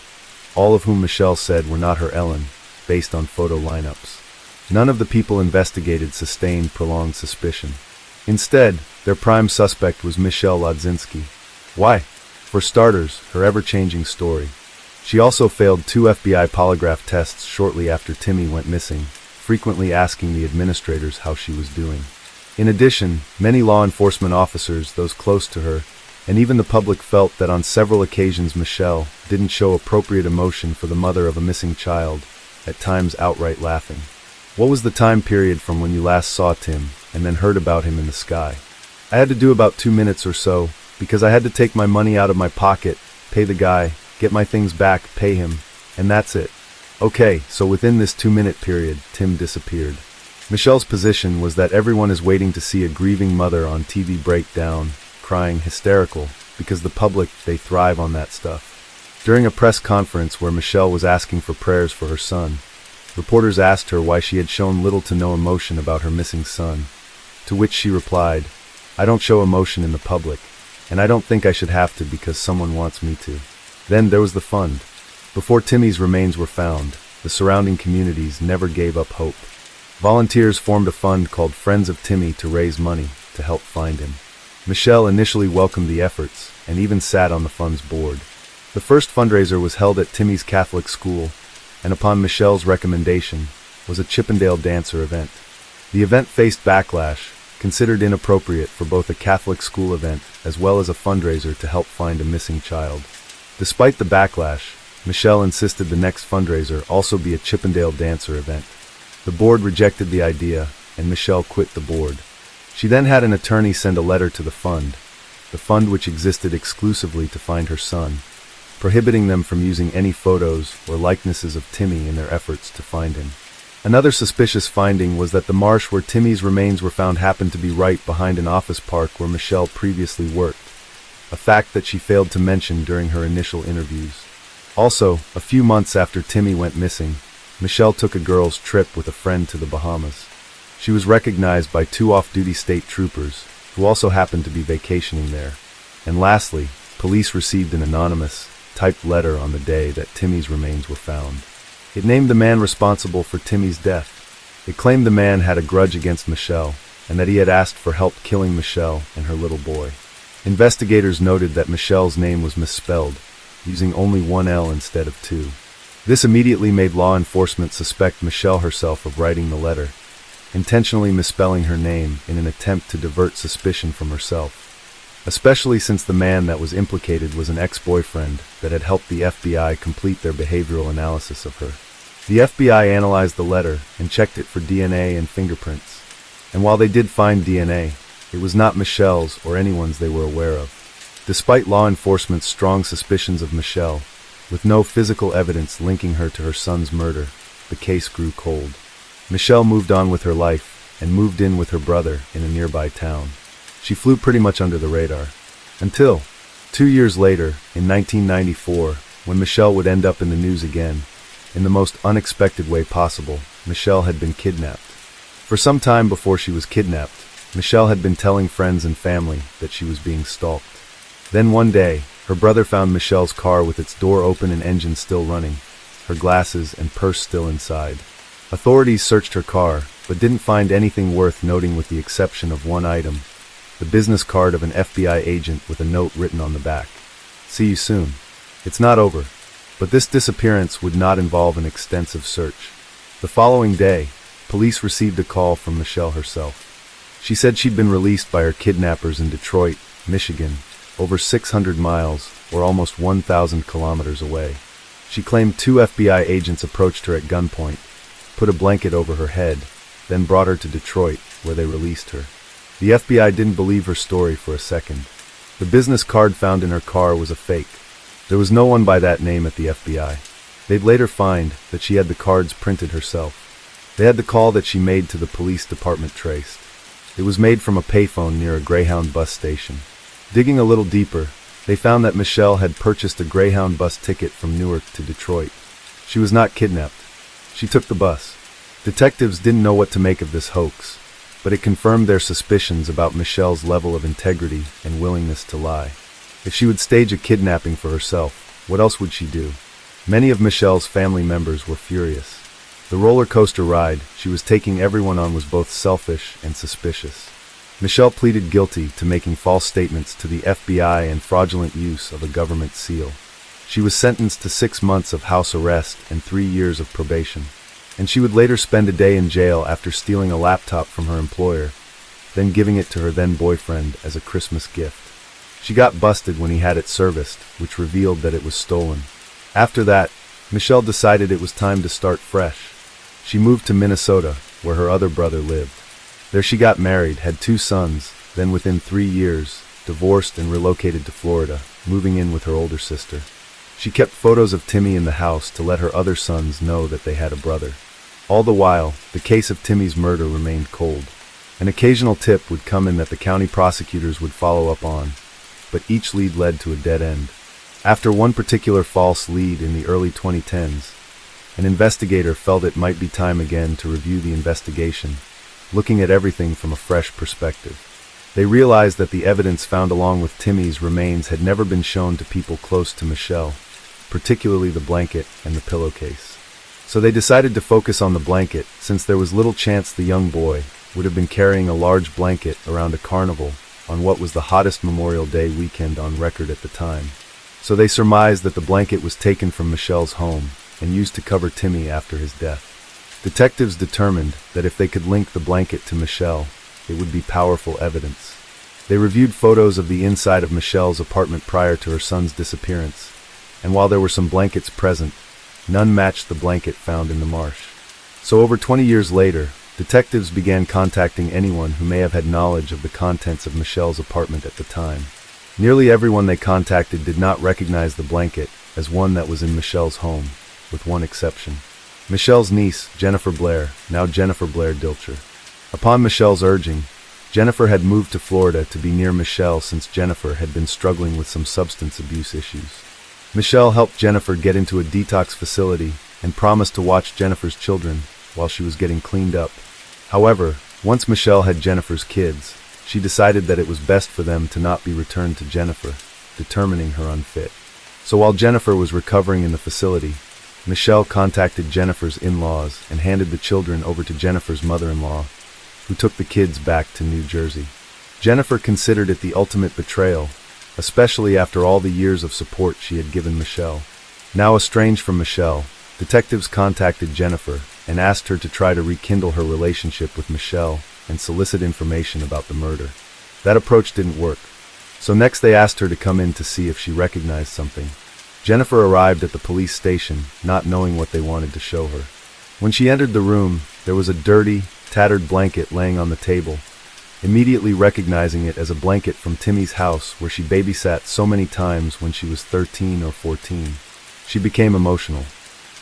all of whom Michelle said were not her Ellen, based on photo lineups. None of the people investigated sustained prolonged suspicion. Instead, their prime suspect was Michelle Lodzinski. Why? For starters, her ever-changing story. She also failed 2 FBI polygraph tests shortly after Timmy went missing, frequently asking the administrators how she was doing. In addition, many law enforcement officers, those close to her, and even the public felt that on several occasions Michelle didn't show appropriate emotion for the mother of a missing child, at times outright laughing. What was the time period from when you last saw Tim, and then heard about him in the sky? I had to do about 2 minutes or so, because I had to take my money out of my pocket, pay the guy, get my things back, pay him, and that's it. Okay, so within this 2-minute period, Tim disappeared. Michelle's position was that everyone is waiting to see a grieving mother on TV break down, crying hysterical, because the public, they thrive on that stuff. During a press conference where Michelle was asking for prayers for her son, reporters asked her why she had shown little to no emotion about her missing son, to which she replied, "I don't show emotion in the public, and I don't think I should have to because someone wants me to." Then there was the fund. Before Timmy's remains were found, the surrounding communities never gave up hope. Volunteers formed a fund called Friends of Timmy to raise money to help find him. Michelle initially welcomed the efforts and even sat on the fund's board. The first fundraiser was held at Timmy's Catholic school, and upon Michelle's recommendation, was a Chippendale dancer event. The event faced backlash, considered inappropriate for both a Catholic school event as well as a fundraiser to help find a missing child. Despite the backlash, Michelle insisted the next fundraiser also be a Chippendale dancer event. The board rejected the idea, and Michelle quit the board. She then had an attorney send a letter to the fund which existed exclusively to find her son, prohibiting them from using any photos or likenesses of Timmy in their efforts to find him. Another suspicious finding was that the marsh where Timmy's remains were found happened to be right behind an office park where Michelle previously worked, a fact that she failed to mention during her initial interviews. Also, a few months after Timmy went missing, Michelle took a girls' trip with a friend to the Bahamas. She was recognized by 2 off-duty state troopers, who also happened to be vacationing there. And lastly, police received an anonymous, typed letter on the day that Timmy's remains were found. It named the man responsible for Timmy's death. It claimed the man had a grudge against Michelle, and that he had asked for help killing Michelle and her little boy. Investigators noted that Michelle's name was misspelled, using only 1 L instead of 2. This immediately made law enforcement suspect Michelle herself of writing the letter, intentionally misspelling her name in an attempt to divert suspicion from herself, especially since the man that was implicated was an ex-boyfriend that had helped the FBI complete their behavioral analysis of her. The FBI analyzed the letter and checked it for DNA and fingerprints, and while they did find DNA, it was not Michelle's or anyone's they were aware of. Despite law enforcement's strong suspicions of Michelle, with no physical evidence linking her to her son's murder, the case grew cold. Michelle moved on with her life and moved in with her brother in a nearby town. She flew pretty much under the radar. Until 2 years later, in 1994, when Michelle would end up in the news again, in the most unexpected way possible, Michelle had been kidnapped. For some time before she was kidnapped, Michelle had been telling friends and family that she was being stalked. Then one day, her brother found Michelle's car with its door open and engine still running, her glasses and purse still inside. Authorities searched her car, but didn't find anything worth noting with the exception of one item, the business card of an FBI agent with a note written on the back. "See you soon. It's not over." But this disappearance would not involve an extensive search. The following day, police received a call from Michelle herself. She said she'd been released by her kidnappers in Detroit, Michigan, over 600 miles, or almost 1,000 kilometers away. She claimed 2 FBI agents approached her at gunpoint, put a blanket over her head, then brought her to Detroit, where they released her. The FBI didn't believe her story for a second. The business card found in her car was a fake. There was no one by that name at the FBI. They'd later find that she had the cards printed herself. They had the call that she made to the police department traced. It was made from a payphone near a Greyhound bus station. Digging a little deeper, they found that Michelle had purchased a Greyhound bus ticket from Newark to Detroit. She was not kidnapped. She took the bus. Detectives didn't know what to make of this hoax, but it confirmed their suspicions about Michelle's level of integrity and willingness to lie. If she would stage a kidnapping for herself, what else would she do? Many of Michelle's family members were furious. The roller coaster ride she was taking everyone on was both selfish and suspicious. Michelle pleaded guilty to making false statements to the FBI and fraudulent use of a government seal. She was sentenced to 6 months of house arrest and 3 years of probation, and she would later spend a day in jail after stealing a laptop from her employer, then giving it to her then-boyfriend as a Christmas gift. She got busted when he had it serviced, which revealed that it was stolen. After that, Michelle decided it was time to start fresh. She moved to Minnesota, where her other brother lived. There she got married, had 2 sons, then within 3 years, divorced and relocated to Florida, moving in with her older sister. She kept photos of Timmy in the house to let her other sons know that they had a brother. All the while, the case of Timmy's murder remained cold. An occasional tip would come in that the county prosecutors would follow up on, but each lead led to a dead end. After one particular false lead in the early 2010s, an investigator felt it might be time again to review the investigation, looking at everything from a fresh perspective. They realized that the evidence found along with Timmy's remains had never been shown to people close to Michelle, particularly the blanket and the pillowcase. So they decided to focus on the blanket, since there was little chance the young boy would have been carrying a large blanket around a carnival on what was the hottest Memorial Day weekend on record at the time. So they surmised that the blanket was taken from Michelle's home and used to cover Timmy after his death. Detectives determined that if they could link the blanket to Michelle, it would be powerful evidence. They reviewed photos of the inside of Michelle's apartment prior to her son's disappearance, and while there were some blankets present, none matched the blanket found in the marsh. So over 20 years later, detectives began contacting anyone who may have had knowledge of the contents of Michelle's apartment at the time. Nearly everyone they contacted did not recognize the blanket as one that was in Michelle's home, with one exception. Michelle's niece, Jennifer Blair, now Jennifer Blair Dilcher. Upon Michelle's urging, Jennifer had moved to Florida to be near Michelle since Jennifer had been struggling with some substance abuse issues. Michelle helped Jennifer get into a detox facility and promised to watch Jennifer's children while she was getting cleaned up. However, once Michelle had Jennifer's kids, she decided that it was best for them to not be returned to Jennifer, determining her unfit. So while Jennifer was recovering in the facility, Michelle contacted Jennifer's in-laws and handed the children over to Jennifer's mother-in-law, who took the kids back to New Jersey. Jennifer considered it the ultimate betrayal, especially after all the years of support she had given Michelle. Now estranged from Michelle, detectives contacted Jennifer and asked her to try to rekindle her relationship with Michelle and solicit information about the murder. That approach didn't work, so next they asked her to come in to see if she recognized something. Jennifer arrived at the police station, not knowing what they wanted to show her. When she entered the room, there was a dirty, tattered blanket laying on the table. Immediately recognizing it as a blanket from Timmy's house where she babysat so many times when she was 13 or 14. She became emotional.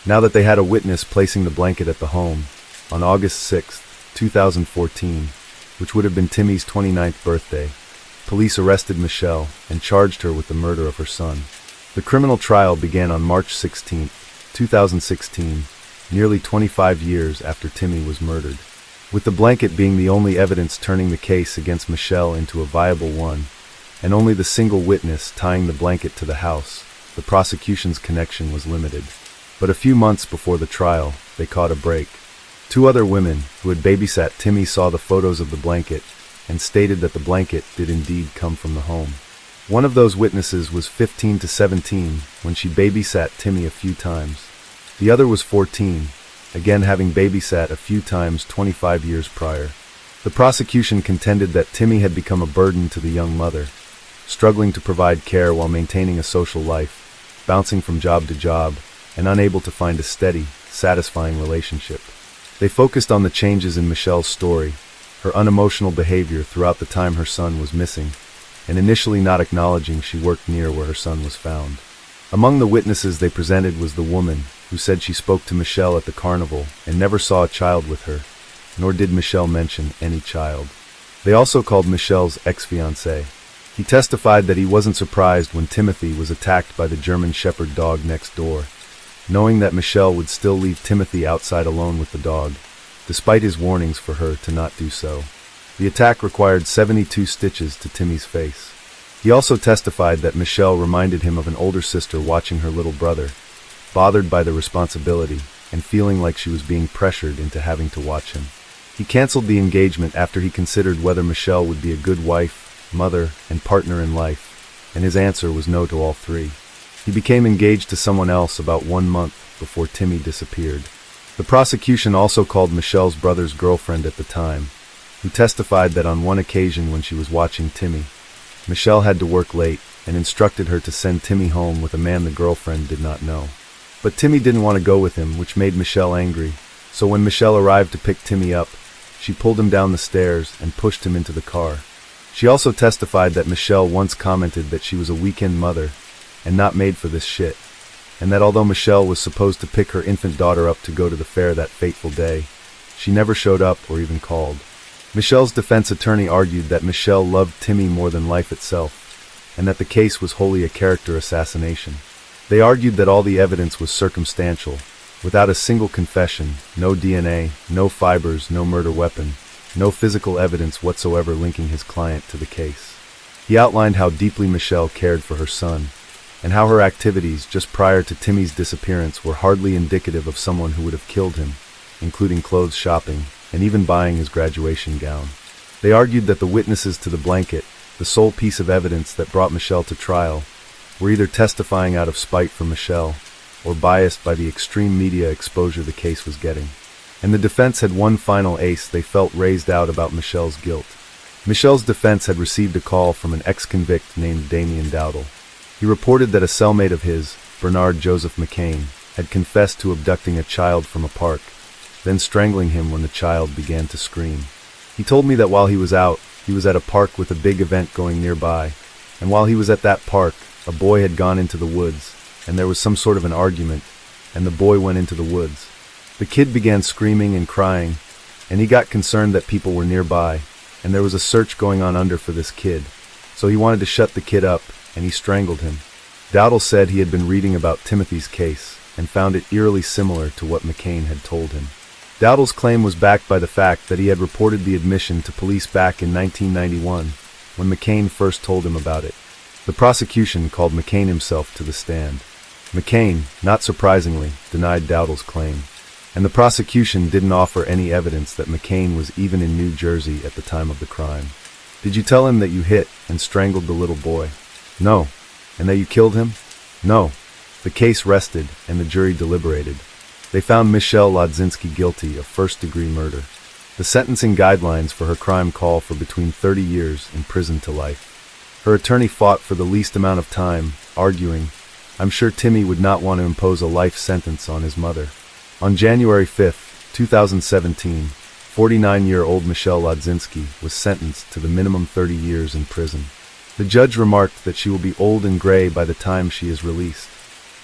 Now that they had a witness placing the blanket at the home, on August 6, 2014, which would have been Timmy's 29th birthday, police arrested Michelle and charged her with the murder of her son. The criminal trial began on March 16, 2016, nearly 25 years after Timmy was murdered. With the blanket being the only evidence turning the case against Michelle into a viable one, and only the single witness tying the blanket to the house, the prosecution's connection was limited. But a few months before the trial, they caught a break. 2 other women who had babysat Timmy saw the photos of the blanket and stated that the blanket did indeed come from the home. One of those witnesses was 15 to 17 when she babysat Timmy a few times. The other was 14, again having babysat a few times 25 years prior. The prosecution contended that Timmy had become a burden to the young mother, struggling to provide care while maintaining a social life, bouncing from job to job, and unable to find a steady, satisfying relationship. They focused on the changes in Michelle's story, her unemotional behavior throughout the time her son was missing, and initially not acknowledging she worked near where her son was found. Among the witnesses they presented was the woman who said she spoke to Michelle at the carnival and never saw a child with her, nor did Michelle mention any child. They also called Michelle's ex-fiancé. He testified that he wasn't surprised when Timothy was attacked by the German Shepherd dog next door, knowing that Michelle would still leave Timothy outside alone with the dog, despite his warnings for her to not do so. The attack required 72 stitches to Timmy's face. He also testified that Michelle reminded him of an older sister watching her little brother, bothered by the responsibility and feeling like she was being pressured into having to watch him. He canceled the engagement after he considered whether Michelle would be a good wife, mother, and partner in life, and his answer was no to all three. He became engaged to someone else about 1 month before Timmy disappeared. The prosecution also called Michelle's brother's girlfriend at the time, who testified that on one occasion when she was watching Timmy, Michelle had to work late and instructed her to send Timmy home with a man the girlfriend did not know. But Timmy didn't want to go with him, which made Michelle angry, so when Michelle arrived to pick Timmy up, she pulled him down the stairs and pushed him into the car. She also testified that Michelle once commented that she was a weekend mother and not made for this shit, and that although Michelle was supposed to pick her infant daughter up to go to the fair that fateful day, she never showed up or even called. Michelle's defense attorney argued that Michelle loved Timmy more than life itself, and that the case was wholly a character assassination. They argued that all the evidence was circumstantial, without a single confession, no DNA, no fibers, no murder weapon, no physical evidence whatsoever linking his client to the case. He outlined how deeply Michelle cared for her son, and how her activities just prior to Timmy's disappearance were hardly indicative of someone who would have killed him, including clothes shopping, and even buying his graduation gown. They argued that the witnesses to the blanket, the sole piece of evidence that brought Michelle to trial, were either testifying out of spite for Michelle, or biased by the extreme media exposure the case was getting. And the defense had one final ace they felt raised out about Michelle's guilt. Michelle's defense had received a call from an ex-convict named Damien Dowdle. He reported that a cellmate of his, Bernard Joseph McCain, had confessed to abducting a child from a park, then strangling him when the child began to scream. He told me that while he was out, he was at a park with a big event going nearby, and while he was at that park, a boy had gone into the woods, and there was some sort of an argument, and the boy went into the woods. The kid began screaming and crying, and he got concerned that people were nearby, and there was a search going on under for this kid, so he wanted to shut the kid up, and he strangled him. Dowdle said he had been reading about Timothy's case, and found it eerily similar to what McCain had told him. Dowdle's claim was backed by the fact that he had reported the admission to police back in 1991, when McCain first told him about it. The prosecution called McCain himself to the stand. McCain, not surprisingly, denied Dowdle's claim, and the prosecution didn't offer any evidence that McCain was even in New Jersey at the time of the crime. Did you tell him that you hit and strangled the little boy? No. And that you killed him? No. The case rested, and the jury deliberated. They found Michelle Lodzinski guilty of first-degree murder. The sentencing guidelines for her crime call for between 30 years in prison to life. Her attorney fought for the least amount of time, arguing, "I'm sure Timmy would not want to impose a life sentence on his mother." On January 5, 2017, 49-year-old Michelle Lodzinski was sentenced to the minimum 30 years in prison. The judge remarked that she will be old and gray by the time she is released.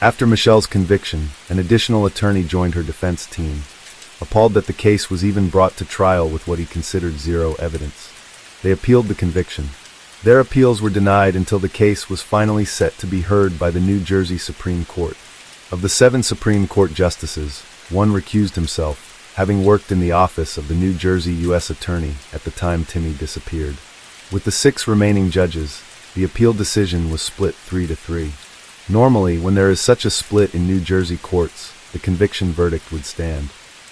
After Michelle's conviction, an additional attorney joined her defense team, appalled that the case was even brought to trial with what he considered zero evidence. They appealed the conviction. Their appeals were denied until the case was finally set to be heard by the New Jersey Supreme Court. Of the 7 Supreme Court justices, one recused himself, having worked in the office of the New Jersey U.S. Attorney at the time Timmy disappeared. With the 6 remaining judges, the appeal decision was split 3-3. Normally, when there is such a split in New Jersey courts, the conviction verdict would stand.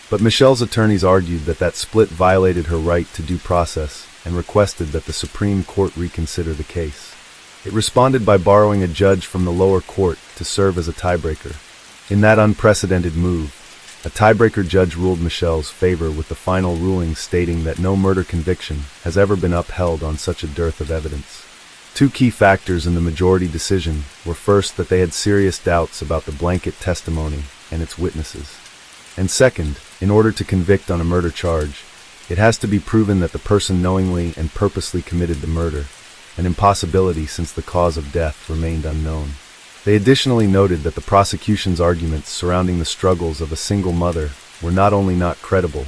But Michelle's attorneys argued that that split violated her right to due process and requested that the Supreme Court reconsider the case. It responded by borrowing a judge from the lower court to serve as a tiebreaker. In that unprecedented move, a tiebreaker judge ruled Michelle's favor with the final ruling stating that no murder conviction has ever been upheld on such a dearth of evidence. 2 key factors in the majority decision were first that they had serious doubts about the blanket testimony and its witnesses. And second, in order to convict on a murder charge, it has to be proven that the person knowingly and purposely committed the murder, an impossibility since the cause of death remained unknown. They additionally noted that the prosecution's arguments surrounding the struggles of a single mother were not only not credible,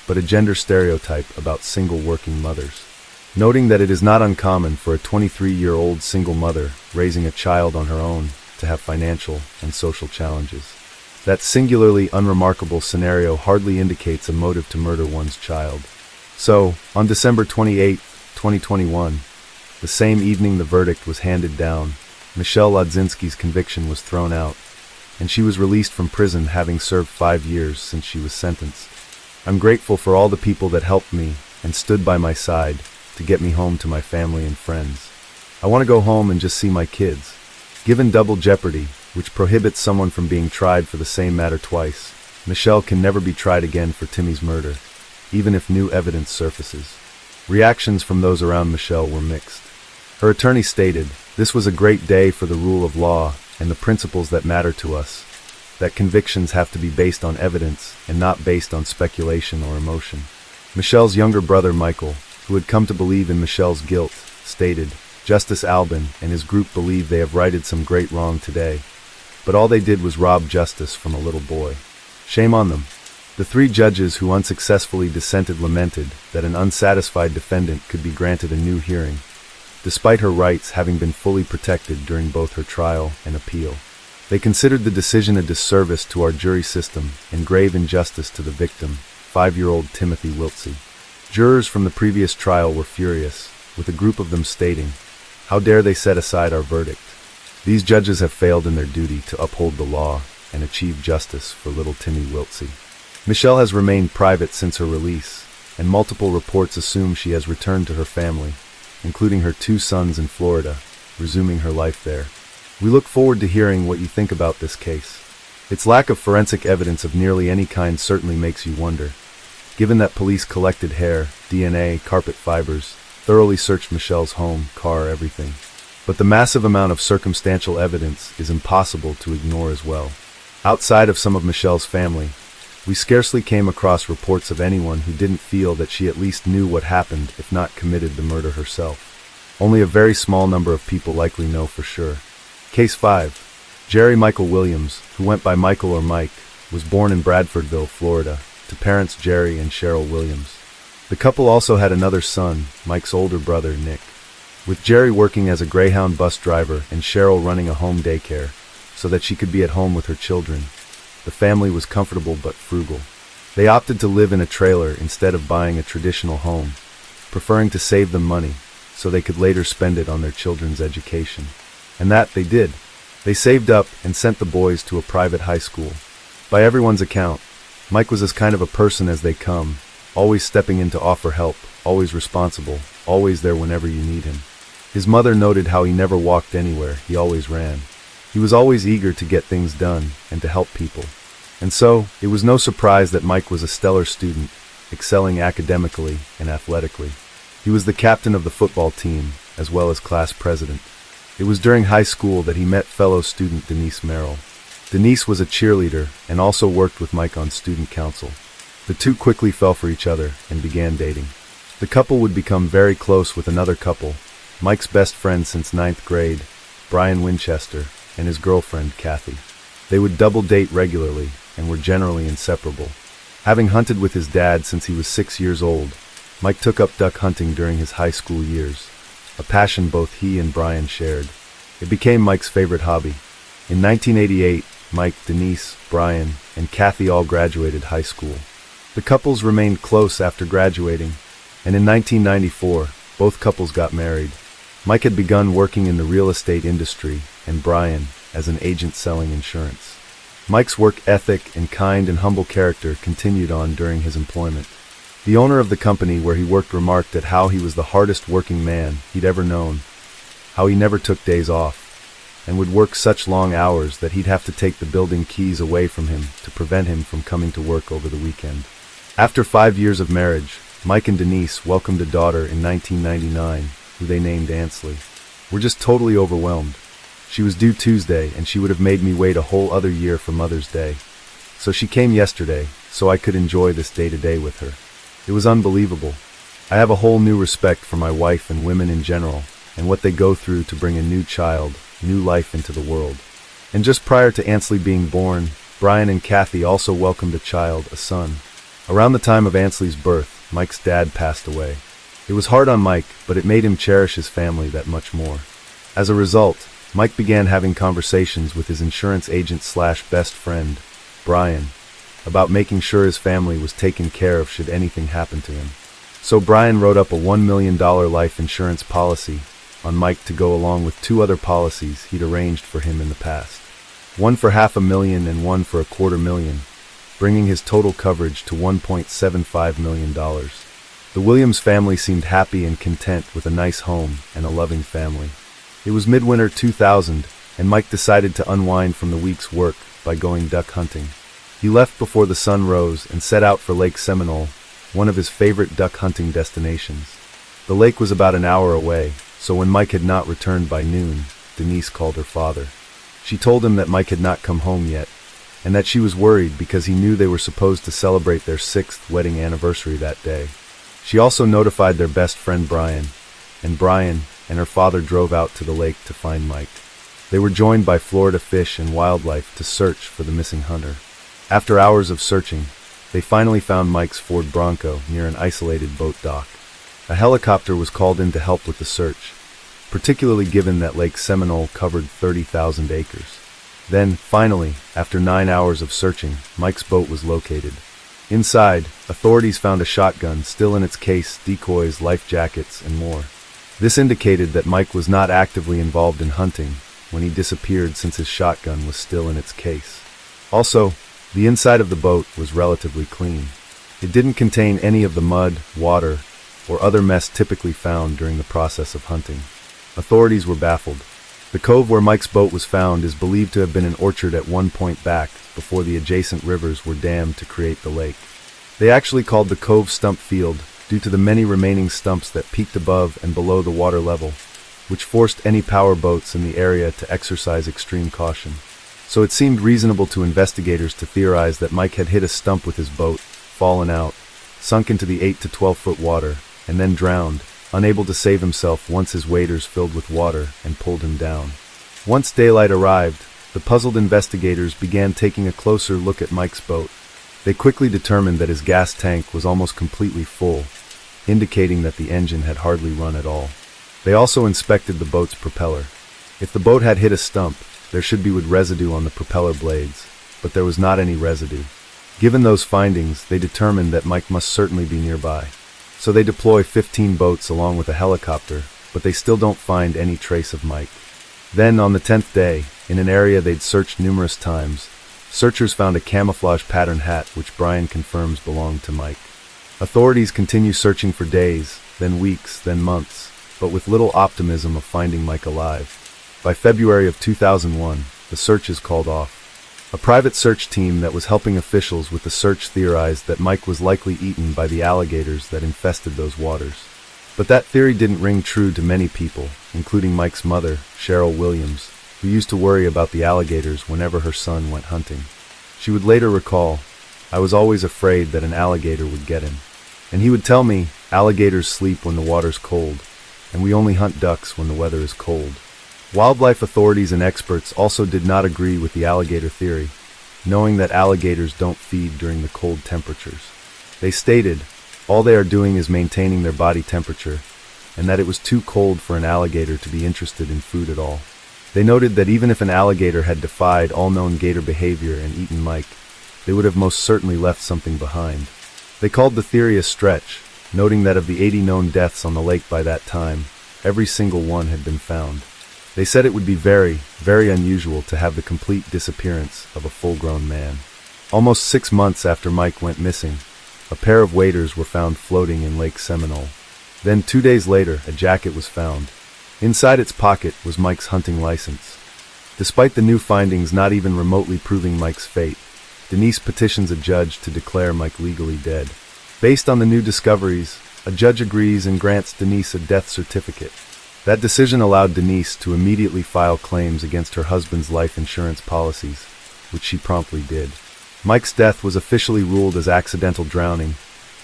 but a gender stereotype about single working mothers. Noting that it is not uncommon for a 23-year-old single mother raising a child on her own to have financial and social challenges. That singularly unremarkable scenario hardly indicates a motive to murder one's child. So, on December 28, 2021, the same evening the verdict was handed down, Michelle Ladzinski's conviction was thrown out, and she was released from prison having served 5 years since she was sentenced. I'm grateful for all the people that helped me and stood by my side to get me home to my family and friends. I want to go home and just see my kids. Given double jeopardy, which prohibits someone from being tried for the same matter twice, Michelle can never be tried again for Timmy's murder, even if new evidence surfaces. Reactions from those around Michelle were mixed. Her attorney stated, "This was a great day for the rule of law and the principles that matter to us, that convictions have to be based on evidence and not based on speculation or emotion." Michelle's younger brother Michael, who had come to believe in Michelle's guilt, stated, "Justice Albin and his group believe they have righted some great wrong today, but all they did was rob justice from a little boy. Shame on them." The 3 judges who unsuccessfully dissented lamented that an unsatisfied defendant could be granted a new hearing, despite her rights having been fully protected during both her trial and appeal. They considered the decision a disservice to our jury system and grave injustice to the victim, 5-year-old Timothy Wiltsey. Jurors from the previous trial were furious, with a group of them stating, "How dare they set aside our verdict? These judges have failed in their duty to uphold the law and achieve justice for little Timmy Wiltsey." Michelle has remained private since her release, and multiple reports assume she has returned to her family, including her 2 sons in Florida, resuming her life there. We look forward to hearing what you think about this case. Its lack of forensic evidence of nearly any kind certainly makes you wonder, given that police collected hair, DNA, carpet fibers, thoroughly searched Michelle's home, car, everything. But the massive amount of circumstantial evidence is impossible to ignore as well. Outside of some of Michelle's family, we scarcely came across reports of anyone who didn't feel that she at least knew what happened, if not committed the murder herself. Only a very small number of people likely know for sure. Case 5. Jerry Michael Williams, who went by Michael or Mike, was born in Bradfordville, Florida, to parents Jerry and Cheryl Williams. The couple also had another son, Mike's older brother, Nick, with Jerry working as a Greyhound bus driver and Cheryl running a home daycare, so that she could be at home with her children. The family was comfortable but frugal. They opted to live in a trailer instead of buying a traditional home, preferring to save them money so they could later spend it on their children's education. And that they did. They saved up and sent the boys to a private high school. By everyone's account, Mike was as kind of a person as they come, always stepping in to offer help, always responsible, always there whenever you need him. His mother noted how he never walked anywhere, he always ran. He was always eager to get things done and to help people. And so, it was no surprise that Mike was a stellar student, excelling academically and athletically. He was the captain of the football team, as well as class president. It was during high school that he met fellow student Denise Merrill. Denise was a cheerleader and also worked with Mike on student council. The two quickly fell for each other and began dating. The couple would become very close with another couple, Mike's best friend since 9th grade, Brian Winchester, and his girlfriend, Kathy. They would double date regularly and were generally inseparable. Having hunted with his dad since he was 6 years old, Mike took up duck hunting during his high school years, a passion both he and Brian shared. It became Mike's favorite hobby. In 1988, Mike, Denise, Brian, and Kathy all graduated high school. The couples remained close after graduating, and in 1994, both couples got married. Mike had begun working in the real estate industry, and Brian as an agent selling insurance. Mike's work ethic and kind and humble character continued on during his employment. The owner of the company where he worked remarked at how he was the hardest working man he'd ever known, how he never took days off, and would work such long hours that he'd have to take the building keys away from him to prevent him from coming to work over the weekend. After 5 years of marriage, Mike and Denise welcomed a daughter in 1999, who they named Ansley. We're just totally overwhelmed. She was due Tuesday, and she would have made me wait a whole other year for Mother's Day. So she came yesterday, so I could enjoy this day-to-day with her. It was unbelievable. I have a whole new respect for my wife and women in general, and what they go through to bring a new child, new life into the world. And just prior to Ansley being born, Brian and Kathy also welcomed a child, a son. Around the time of Ansley's birth, Mike's dad passed away. It was hard on Mike, but it made him cherish his family that much more. As a result, Mike began having conversations with his insurance agent slash best friend, Brian, about making sure his family was taken care of should anything happen to him. So Brian wrote up a $1 million life insurance policy on Mike to go along with two other policies he'd arranged for him in the past. One for $500,000 and one for $250,000, bringing his total coverage to $1.75 million. The Williams family seemed happy and content with a nice home and a loving family. It was midwinter 2000, and Mike decided to unwind from the week's work by going duck hunting. He left before the sun rose and set out for Lake Seminole, one of his favorite duck hunting destinations. The lake was about an hour away, so when Mike had not returned by noon, Denise called her father. She told him that Mike had not come home yet, and that she was worried because he knew they were supposed to celebrate their 6th wedding anniversary that day. She also notified their best friend Brian and her father drove out to the lake to find Mike. They were joined by Florida Fish and Wildlife to search for the missing hunter. After hours of searching, they finally found Mike's Ford Bronco near an isolated boat dock. A helicopter was called in to help with the search, particularly given that Lake Seminole covered 30,000 acres. Then, finally, after 9 hours of searching, Mike's boat was located. Inside, authorities found a shotgun still in its case, decoys, life jackets, and more. This indicated that Mike was not actively involved in hunting when he disappeared, since his shotgun was still in its case. Also, the inside of the boat was relatively clean. It didn't contain any of the mud, water, or other mess typically found during the process of hunting. Authorities were baffled. The cove where Mike's boat was found is believed to have been an orchard at one point back, before the adjacent rivers were dammed to create the lake. They actually called the cove Stump Field due to the many remaining stumps that peaked above and below the water level, which forced any power boats in the area to exercise extreme caution. So it seemed reasonable to investigators to theorize that Mike had hit a stump with his boat, fallen out, sunk into the 8 to 12-foot water, and then drowned, unable to save himself once his waders filled with water and pulled him down. Once daylight arrived, the puzzled investigators began taking a closer look at Mike's boat. They quickly determined that his gas tank was almost completely full, indicating that the engine had hardly run at all. They also inspected the boat's propeller. If the boat had hit a stump, there should be residue on the propeller blades, but there was not any residue. Given those findings, they determined that Mike must certainly be nearby. So they deploy 15 boats along with a helicopter, but they still don't find any trace of Mike. Then, on the 10th day, in an area they'd searched numerous times, searchers found a camouflage pattern hat which Brian confirms belonged to Mike. Authorities continue searching for days, then weeks, then months, but with little optimism of finding Mike alive. By February of 2001, the search is called off. A private search team that was helping officials with the search theorized that Mike was likely eaten by the alligators that infested those waters. But that theory didn't ring true to many people, including Mike's mother, Cheryl Williams, who used to worry about the alligators whenever her son went hunting. She would later recall, "I was always afraid that an alligator would get him. And he would tell me, alligators sleep when the water's cold, and we only hunt ducks when the weather is cold." Wildlife authorities and experts also did not agree with the alligator theory, knowing that alligators don't feed during the cold temperatures. They stated, all they are doing is maintaining their body temperature, and that it was too cold for an alligator to be interested in food at all. They noted that even if an alligator had defied all known gator behavior and eaten Mike, they would have most certainly left something behind. They called the theory a stretch, noting that of the 80 known deaths on the lake by that time, every single one had been found. They said it would be very, very unusual to have the complete disappearance of a full-grown man. Almost 6 months after Mike went missing, a pair of waders were found floating in Lake Seminole. Then 2 days later, a jacket was found. Inside its pocket was Mike's hunting license. Despite the new findings not even remotely proving Mike's fate, Denise petitions a judge to declare Mike legally dead. Based on the new discoveries, a judge agrees and grants Denise a death certificate. That decision allowed Denise to immediately file claims against her husband's life insurance policies, which she promptly did. Mike's death was officially ruled as accidental drowning,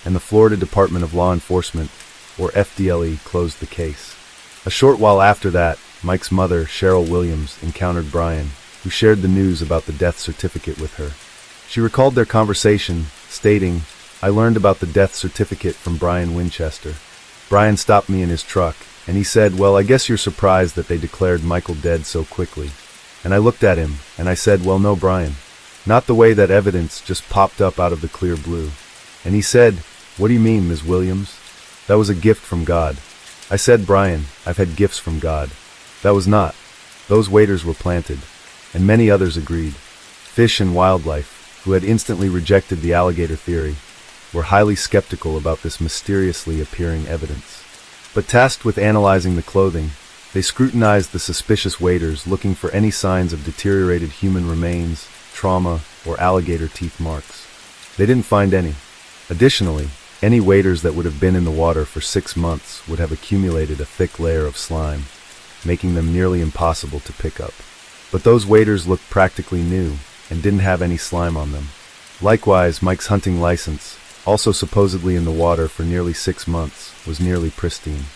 and the Florida Department of Law Enforcement, or FDLE, closed the case. A short while after that, Mike's mother, Cheryl Williams, encountered Brian, who shared the news about the death certificate with her. She recalled their conversation, stating, "I learned about the death certificate from Brian Winchester. Brian stopped me in his truck, and he said, 'Well, I guess you're surprised that they declared Michael dead so quickly.' And I looked at him, and I said, 'Well, no, Brian. Not the way that evidence just popped up out of the clear blue. And he said, "What do you mean, Ms. Williams? That was a gift from God." I said, "Brian, I've had gifts from God." That was not. Those waiters were planted, and many others agreed. Fish and wildlife, who had instantly rejected the alligator theory, were highly skeptical about this mysteriously appearing evidence. But tasked with analyzing the clothing, they scrutinized the suspicious waiters, looking for any signs of deteriorated human remains, trauma, or alligator teeth marks. They didn't find any. Additionally, any waders that would have been in the water for 6 months would have accumulated a thick layer of slime, making them nearly impossible to pick up. But those waders looked practically new and didn't have any slime on them. Likewise, Mike's hunting license, also supposedly in the water for nearly 6 months, was nearly pristine.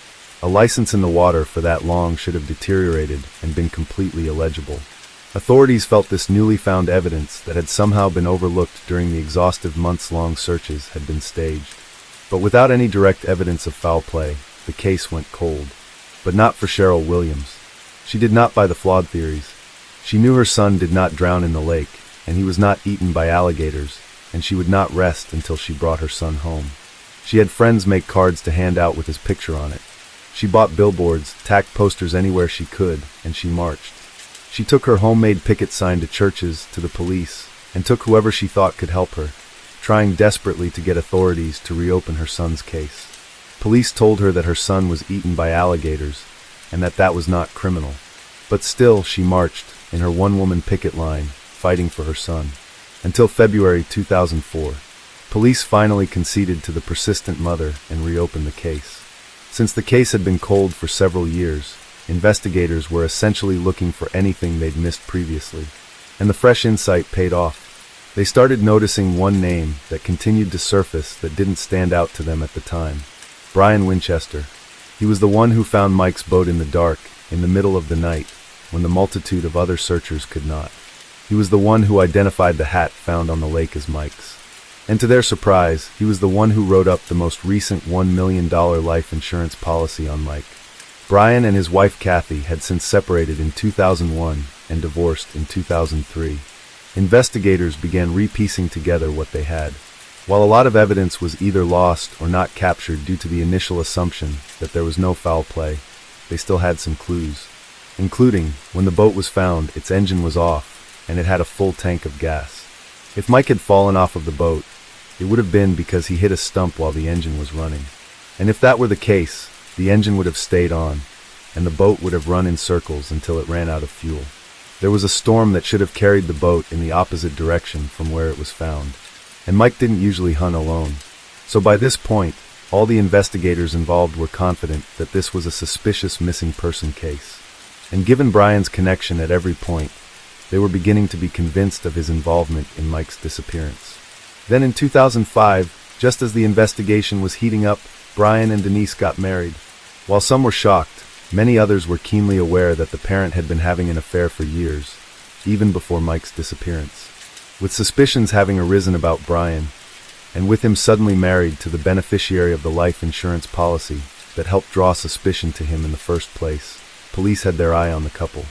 A license in the water for that long should have deteriorated and been completely illegible. Authorities felt this newly found evidence that had somehow been overlooked during the exhaustive months-long searches had been staged. But without any direct evidence of foul play, the case went cold. But not for Cheryl Williams. She did not buy the flawed theories. She knew her son did not drown in the lake, and he was not eaten by alligators, and she would not rest until she brought her son home. She had friends make cards to hand out with his picture on it. She bought billboards, tacked posters anywhere she could, and she marched. She took her homemade picket sign to churches, to the police, and took whoever she thought could help her, trying desperately to get authorities to reopen her son's case. Police told her that her son was eaten by alligators, and that was not criminal. But still, she marched, in her one-woman picket line, fighting for her son. Until February 2004. Police finally conceded to the persistent mother and reopened the case. Since the case had been cold for several years, investigators were essentially looking for anything they'd missed previously. And the fresh insight paid off. They started noticing one name that continued to surface that didn't stand out to them at the time. Brian Winchester. He was the one who found Mike's boat in the dark, in the middle of the night, when the multitude of other searchers could not. He was the one who identified the hat found on the lake as Mike's. And to their surprise, he was the one who wrote up the most recent $1 million life insurance policy on Mike. Brian and his wife Kathy had since separated in 2001 and divorced in 2003. Investigators began repiecing together what they had. While a lot of evidence was either lost or not captured due to the initial assumption that there was no foul play, they still had some clues. Including, when the boat was found, its engine was off, and it had a full tank of gas. If Mike had fallen off of the boat, it would have been because he hit a stump while the engine was running. And if that were the case, the engine would have stayed on, and the boat would have run in circles until it ran out of fuel. There was a storm that should have carried the boat in the opposite direction from where it was found. And Mike didn't usually hunt alone. So by this point, all the investigators involved were confident that this was a suspicious missing person case. And given Brian's connection at every point, they were beginning to be convinced of his involvement in Mike's disappearance. Then in 2005, just as the investigation was heating up, Brian and Denise got married. While some were shocked, many others were keenly aware that the parent had been having an affair for years, even before Mike's disappearance. With suspicions having arisen about Brian, and with him suddenly married to the beneficiary of the life insurance policy that helped draw suspicion to him in the first place, police had their eye on the couple.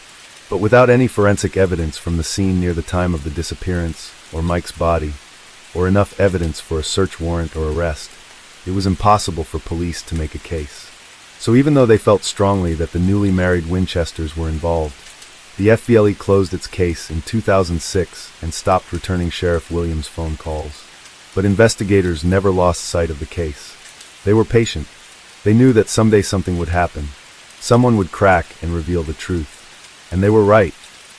But without any forensic evidence from the scene near the time of the disappearance, or Mike's body, or enough evidence for a search warrant or arrest, it was impossible for police to make a case. So even though they felt strongly that the newly married Winchesters were involved, the FBLE closed its case in 2006 and stopped returning Sheriff Williams' phone calls. But investigators never lost sight of the case. They were patient. They knew that someday something would happen. Someone would crack and reveal the truth. And they were right.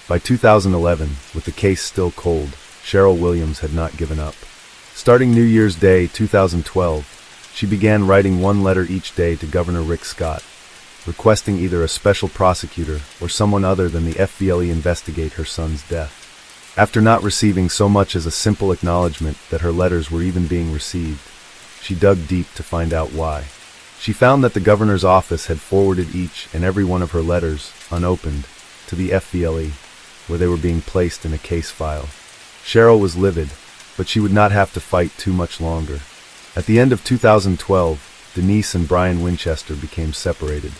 By 2011, with the case still cold, Cheryl Williams had not given up. Starting New Year's Day 2012, she began writing one letter each day to Governor Rick Scott, requesting either a special prosecutor or someone other than the FBLE investigate her son's death. After not receiving so much as a simple acknowledgement that her letters were even being received, she dug deep to find out why. She found that the governor's office had forwarded each and every one of her letters, unopened, to the FBLE, where they were being placed in a case file. Cheryl was livid, but she would not have to fight too much longer. At the end of 2012, Denise and Brian Winchester became separated.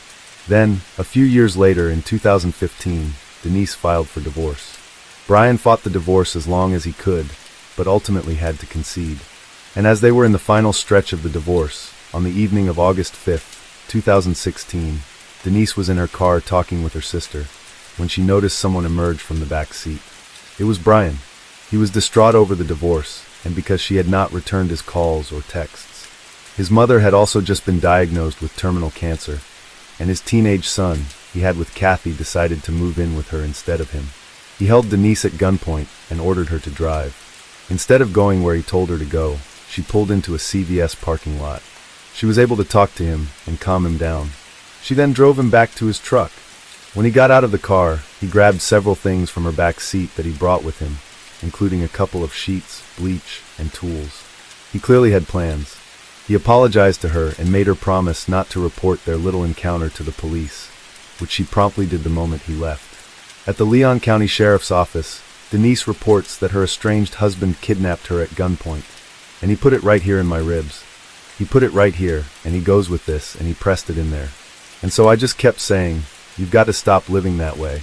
Then, a few years later in 2015, Denise filed for divorce. Brian fought the divorce as long as he could, but ultimately had to concede. And as they were in the final stretch of the divorce, on the evening of August 5th, 2016, Denise was in her car talking with her sister, when she noticed someone emerge from the back seat. It was Brian. He was distraught over the divorce, and because she had not returned his calls or texts. His mother had also just been diagnosed with terminal cancer, and his teenage son, he had with Kathy, decided to move in with her instead of him. He held Denise at gunpoint and ordered her to drive. Instead of going where he told her to go, she pulled into a CVS parking lot. She was able to talk to him and calm him down. She then drove him back to his truck. When he got out of the car, he grabbed several things from her back seat that he brought with him, including a couple of sheets, bleach, and tools. He clearly had plans. He apologized to her and made her promise not to report their little encounter to the police, which she promptly did the moment he left. At the Leon County Sheriff's Office, Denise reports that her estranged husband kidnapped her at gunpoint, and he put it right here in my ribs. He put it right here, and he goes with this, and he pressed it in there. And so I just kept saying, you've got to stop living that way.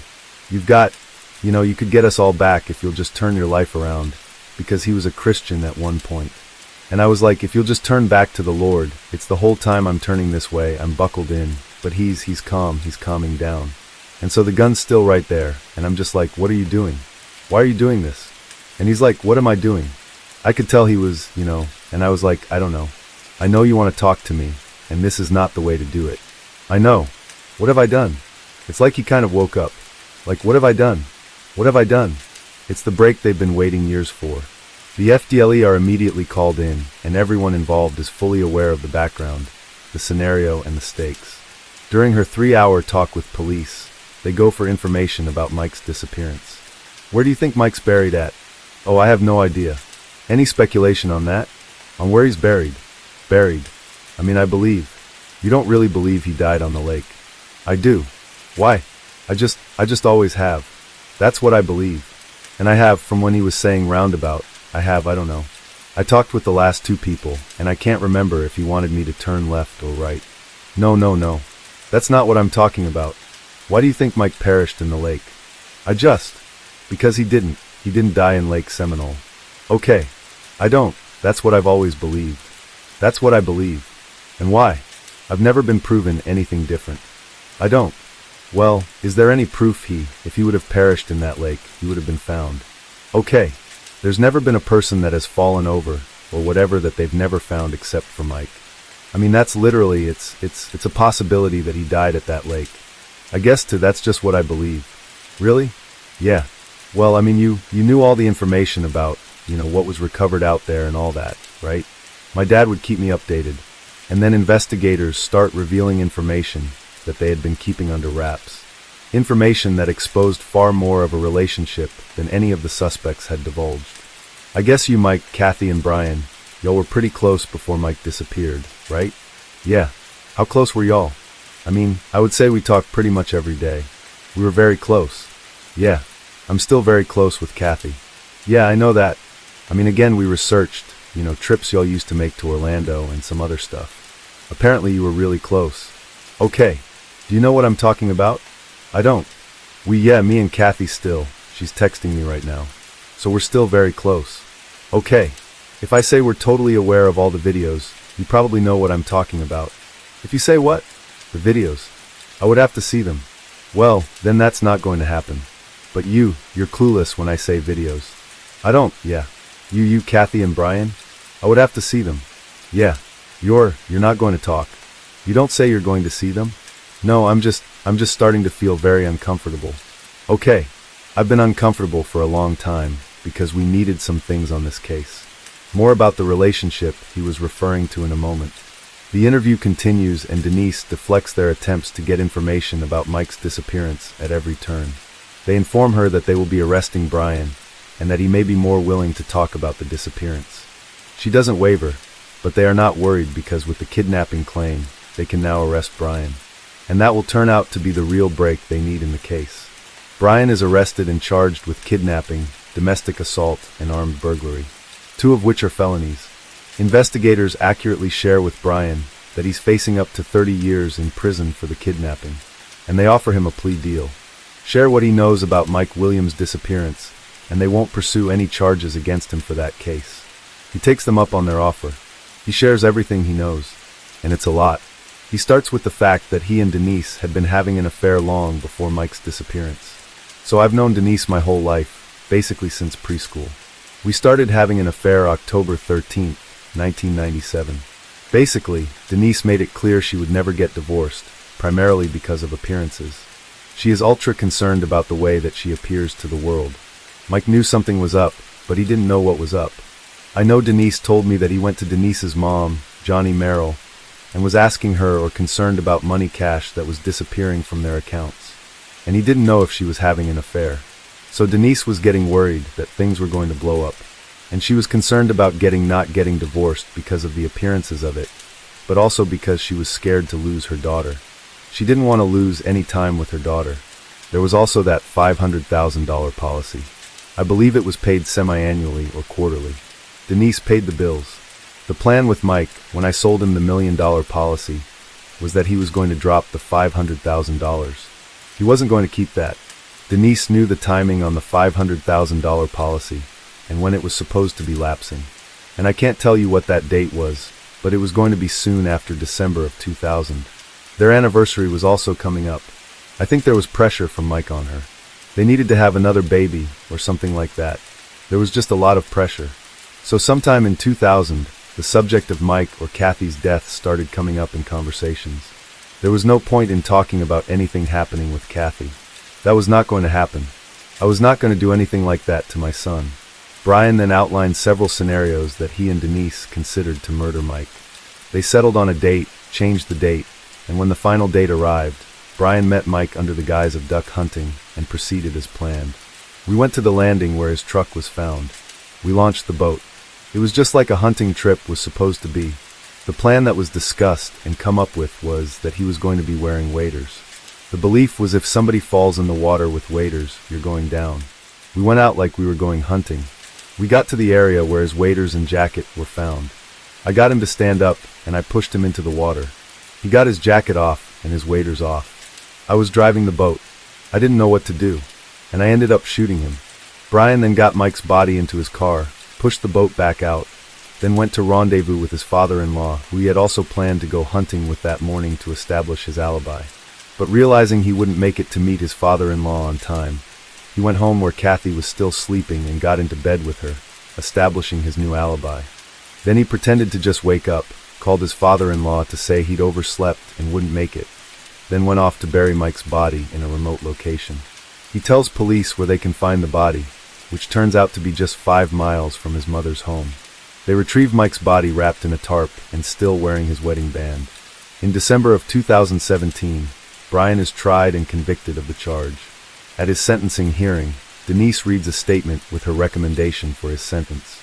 You've got, you could get us all back if you'll just turn your life around, because he was a Christian at one point. And I was like, if you'll just turn back to the Lord, it's the whole time I'm turning this way, I'm buckled in, but he's calm, he's calming down. And so the gun's still right there, and I'm just like, what are you doing? Why are you doing this? And he's like, what am I doing? I could tell he was, and I was like, I don't know. I know you want to talk to me, and this is not the way to do it. I know. What have I done? It's like he kind of woke up. Like, what have I done? What have I done? It's the break they've been waiting years for. The FDLE are immediately called in, and everyone involved is fully aware of the background, the scenario, and the stakes. During her 3-hour talk with police, they go for information about Mike's disappearance. Where do you think Mike's buried at? Oh, I have no idea. Any speculation on that? On where he's buried? Buried. I believe. You don't really believe he died on the lake. I do. Why? I just always have. That's what I believe. And I have, from when he was saying roundabout, I don't know. I talked with the last 2 people, and I can't remember if he wanted me to turn left or right. No. That's not what I'm talking about. Why do you think Mike perished in the lake? Because he didn't die in Lake Seminole. Okay. I don't. That's what I've always believed. That's what I believe. And why? I've never been proven anything different. I don't. Well, is there any proof if he would have perished in that lake, he would have been found? Okay. There's never been a person that has fallen over, or whatever, that they've never found except for Mike. That's literally, it's a possibility that he died at that lake. I guess that's just what I believe. Really? Yeah. Well, you knew all the information about, what was recovered out there and all that, right? My dad would keep me updated, and then investigators start revealing information that they had been keeping under wraps. Information that exposed far more of a relationship than any of the suspects had divulged. I guess you, Mike, Kathy, and Brian, y'all were pretty close before Mike disappeared, right? Yeah. How close were y'all? I would say we talked pretty much every day. We were very close. Yeah. I'm still very close with Kathy. Yeah, I know that. Again, we researched, trips y'all used to make to Orlando and some other stuff. Apparently you were really close. Okay. Do you know what I'm talking about? I don't. Me and Kathy still. She's texting me right now. So we're still very close. Okay. If I say we're totally aware of all the videos, you probably know what I'm talking about. If you say what? The videos. I would have to see them. Well, then that's not going to happen. But you're clueless when I say videos. I don't, yeah. You, Kathy, and Brian? I would have to see them. Yeah. You're not going to talk. You don't say you're going to see them? No, I'm just starting to feel very uncomfortable. Okay. I've been uncomfortable for a long time, because we needed some things on this case. More about the relationship he was referring to in a moment. The interview continues, and Denise deflects their attempts to get information about Mike's disappearance at every turn. They inform her that they will be arresting Brian, and that he may be more willing to talk about the disappearance. She doesn't waver, but they are not worried because with the kidnapping claim, they can now arrest Brian. And that will turn out to be the real break they need in the case. Brian is arrested and charged with kidnapping, domestic assault, and armed burglary, 2 of which are felonies. Investigators accurately share with Brian that he's facing up to 30 years in prison for the kidnapping, and they offer him a plea deal. Share what he knows about Mike Williams' disappearance, and they won't pursue any charges against him for that case. He takes them up on their offer. He shares everything he knows, and it's a lot. He starts with the fact that he and Denise had been having an affair long before Mike's disappearance. So I've known Denise my whole life, basically since preschool. We started having an affair October 13th, 1997. Basically, Denise made it clear she would never get divorced, primarily because of appearances. She is ultra concerned about the way that she appears to the world. Mike knew something was up, but he didn't know what was up. I know Denise told me that he went to Denise's mom, Johnny Merrill, and was asking her or concerned about money cash that was disappearing from their accounts. And he didn't know if she was having an affair. So Denise was getting worried that things were going to blow up. And she was concerned about not getting divorced because of the appearances of it, but also because she was scared to lose her daughter. She didn't want to lose any time with her daughter. There was also that $500,000 policy. I believe it was paid semi-annually or quarterly. Denise paid the bills. The plan with Mike, when I sold him the $1 million policy, was that he was going to drop the $500,000. He wasn't going to keep that. Denise knew the timing on the $500,000 policy, and when it was supposed to be lapsing. And I can't tell you what that date was, but it was going to be soon after December of 2000. Their anniversary was also coming up. I think there was pressure from Mike on her. They needed to have another baby, or something like that. There was just a lot of pressure. So sometime in 2000, the subject of Mike or Kathy's death started coming up in conversations. There was no point in talking about anything happening with Kathy. That was not going to happen. I was not going to do anything like that to my son. Brian then outlined several scenarios that he and Denise considered to murder Mike. They settled on a date, changed the date, and when the final date arrived, Brian met Mike under the guise of duck hunting and proceeded as planned. We went to the landing where his truck was found. We launched the boat. It was just like a hunting trip was supposed to be. The plan that was discussed and come up with was that he was going to be wearing waders. The belief was if somebody falls in the water with waders, you're going down. We went out like we were going hunting. We got to the area where his waders and jacket were found. I got him to stand up, and I pushed him into the water. He got his jacket off and his waders off. I was driving the boat. I didn't know what to do, and I ended up shooting him. Brian then got Mike's body into his car, pushed the boat back out, then went to rendezvous with his father-in-law, who he had also planned to go hunting with that morning to establish his alibi. But realizing he wouldn't make it to meet his father-in-law on time, he went home where Kathy was still sleeping and got into bed with her, establishing his new alibi. Then he pretended to just wake up, called his father-in-law to say he'd overslept and wouldn't make it, then went off to bury Mike's body in a remote location. He tells police where they can find the body, which turns out to be just 5 miles from his mother's home. They retrieve Mike's body wrapped in a tarp and still wearing his wedding band. In December of 2017, Brian is tried and convicted of the charge. At his sentencing hearing, Denise reads a statement with her recommendation for his sentence.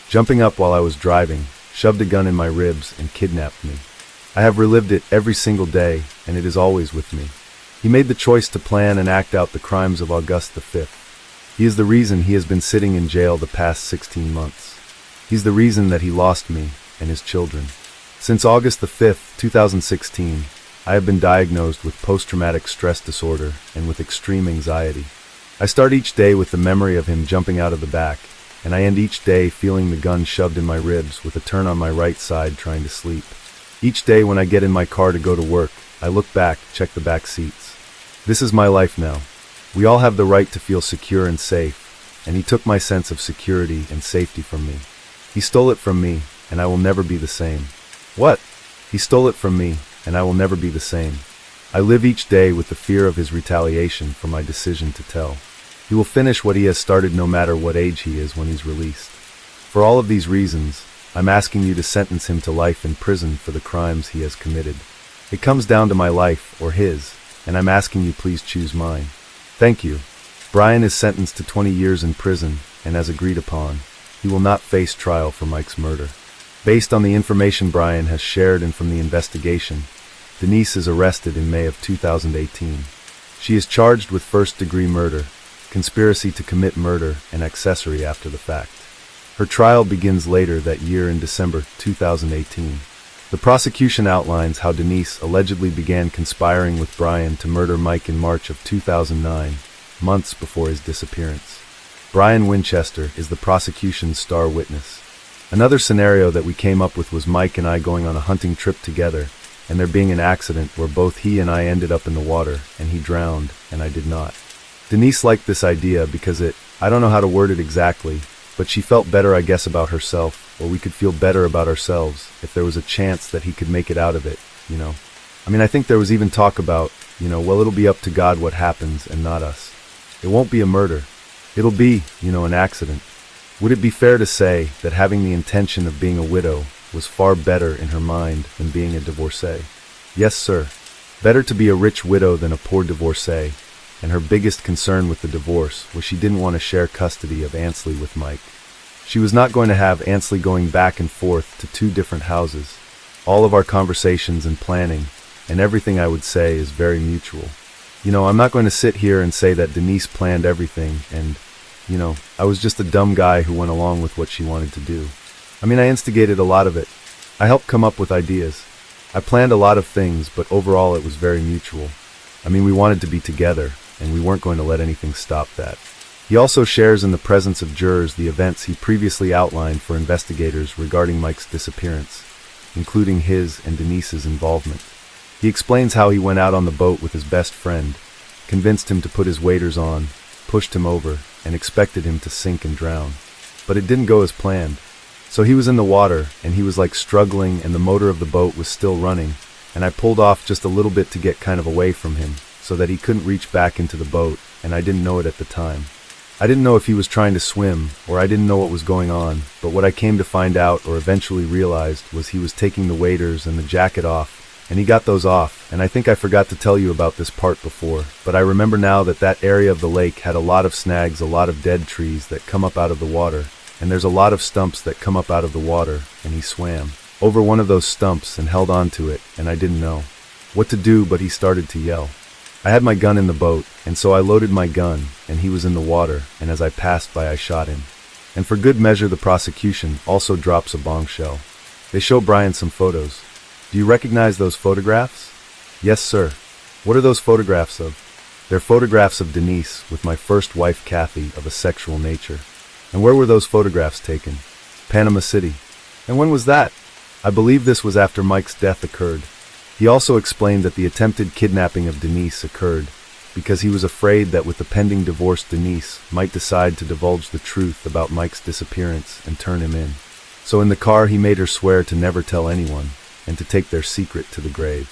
Jumping up while I was driving, shoved a gun in my ribs and kidnapped me. I have relived it every single day, and it is always with me. He made the choice to plan and act out the crimes of August the 5th. He is the reason he has been sitting in jail the past 16 months. He's the reason that he lost me and his children. Since August the 5th, 2016, I have been diagnosed with post-traumatic stress disorder and with extreme anxiety. I start each day with the memory of him jumping out of the back, and I end each day feeling the gun shoved in my ribs with a turn on my right side trying to sleep. Each day when I get in my car to go to work, I look back, check the back seats. This is my life now. We all have the right to feel secure and safe, and he took my sense of security and safety from me. He stole it from me, and I will never be the same. What? He stole it from me, and I will never be the same. I live each day with the fear of his retaliation for my decision to tell. He will finish what he has started no matter what age he is when he's released. For all of these reasons, I'm asking you to sentence him to life in prison for the crimes he has committed. It comes down to my life or his, and I'm asking you please choose mine. Thank you. Brian is sentenced to 20 years in prison, and as agreed upon, he will not face trial for Mike's murder. Based on the information Brian has shared and from the investigation, Denise is arrested in May of 2018. She is charged with first-degree murder, conspiracy to commit murder, and accessory after the fact. Her trial begins later that year in December 2018. The prosecution outlines how Denise allegedly began conspiring with Brian to murder Mike in March of 2009, months before his disappearance. Brian Winchester is the prosecution's star witness. Another scenario that we came up with was Mike and I going on a hunting trip together, and there being an accident where both he and I ended up in the water, and he drowned, and I did not. Denise liked this idea because I don't know how to word it exactly, but she felt better, I guess, about herself, or we could feel better about ourselves if there was a chance that he could make it out of it, you know. I mean, I think there was even talk about, well, it'll be up to God what happens and not us. It won't be a murder. It'll be, an accident. Would it be fair to say that having the intention of being a widow was far better in her mind than being a divorcee? Yes, sir. Better to be a rich widow than a poor divorcee, and her biggest concern with the divorce was she didn't want to share custody of Ansley with Mike. She was not going to have Ansley going back and forth to two different houses. All of our conversations and planning, and everything I would say is very mutual. I'm not going to sit here and say that Denise planned everything and, I was just a dumb guy who went along with what she wanted to do. I mean, I instigated a lot of it. I helped come up with ideas. I planned a lot of things, but overall it was very mutual. I mean, we wanted to be together, and we weren't going to let anything stop that. He also shares in the presence of jurors the events he previously outlined for investigators regarding Mike's disappearance, including his and Denise's involvement. He explains how he went out on the boat with his best friend, convinced him to put his waders on, pushed him over, and expected him to sink and drown. But it didn't go as planned. So he was in the water, and he was like struggling, and the motor of the boat was still running, and I pulled off just a little bit to get kind of away from him, so that he couldn't reach back into the boat, and I didn't know it at the time. I didn't know if he was trying to swim, or I didn't know what was going on, but what I came to find out, or eventually realized, was he was taking the waders and the jacket off, and he got those off, and I think I forgot to tell you about this part before, but I remember now that that area of the lake had a lot of snags, a lot of dead trees that come up out of the water, and there's a lot of stumps that come up out of the water, and he swam over one of those stumps and held on to it, and I didn't know what to do, but he started to yell. I had my gun in the boat, and so I loaded my gun, and he was in the water, and as I passed by I shot him. And for good measure the prosecution also drops a bombshell. They show Brian some photos. Do you recognize those photographs? Yes, sir. What are those photographs of? They're photographs of Denise with my first wife, Kathy, of a sexual nature. And where were those photographs taken? Panama City. And when was that? I believe this was after Mike's death occurred. He also explained that the attempted kidnapping of Denise occurred because he was afraid that with the pending divorce, Denise might decide to divulge the truth about Mike's disappearance and turn him in. So in the car he made her swear to never tell anyone, and to take their secret to the grave.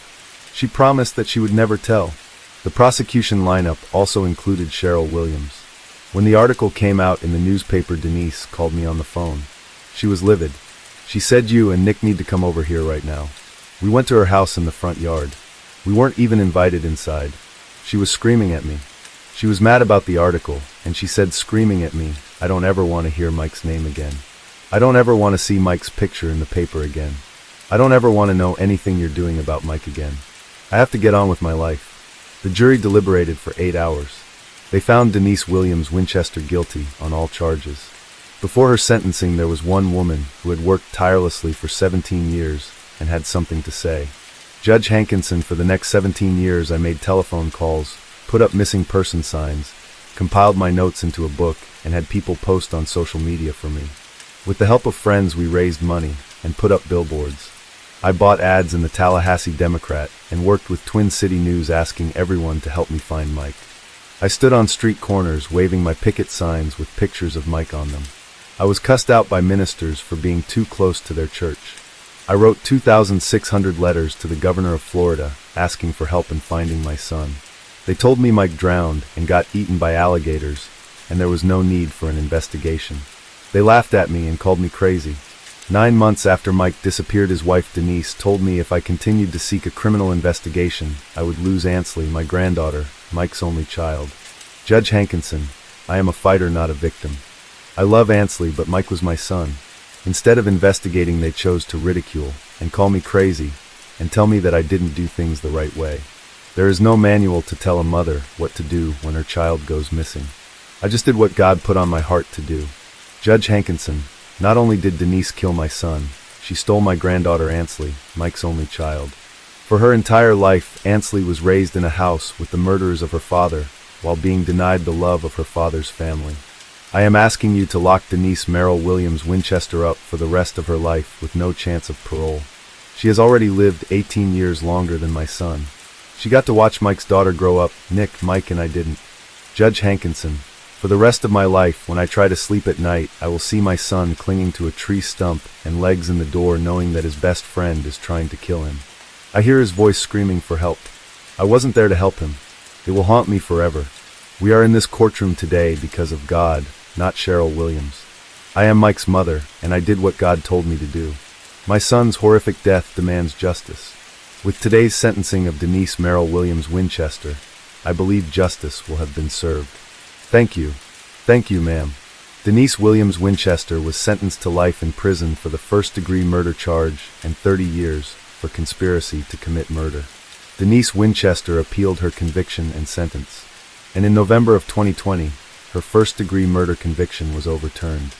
She promised that she would never tell. The prosecution lineup also included Cheryl Williams. When the article came out in the newspaper, Denise called me on the phone. She was livid. She said, "You and Nick need to come over here right now." We went to her house in the front yard. We weren't even invited inside. She was screaming at me. She was mad about the article, and she said, screaming at me, "I don't ever want to hear Mike's name again. I don't ever want to see Mike's picture in the paper again. I don't ever want to know anything you're doing about Mike again. I have to get on with my life." The jury deliberated for 8 hours. They found Denise Williams Winchester guilty on all charges. Before her sentencing, there was one woman who had worked tirelessly for 17 years and had something to say. Judge Hankinson, for the next 17 years, I made telephone calls, put up missing person signs, compiled my notes into a book, and had people post on social media for me. With the help of friends, we raised money and put up billboards. I bought ads in the Tallahassee Democrat and worked with Twin City News asking everyone to help me find Mike. I stood on street corners waving my picket signs with pictures of Mike on them. I was cussed out by ministers for being too close to their church. I wrote 2,600 letters to the governor of Florida asking for help in finding my son. They told me Mike drowned and got eaten by alligators, and there was no need for an investigation. They laughed at me and called me crazy. 9 months after Mike disappeared, his wife Denise told me if I continued to seek a criminal investigation, I would lose Ansley, my granddaughter, Mike's only child. Judge Hankinson, I am a fighter, not a victim. I love Ansley, but Mike was my son. Instead of investigating, they chose to ridicule and call me crazy and tell me that I didn't do things the right way. There is no manual to tell a mother what to do when her child goes missing. I just did what God put on my heart to do. Judge Hankinson, not only did Denise kill my son, she stole my granddaughter Ansley, Mike's only child. For her entire life, Ansley was raised in a house with the murderers of her father, while being denied the love of her father's family. I am asking you to lock Denise Merrill Williams Winchester up for the rest of her life with no chance of parole. She has already lived 18 years longer than my son. She got to watch Mike's daughter grow up. Nick, Mike and I didn't. Judge Hankinson, for the rest of my life, when I try to sleep at night, I will see my son clinging to a tree stump and legs in the door, knowing that his best friend is trying to kill him. I hear his voice screaming for help. I wasn't there to help him. It will haunt me forever. We are in this courtroom today because of God, not Cheryl Williams. I am Mike's mother, and I did what God told me to do. My son's horrific death demands justice. With today's sentencing of Denise Merrill Williams Winchester, I believe justice will have been served. Thank you. Thank you, ma'am. Denise Williams Winchester was sentenced to life in prison for the first-degree murder charge and 30 years for conspiracy to commit murder. Denise Winchester appealed her conviction and sentence, and in November of 2020, her first-degree murder conviction was overturned.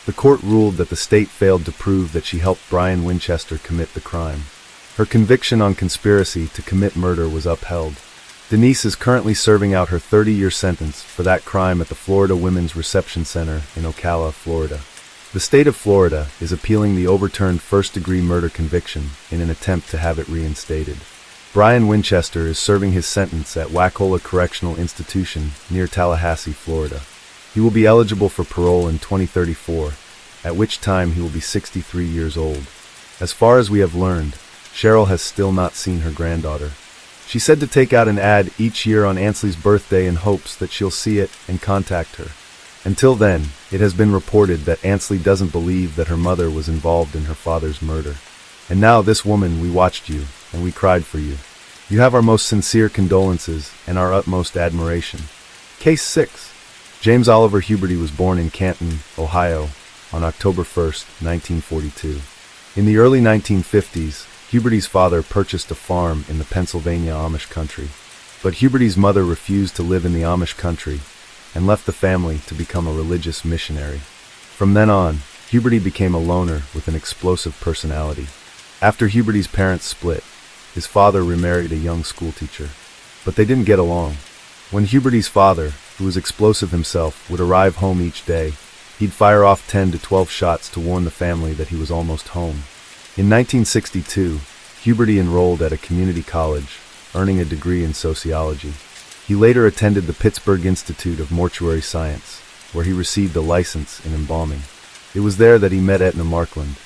The court ruled that the state failed to prove that she helped Brian Winchester commit the crime. Her conviction on conspiracy to commit murder was upheld. Denise is currently serving out her 30-year sentence for that crime at the Florida Women's Reception Center in Ocala, Florida. The state of Florida is appealing the overturned first-degree murder conviction in an attempt to have it reinstated. Brian Winchester is serving his sentence at Wacola Correctional Institution near Tallahassee, Florida. He will be eligible for parole in 2034, at which time he will be 63 years old. As far as we have learned, Cheryl has still not seen her granddaughter. She said to take out an ad each year on Ansley's birthday in hopes that she'll see it and contact her. Until then, it has been reported that Ansley doesn't believe that her mother was involved in her father's murder. And now this woman, we watched you, and we cried for you. You have our most sincere condolences and our utmost admiration. Case 6. James Oliver Huberty was born in Canton, Ohio, on October 1, 1942. In the early 1950s, Huberty's father purchased a farm in the Pennsylvania Amish country, but Huberty's mother refused to live in the Amish country and left the family to become a religious missionary. From then on, Huberty became a loner with an explosive personality. After Huberty's parents split, his father remarried a young schoolteacher, but they didn't get along. When Huberty's father, who was explosive himself, would arrive home each day, he'd fire off 10 to 12 shots to warn the family that he was almost home. In 1962, Huberty enrolled at a community college, earning a degree in sociology. He later attended the Pittsburgh Institute of Mortuary Science, where he received a license in embalming. It was there that he met Etna Markland.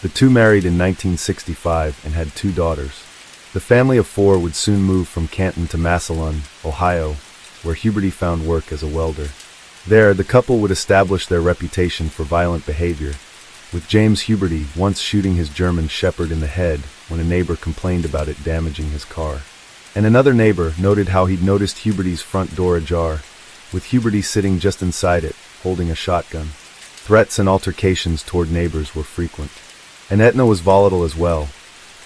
The two married in 1965 and had 2 daughters. The family of 4 would soon move from Canton to Massillon, Ohio, where Huberty found work as a welder. There, the couple would establish their reputation for violent behavior, with James Huberty once shooting his German Shepherd in the head when a neighbor complained about it damaging his car. And another neighbor noted how he'd noticed Huberty's front door ajar, with Huberty sitting just inside it, holding a shotgun. Threats and altercations toward neighbors were frequent. And Etna was volatile as well,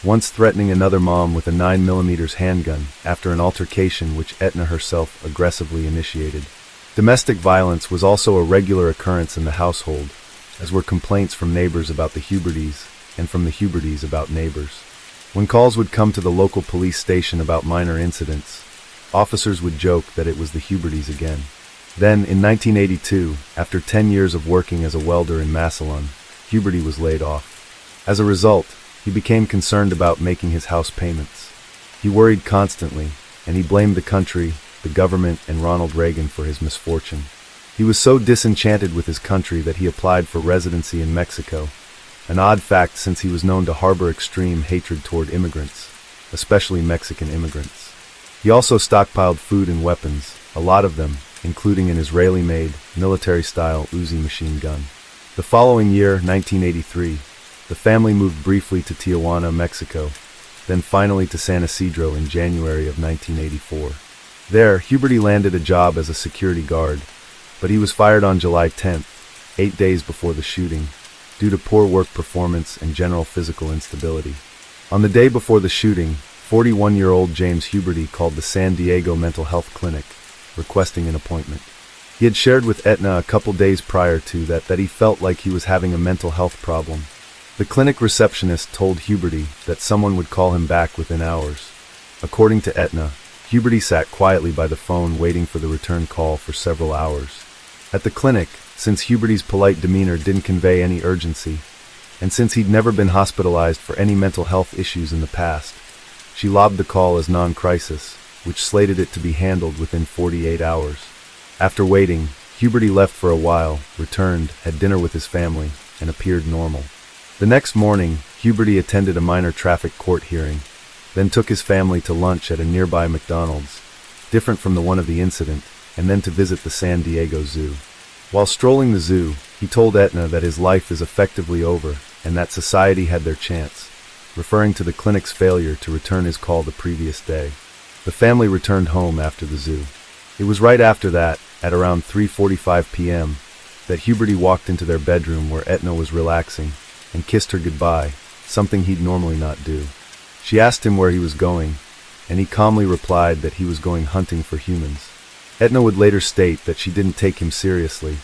once threatening another mom with a 9mm handgun after an altercation which Etna herself aggressively initiated. Domestic violence was also a regular occurrence in the household, as were complaints from neighbors about the Hubertys and from the Hubertys about neighbors. When calls would come to the local police station about minor incidents, officers would joke that it was the Hubertys again. Then, in 1982, after 10 years of working as a welder in Massillon, Huberty was laid off. As a result, he became concerned about making his house payments. He worried constantly, and he blamed the country, the government, and Ronald Reagan for his misfortune. He was so disenchanted with his country that he applied for residency in Mexico, an odd fact since he was known to harbor extreme hatred toward immigrants, especially Mexican immigrants. He also stockpiled food and weapons, a lot of them, including an Israeli-made, military-style Uzi machine gun. The following year, 1983, the family moved briefly to Tijuana, Mexico, then finally to San Isidro in January of 1984. There, Huberty landed a job as a security guard, but he was fired on July 10th, 8 days before the shooting, due to poor work performance and general physical instability. On the day before the shooting, 41-year-old James Huberty called the San Diego Mental Health Clinic, requesting an appointment. He had shared with Etna a couple days prior to that he felt like he was having a mental health problem. The clinic receptionist told Huberty that someone would call him back within hours. According to Etna, Huberty sat quietly by the phone waiting for the return call for several hours. At the clinic, since Huberty's polite demeanor didn't convey any urgency, and since he'd never been hospitalized for any mental health issues in the past. She lobbed the call as non-crisis, which slated it to be handled within 48 hours. After waiting, Huberty left for a while, returned, had dinner with his family, and appeared normal. The next morning, Huberty attended a minor traffic court hearing, then took his family to lunch at a nearby McDonald's, different from the one of the incident, and then to visit the San Diego Zoo. While strolling the zoo, he told Etna that his life is effectively over and that society had their chance, referring to the clinic's failure to return his call the previous day. The family returned home after the zoo. It was right after that, at around 3:45 p.m., that Huberty walked into their bedroom where Etna was relaxing and kissed her goodbye, something he'd normally not do. She asked him where he was going, and he calmly replied that he was going hunting for humans. Etna would later state that she didn't take him seriously,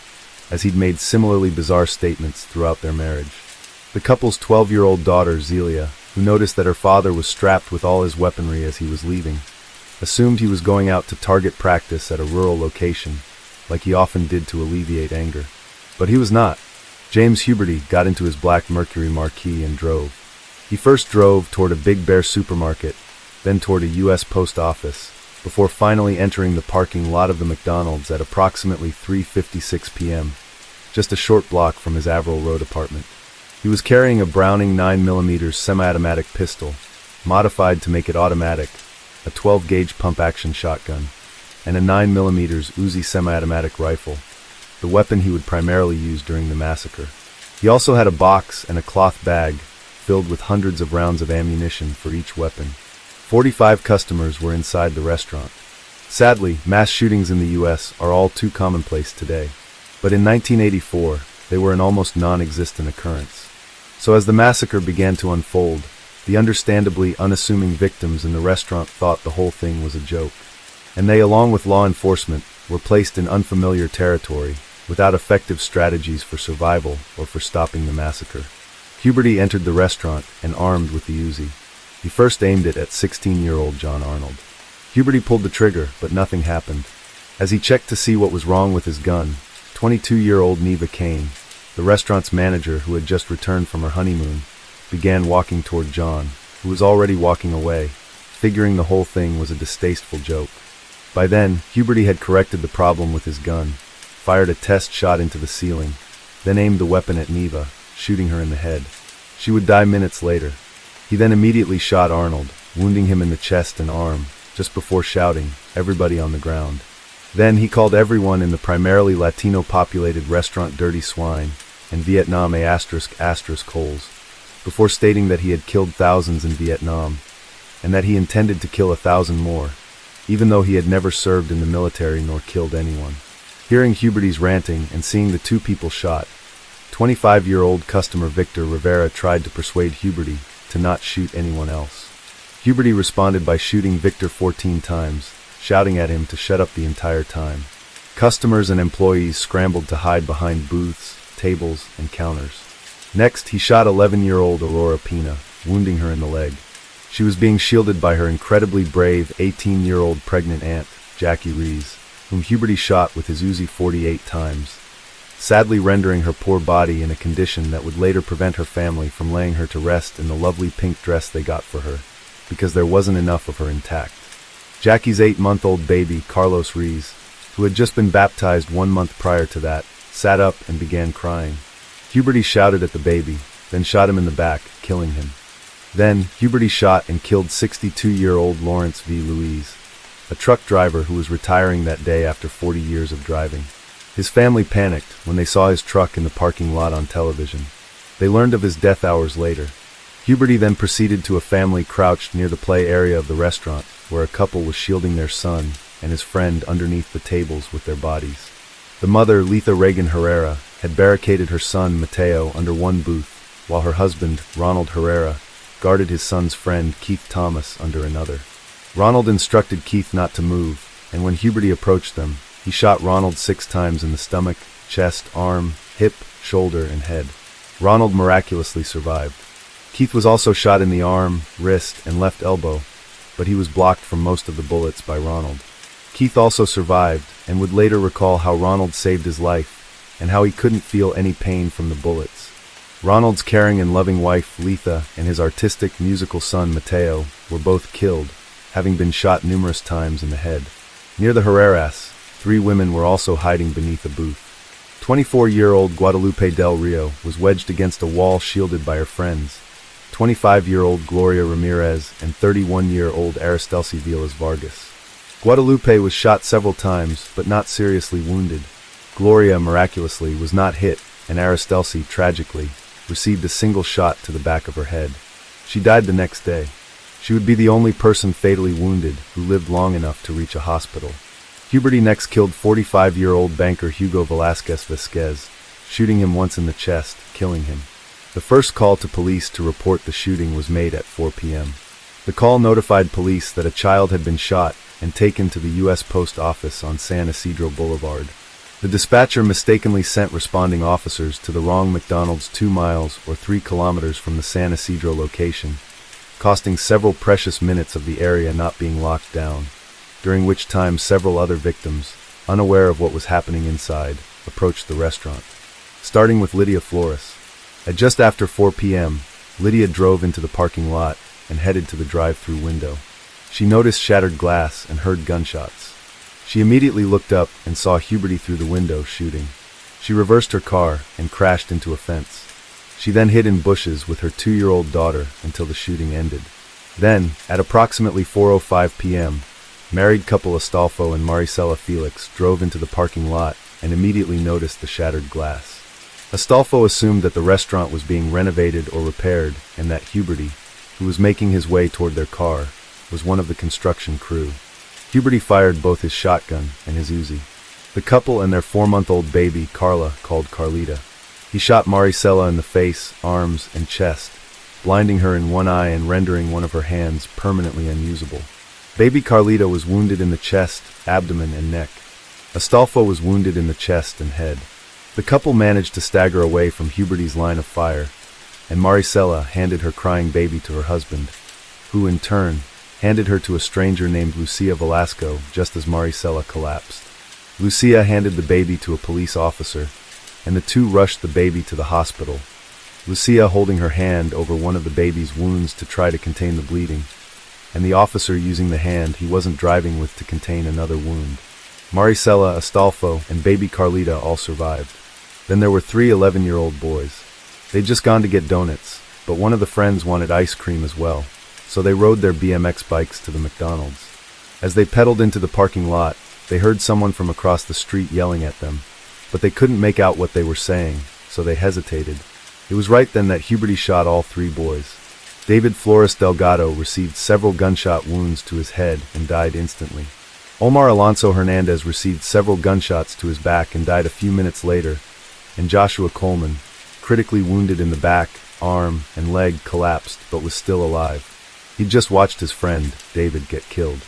as he'd made similarly bizarre statements throughout their marriage. The couple's 12-year-old daughter, Zelia, who noticed that her father was strapped with all his weaponry as he was leaving, assumed he was going out to target practice at a rural location, like he often did to alleviate anger. But he was not. James Huberty got into his black Mercury Marquis and drove. He first drove toward a Big Bear supermarket, then toward a U.S. post office, before finally entering the parking lot of the McDonald's at approximately 3:56 p.m., just a short block from his Averill Road apartment. He was carrying a Browning 9mm semi-automatic pistol, modified to make it automatic, a 12-gauge pump-action shotgun, and a 9mm Uzi semi-automatic rifle, the weapon he would primarily use during the massacre. He also had a box and a cloth bag filled with hundreds of rounds of ammunition for each weapon. 45 customers were inside the restaurant. Sadly, mass shootings in the U.S. are all too commonplace today, but in 1984, they were an almost non-existent occurrence. So as the massacre began to unfold, the understandably unassuming victims in the restaurant thought the whole thing was a joke, and they, along with law enforcement, were placed in unfamiliar territory without effective strategies for survival or for stopping the massacre. Huberty entered the restaurant and armed with the Uzi. He first aimed it at 16-year-old John Arnold. Huberty pulled the trigger, but nothing happened. As he checked to see what was wrong with his gun, 22-year-old Neva Kane, the restaurant's manager who had just returned from her honeymoon, began walking toward John, who was already walking away, figuring the whole thing was a distasteful joke. By then, Huberty had corrected the problem with his gun, fired a test shot into the ceiling, then aimed the weapon at Neva, shooting her in the head. She would die minutes later. He then immediately shot Arnold, wounding him in the chest and arm, just before shouting, "Everybody on the ground." Then he called everyone in the primarily Latino-populated restaurant dirty swine and Vietnam ***Coals, before stating that he had killed thousands in Vietnam, and that he intended to kill 1,000 more, even though he had never served in the military nor killed anyone. Hearing Huberty's ranting and seeing the two people shot, 25-year-old customer Victor Rivera tried to persuade Huberty to not shoot anyone else. Huberty responded by shooting Victor 14 times, shouting at him to shut up the entire time. Customers and employees scrambled to hide behind booths, tables, and counters. Next, he shot 11-year-old Aurora Pina, wounding her in the leg. She was being shielded by her incredibly brave 18-year-old pregnant aunt, Jackie Rees, whom Huberty shot with his Uzi 48 times, sadly rendering her poor body in a condition that would later prevent her family from laying her to rest in the lovely pink dress they got for her, because there wasn't enough of her intact. Jackie's 8-month-old baby, Carlos Rees, who had just been baptized 1 month prior to that, sat up and began crying. Huberty shouted at the baby, then shot him in the back, killing him. Then, Huberty shot and killed 62-year-old Lawrence V. Louise, a truck driver who was retiring that day after 40 years of driving. His family panicked when they saw his truck in the parking lot on television. They learned of his death hours later. Huberty then proceeded to a family crouched near the play area of the restaurant, where a couple was shielding their son and his friend underneath the tables with their bodies. The mother, Letha Reagan Herrera, had barricaded her son, Mateo, under one booth, while her husband, Ronald Herrera, guarded his son's friend, Keith Thomas, under another. Ronald instructed Keith not to move, and when Huberty approached them, he shot Ronald 6 times in the stomach, chest, arm, hip, shoulder, and head. Ronald miraculously survived. Keith was also shot in the arm, wrist, and left elbow, but he was blocked from most of the bullets by Ronald. Keith also survived, and would later recall how Ronald saved his life, and how he couldn't feel any pain from the bullets. Ronald's caring and loving wife, Letha, and his artistic, musical son, Mateo, were both killed, having been shot numerous times in the head. Near the Herreras, 3 women were also hiding beneath a booth. 24-year-old Guadalupe Del Rio was wedged against a wall shielded by her friends, 25-year-old Gloria Ramirez and 31-year-old Aristelci Vilas Vargas. Guadalupe was shot several times, but not seriously wounded. Gloria, miraculously, was not hit, and Aristelci, tragically, received a single shot to the back of her head. She died the next day. She would be the only person fatally wounded who lived long enough to reach a hospital. Huberty next killed 45-year-old banker Hugo Velasquez Vasquez, shooting him once in the chest, killing him. The first call to police to report the shooting was made at 4 p.m. The call notified police that a child had been shot and taken to the U.S. Post Office on San Isidro Boulevard. The dispatcher mistakenly sent responding officers to the wrong McDonald's 2 miles or 3 kilometers from the San Isidro location, costing several precious minutes of the area not being locked down, during which time several other victims, unaware of what was happening inside, approached the restaurant. Starting with Lydia Flores. At just after 4 p.m., Lydia drove into the parking lot and headed to the drive-through window. She noticed shattered glass and heard gunshots. She immediately looked up and saw Huberty through the window shooting. She reversed her car and crashed into a fence. She then hid in bushes with her 2-year-old daughter until the shooting ended. Then, at approximately 4:05 p.m., married couple Astolfo and Maricela Felix drove into the parking lot and immediately noticed the shattered glass. Astolfo assumed that the restaurant was being renovated or repaired and that Huberty, who was making his way toward their car, was one of the construction crew. Huberty fired both his shotgun and his Uzi. The couple and their 4-month-old baby, Carla, called Carlita. He shot Maricela in the face, arms, and chest, blinding her in one eye and rendering one of her hands permanently unusable. Baby Carlita was wounded in the chest, abdomen, and neck. Astolfo was wounded in the chest and head. The couple managed to stagger away from Huberty's line of fire, and Maricela handed her crying baby to her husband, who, in turn, handed her to a stranger named Lucia Velasco just as Maricela collapsed. Lucia handed the baby to a police officer, and the two rushed the baby to the hospital, Lucia holding her hand over one of the baby's wounds to try to contain the bleeding, and the officer using the hand he wasn't driving with to contain another wound. Maricela, Astolfo, and baby Carlita all survived. Then there were 3 11-year-old boys. They'd just gone to get donuts, but one of the friends wanted ice cream as well, so they rode their BMX bikes to the McDonald's. As they pedaled into the parking lot, they heard someone from across the street yelling at them, but they couldn't make out what they were saying, so they hesitated. It was right then that Huberty shot all 3 boys. David Flores Delgado received several gunshot wounds to his head and died instantly. Omar Alonso Hernandez received several gunshots to his back and died a few minutes later, and Joshua Coleman, critically wounded in the back, arm, and leg, collapsed but was still alive. He'd just watched his friend, David, get killed.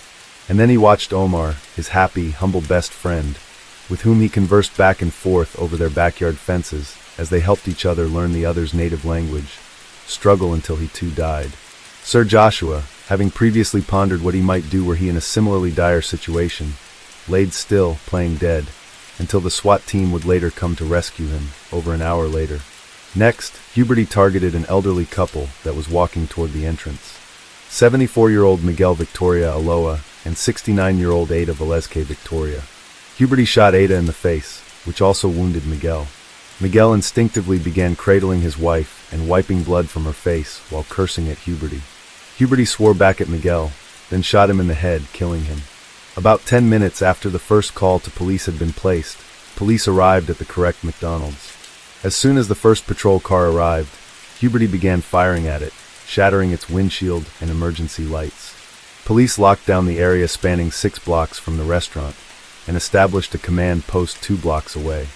And then he watched Omar, his happy, humble best friend, with whom he conversed back and forth over their backyard fences as they helped each other learn the other's native language, struggle until he too died. Sir Joshua, having previously pondered what he might do were he in a similarly dire situation, laid still, playing dead, until the SWAT team would later come to rescue him, over an hour later. Next, Huberty targeted an elderly couple that was walking toward the entrance. 74-year-old Miguel Victoria Aloa and 69-year-old Ada Velezque Victoria. Huberty shot Ada in the face, which also wounded Miguel. Miguel instinctively began cradling his wife and wiping blood from her face while cursing at Huberty. Huberty swore back at Miguel, then shot him in the head, killing him. About 10 minutes after the first call to police had been placed, police arrived at the correct McDonald's. As soon as the first patrol car arrived, Huberty began firing at it, shattering its windshield and emergency lights. Police locked down the area spanning 6 blocks from the restaurant and established a command post 2 blocks away.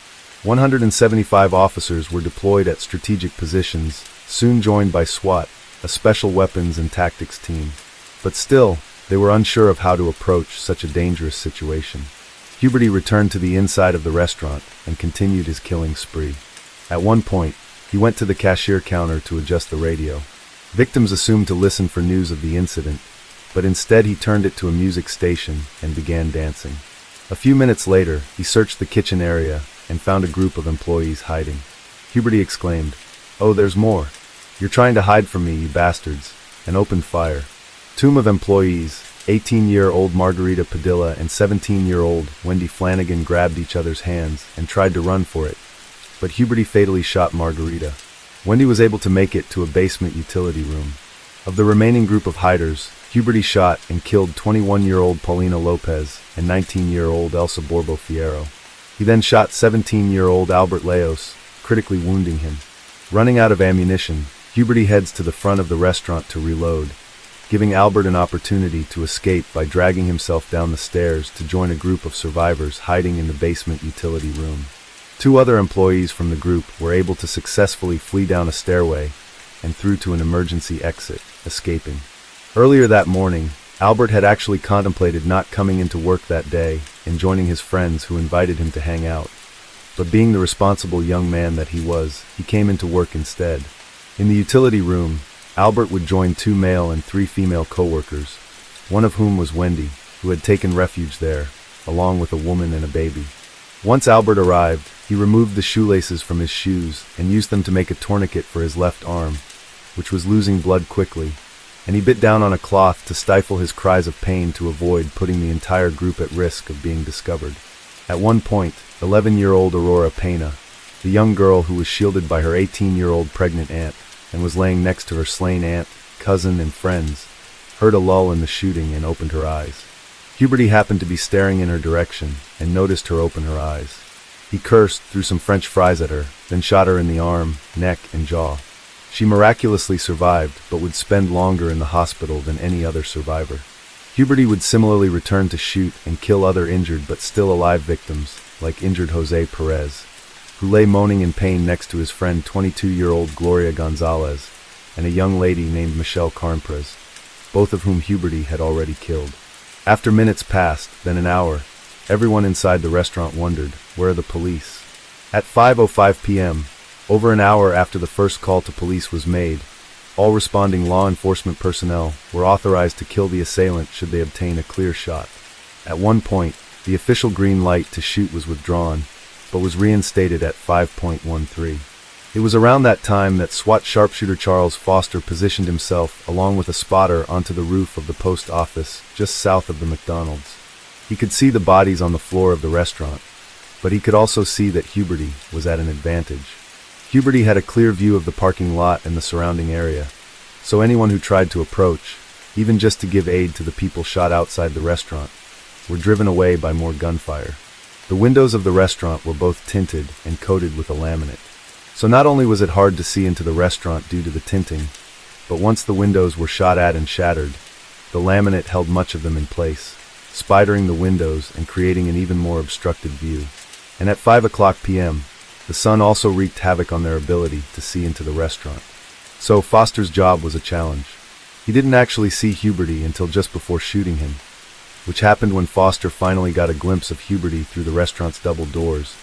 175 officers were deployed at strategic positions, soon joined by SWAT, a special weapons and tactics team. But still, they were unsure of how to approach such a dangerous situation. Huberty returned to the inside of the restaurant and continued his killing spree. At one point, he went to the cashier counter to adjust the radio. Victims assumed to listen for news of the incident, but instead he turned it to a music station and began dancing. A few minutes later, he searched the kitchen area and found a group of employees hiding. Huberty exclaimed, "Oh, there's more. You're trying to hide from me, you bastards," and opened fire. Two of employees, 18-year-old Margarita Padilla and 17-year-old Wendy Flanagan, grabbed each other's hands and tried to run for it, but Huberty fatally shot Margarita. Wendy was able to make it to a basement utility room. Of the remaining group of hiders, Huberty shot and killed 21-year-old Paulina Lopez and 19-year-old Elsa Borbo Fierro. He then shot 17-year-old Albert Leos, critically wounding him. Running out of ammunition, Huberty heads to the front of the restaurant to reload, giving Albert an opportunity to escape by dragging himself down the stairs to join a group of survivors hiding in the basement utility room. Two other employees from the group were able to successfully flee down a stairway and through to an emergency exit, escaping. Earlier that morning, Albert had actually contemplated not coming into work that day and joining his friends who invited him to hang out. But being the responsible young man that he was, he came into work instead. In the utility room, Albert would join 2 male and 3 female co-workers, one of whom was Wendy, who had taken refuge there, along with a woman and a baby. Once Albert arrived, he removed the shoelaces from his shoes and used them to make a tourniquet for his left arm, which was losing blood quickly, and he bit down on a cloth to stifle his cries of pain to avoid putting the entire group at risk of being discovered. At one point, 11-year-old Aurora Pena, the young girl who was shielded by her 18-year-old pregnant aunt and was laying next to her slain aunt, cousin, and friends, heard a lull in the shooting and opened her eyes. Huberty happened to be staring in her direction and noticed her open her eyes. He cursed, threw some French fries at her, then shot her in the arm, neck, and jaw. She miraculously survived, but would spend longer in the hospital than any other survivor. Huberty would similarly return to shoot and kill other injured but still alive victims, like injured Jose Perez, who lay moaning in pain next to his friend 22-year-old Gloria Gonzalez and a young lady named Michelle Carnprez, both of whom Huberty had already killed. After minutes passed, then an hour, everyone inside the restaurant wondered, where are the police? At 5:05 p.m., over an hour after the first call to police was made, all responding law enforcement personnel were authorized to kill the assailant should they obtain a clear shot. At one point, the official green light to shoot was withdrawn, but was reinstated at 5:13. It was around that time that SWAT sharpshooter Charles Foster positioned himself along with a spotter onto the roof of the post office just south of the McDonald's. He could see the bodies on the floor of the restaurant, but he could also see that Huberty was at an advantage. Huberty had a clear view of the parking lot and the surrounding area, so anyone who tried to approach, even just to give aid to the people shot outside the restaurant, were driven away by more gunfire. The windows of the restaurant were both tinted and coated with a laminate. So not only was it hard to see into the restaurant due to the tinting, but once the windows were shot at and shattered, the laminate held much of them in place, spidering the windows and creating an even more obstructed view. And at 5:00 p.m., the sun also wreaked havoc on their ability to see into the restaurant. So Foster's job was a challenge. He didn't actually see Huberty until just before shooting him, which happened when Foster finally got a glimpse of Huberty through the restaurant's double doors,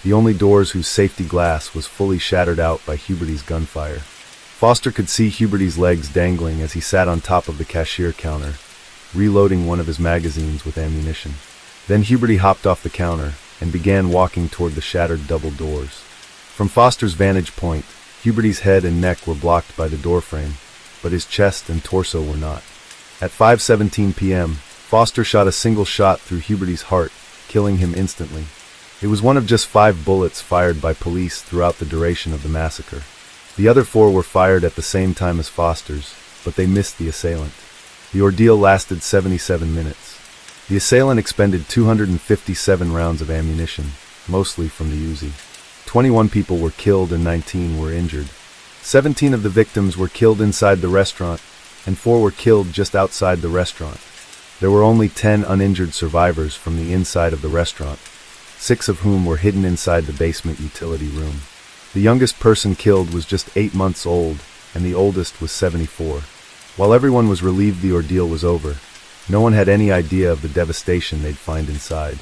the only doors whose safety glass was fully shattered out by Huberty's gunfire. Foster could see Huberty's legs dangling as he sat on top of the cashier counter, reloading one of his magazines with ammunition. Then Huberty hopped off the counter and began walking toward the shattered double doors. From Foster's vantage point, Huberty's head and neck were blocked by the doorframe, but his chest and torso were not. At 5:17 p.m., Foster shot a single shot through Huberty's heart, killing him instantly. It was one of just 5 bullets fired by police throughout the duration of the massacre. The other 4 were fired at the same time as Foster's, but they missed the assailant. The ordeal lasted 77 minutes. The assailant expended 257 rounds of ammunition, mostly from the Uzi. 21 people were killed and 19 were injured. 17 of the victims were killed inside the restaurant, and 4 were killed just outside the restaurant. There were only 10 uninjured survivors from the inside of the restaurant, 6 of whom were hidden inside the basement utility room. The youngest person killed was just 8 months old, and the oldest was 74. While everyone was relieved the ordeal was over, no one had any idea of the devastation they'd find inside.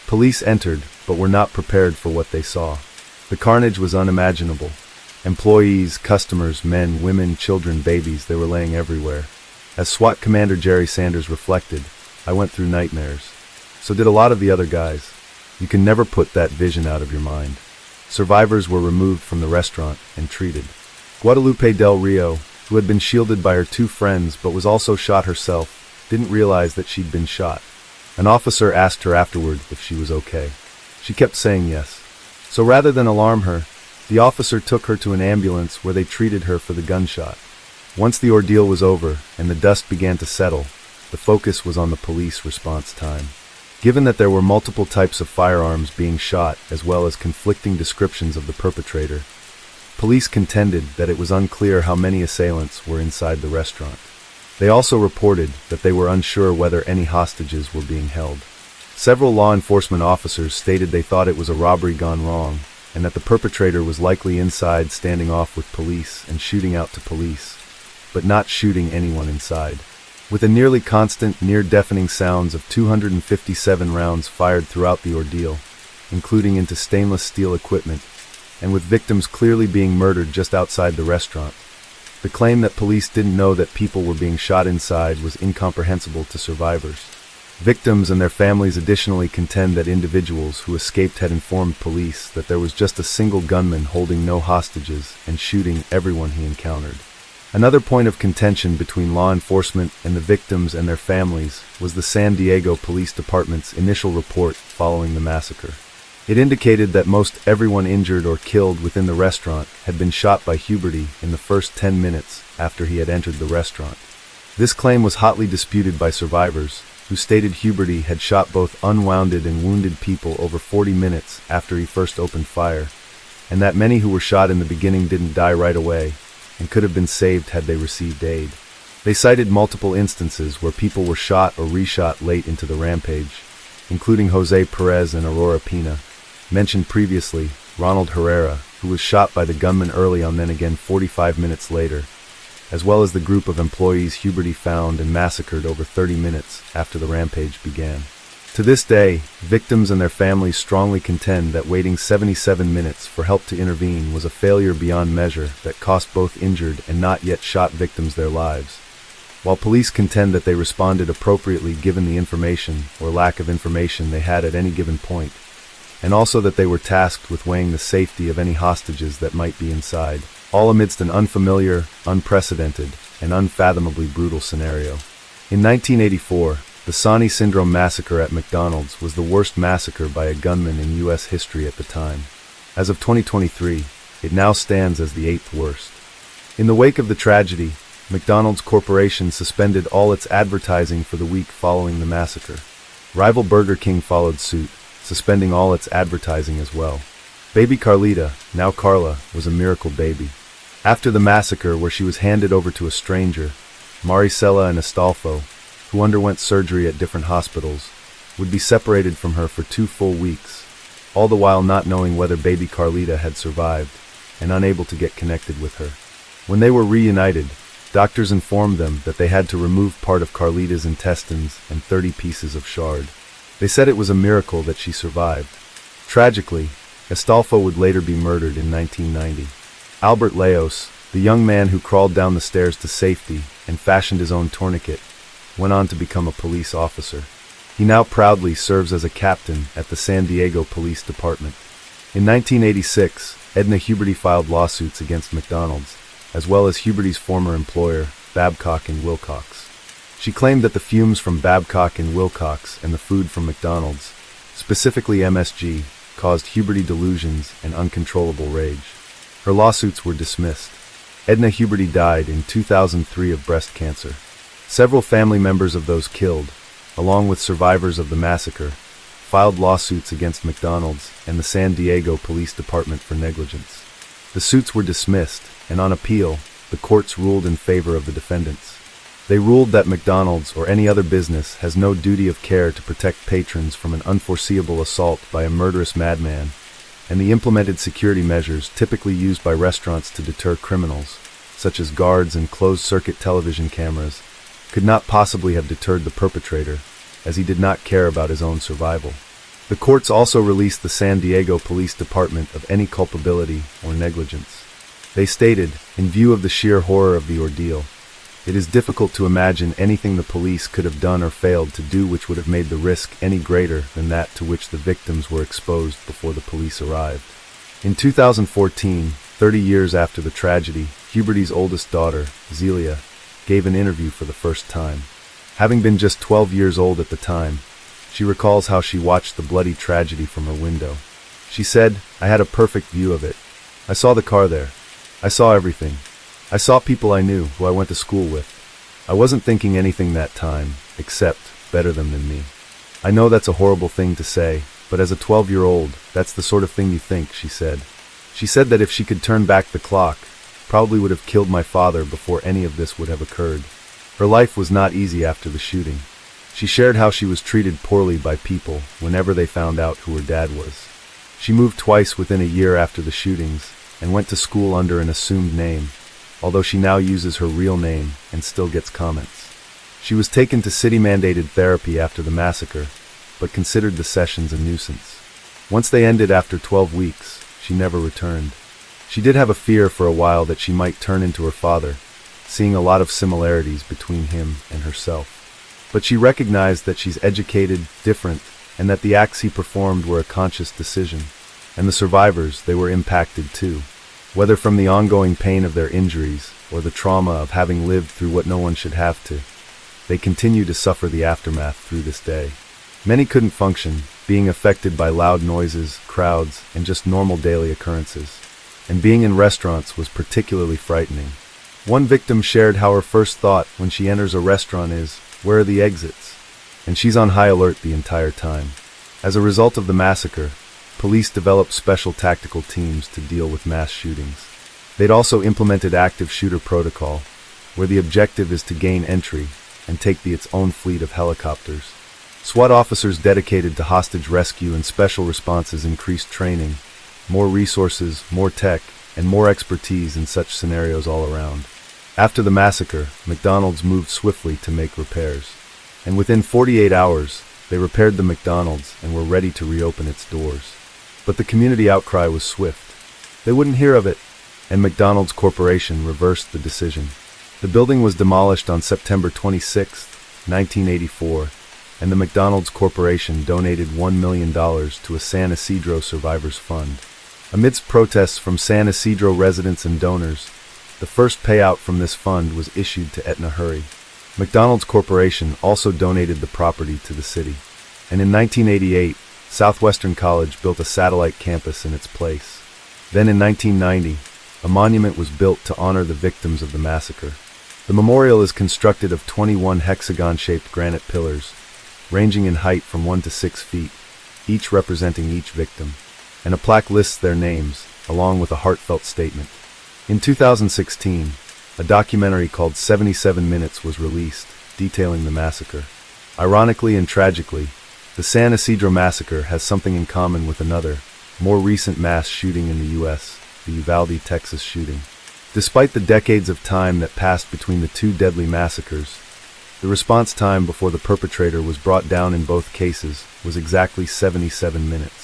Police entered, but were not prepared for what they saw. The carnage was unimaginable. Employees, customers, men, women, children, babies, they were laying everywhere. As SWAT Commander Jerry Sanders reflected, I went through nightmares. So did a lot of the other guys. You can never put that vision out of your mind. Survivors were removed from the restaurant and treated. Guadalupe Del Rio, who had been shielded by her two friends but was also shot herself, didn't realize that she'd been shot. An officer asked her afterward if she was okay. She kept saying yes. So rather than alarm her, the officer took her to an ambulance where they treated her for the gunshot. Once the ordeal was over and the dust began to settle, the focus was on the police response time. Given that there were multiple types of firearms being shot as well as conflicting descriptions of the perpetrator, police contended that it was unclear how many assailants were inside the restaurant. They also reported that they were unsure whether any hostages were being held. Several law enforcement officers stated they thought it was a robbery gone wrong, and that the perpetrator was likely inside standing off with police and shooting out to police, but not shooting anyone inside. With a nearly constant, near-deafening sounds of 257 rounds fired throughout the ordeal, including into stainless steel equipment, and with victims clearly being murdered just outside the restaurant, the claim that police didn't know that people were being shot inside was incomprehensible to survivors. Victims and their families additionally contend that individuals who escaped had informed police that there was just a single gunman holding no hostages and shooting everyone he encountered. Another point of contention between law enforcement and the victims and their families was the San Diego Police Department's initial report following the massacre. It indicated that most everyone injured or killed within the restaurant had been shot by Huberty in the first 10 minutes after he had entered the restaurant. This claim was hotly disputed by survivors, who stated Huberty had shot both unwounded and wounded people over 40 minutes after he first opened fire, and that many who were shot in the beginning didn't die right away and could have been saved had they received aid. They cited multiple instances where people were shot or reshot late into the rampage, including Jose Perez and Aurora Pina. Mentioned previously, Ronald Herrera, who was shot by the gunman early on then again 45 minutes later, as well as the group of employees Huberty found and massacred over 30 minutes after the rampage began. To this day, victims and their families strongly contend that waiting 77 minutes for help to intervene was a failure beyond measure that cost both injured and not yet shot victims their lives. While police contend that they responded appropriately given the information or lack of information they had at any given point, and also that they were tasked with weighing the safety of any hostages that might be inside, all amidst an unfamiliar, unprecedented, and unfathomably brutal scenario. In 1984, the Sani Syndrome massacre at McDonald's was the worst massacre by a gunman in U.S. history at the time. As of 2023, it now stands as the 8th worst. In the wake of the tragedy, McDonald's Corporation suspended all its advertising for the week following the massacre. Rival Burger King followed suit, suspending all its advertising as well. Baby Carlita, now Carla, was a miracle baby. After the massacre, where she was handed over to a stranger, Maricela and Astolfo, who underwent surgery at different hospitals, would be separated from her for 2 full weeks, all the while not knowing whether baby Carlita had survived, and unable to get connected with her. When they were reunited, doctors informed them that they had to remove part of Carlita's intestines and 30 pieces of shard. They said it was a miracle that she survived. Tragically, Astolfo would later be murdered in 1990. Albert Leos, the young man who crawled down the stairs to safety and fashioned his own tourniquet, went on to become a police officer. He now proudly serves as a captain at the San Diego Police Department. In 1986, Edna Huberty filed lawsuits against McDonald's, as well as Huberty's former employer, Babcock and Wilcox. She claimed that the fumes from Babcock and Wilcox and the food from McDonald's, specifically MSG, caused Huberty delusions and uncontrollable rage. Her lawsuits were dismissed. Edna Huberty died in 2003 of breast cancer. Several family members of those killed, along with survivors of the massacre, filed lawsuits against McDonald's and the San Diego Police Department for negligence. The suits were dismissed, and on appeal, the courts ruled in favor of the defendants. They ruled that McDonald's or any other business has no duty of care to protect patrons from an unforeseeable assault by a murderous madman, and the implemented security measures typically used by restaurants to deter criminals, such as guards and closed-circuit television cameras, could not possibly have deterred the perpetrator, as he did not care about his own survival. The courts also released the San Diego Police Department of any culpability or negligence. They stated, in view of the sheer horror of the ordeal, It is difficult to imagine anything the police could have done or failed to do which would have made the risk any greater than that to which the victims were exposed before the police arrived. In 2014, 30 years after the tragedy, Huberty's oldest daughter, Zelia, gave an interview for the first time. Having been just 12 years old at the time, she recalls how she watched the bloody tragedy from her window. She said, "I had a perfect view of it. I saw the car there. I saw everything. I saw people I knew, who I went to school with. I wasn't thinking anything that time, except better them than me." I know that's a horrible thing to say, but as a 12-year-old, that's the sort of thing you think, she said. She said that if she could turn back the clock, probably would have killed my father before any of this would have occurred. Her life was not easy after the shooting. She shared how she was treated poorly by people whenever they found out who her dad was. She moved twice within a year after the shootings and went to school under an assumed name, although she now uses her real name and still gets comments. She was taken to city-mandated therapy after the massacre, but considered the sessions a nuisance. Once they ended after 12 weeks, she never returned. She did have a fear for a while that she might turn into her father, seeing a lot of similarities between him and herself. But she recognized that she's educated, different, and that the acts he performed were a conscious decision. And the survivors, they were impacted too. Whether from the ongoing pain of their injuries or the trauma of having lived through what no one should have to, they continue to suffer the aftermath through this day. Many couldn't function, being affected by loud noises, crowds, and just normal daily occurrences. And being in restaurants was particularly frightening. One victim shared how her first thought when she enters a restaurant is, "Where are the exits?" And she's on high alert the entire time. As a result of the massacre, police developed special tactical teams to deal with mass shootings. They'd also implemented active shooter protocol, where the objective is to gain entry and take its own fleet of helicopters. SWAT officers dedicated to hostage rescue and special responses increased training, more resources, more tech, and more expertise in such scenarios all around. After the massacre, McDonald's moved swiftly to make repairs. And within 48 hours, they repaired the McDonald's and were ready to reopen its doors. But the community outcry was swift. They wouldn't hear of it, and McDonald's Corporation reversed the decision. The building was demolished on September 26, 1984, and the McDonald's Corporation donated $1 million to a San Isidro Survivors Fund. Amidst protests from San Isidro residents and donors, the first payout from this fund was issued to Etna Hurry. McDonald's Corporation also donated the property to the city. And in 1988, Southwestern College built a satellite campus in its place. Then in 1990, a monument was built to honor the victims of the massacre. The memorial is constructed of 21 hexagon-shaped granite pillars, ranging in height from 1 to 6 feet, each representing each victim. And a plaque lists their names, along with a heartfelt statement. In 2016, a documentary called 77 Minutes was released, detailing the massacre. Ironically and tragically, the San Isidro massacre has something in common with another, more recent mass shooting in the U.S., the Uvalde, Texas shooting. Despite the decades of time that passed between the two deadly massacres, the response time before the perpetrator was brought down in both cases was exactly 77 minutes.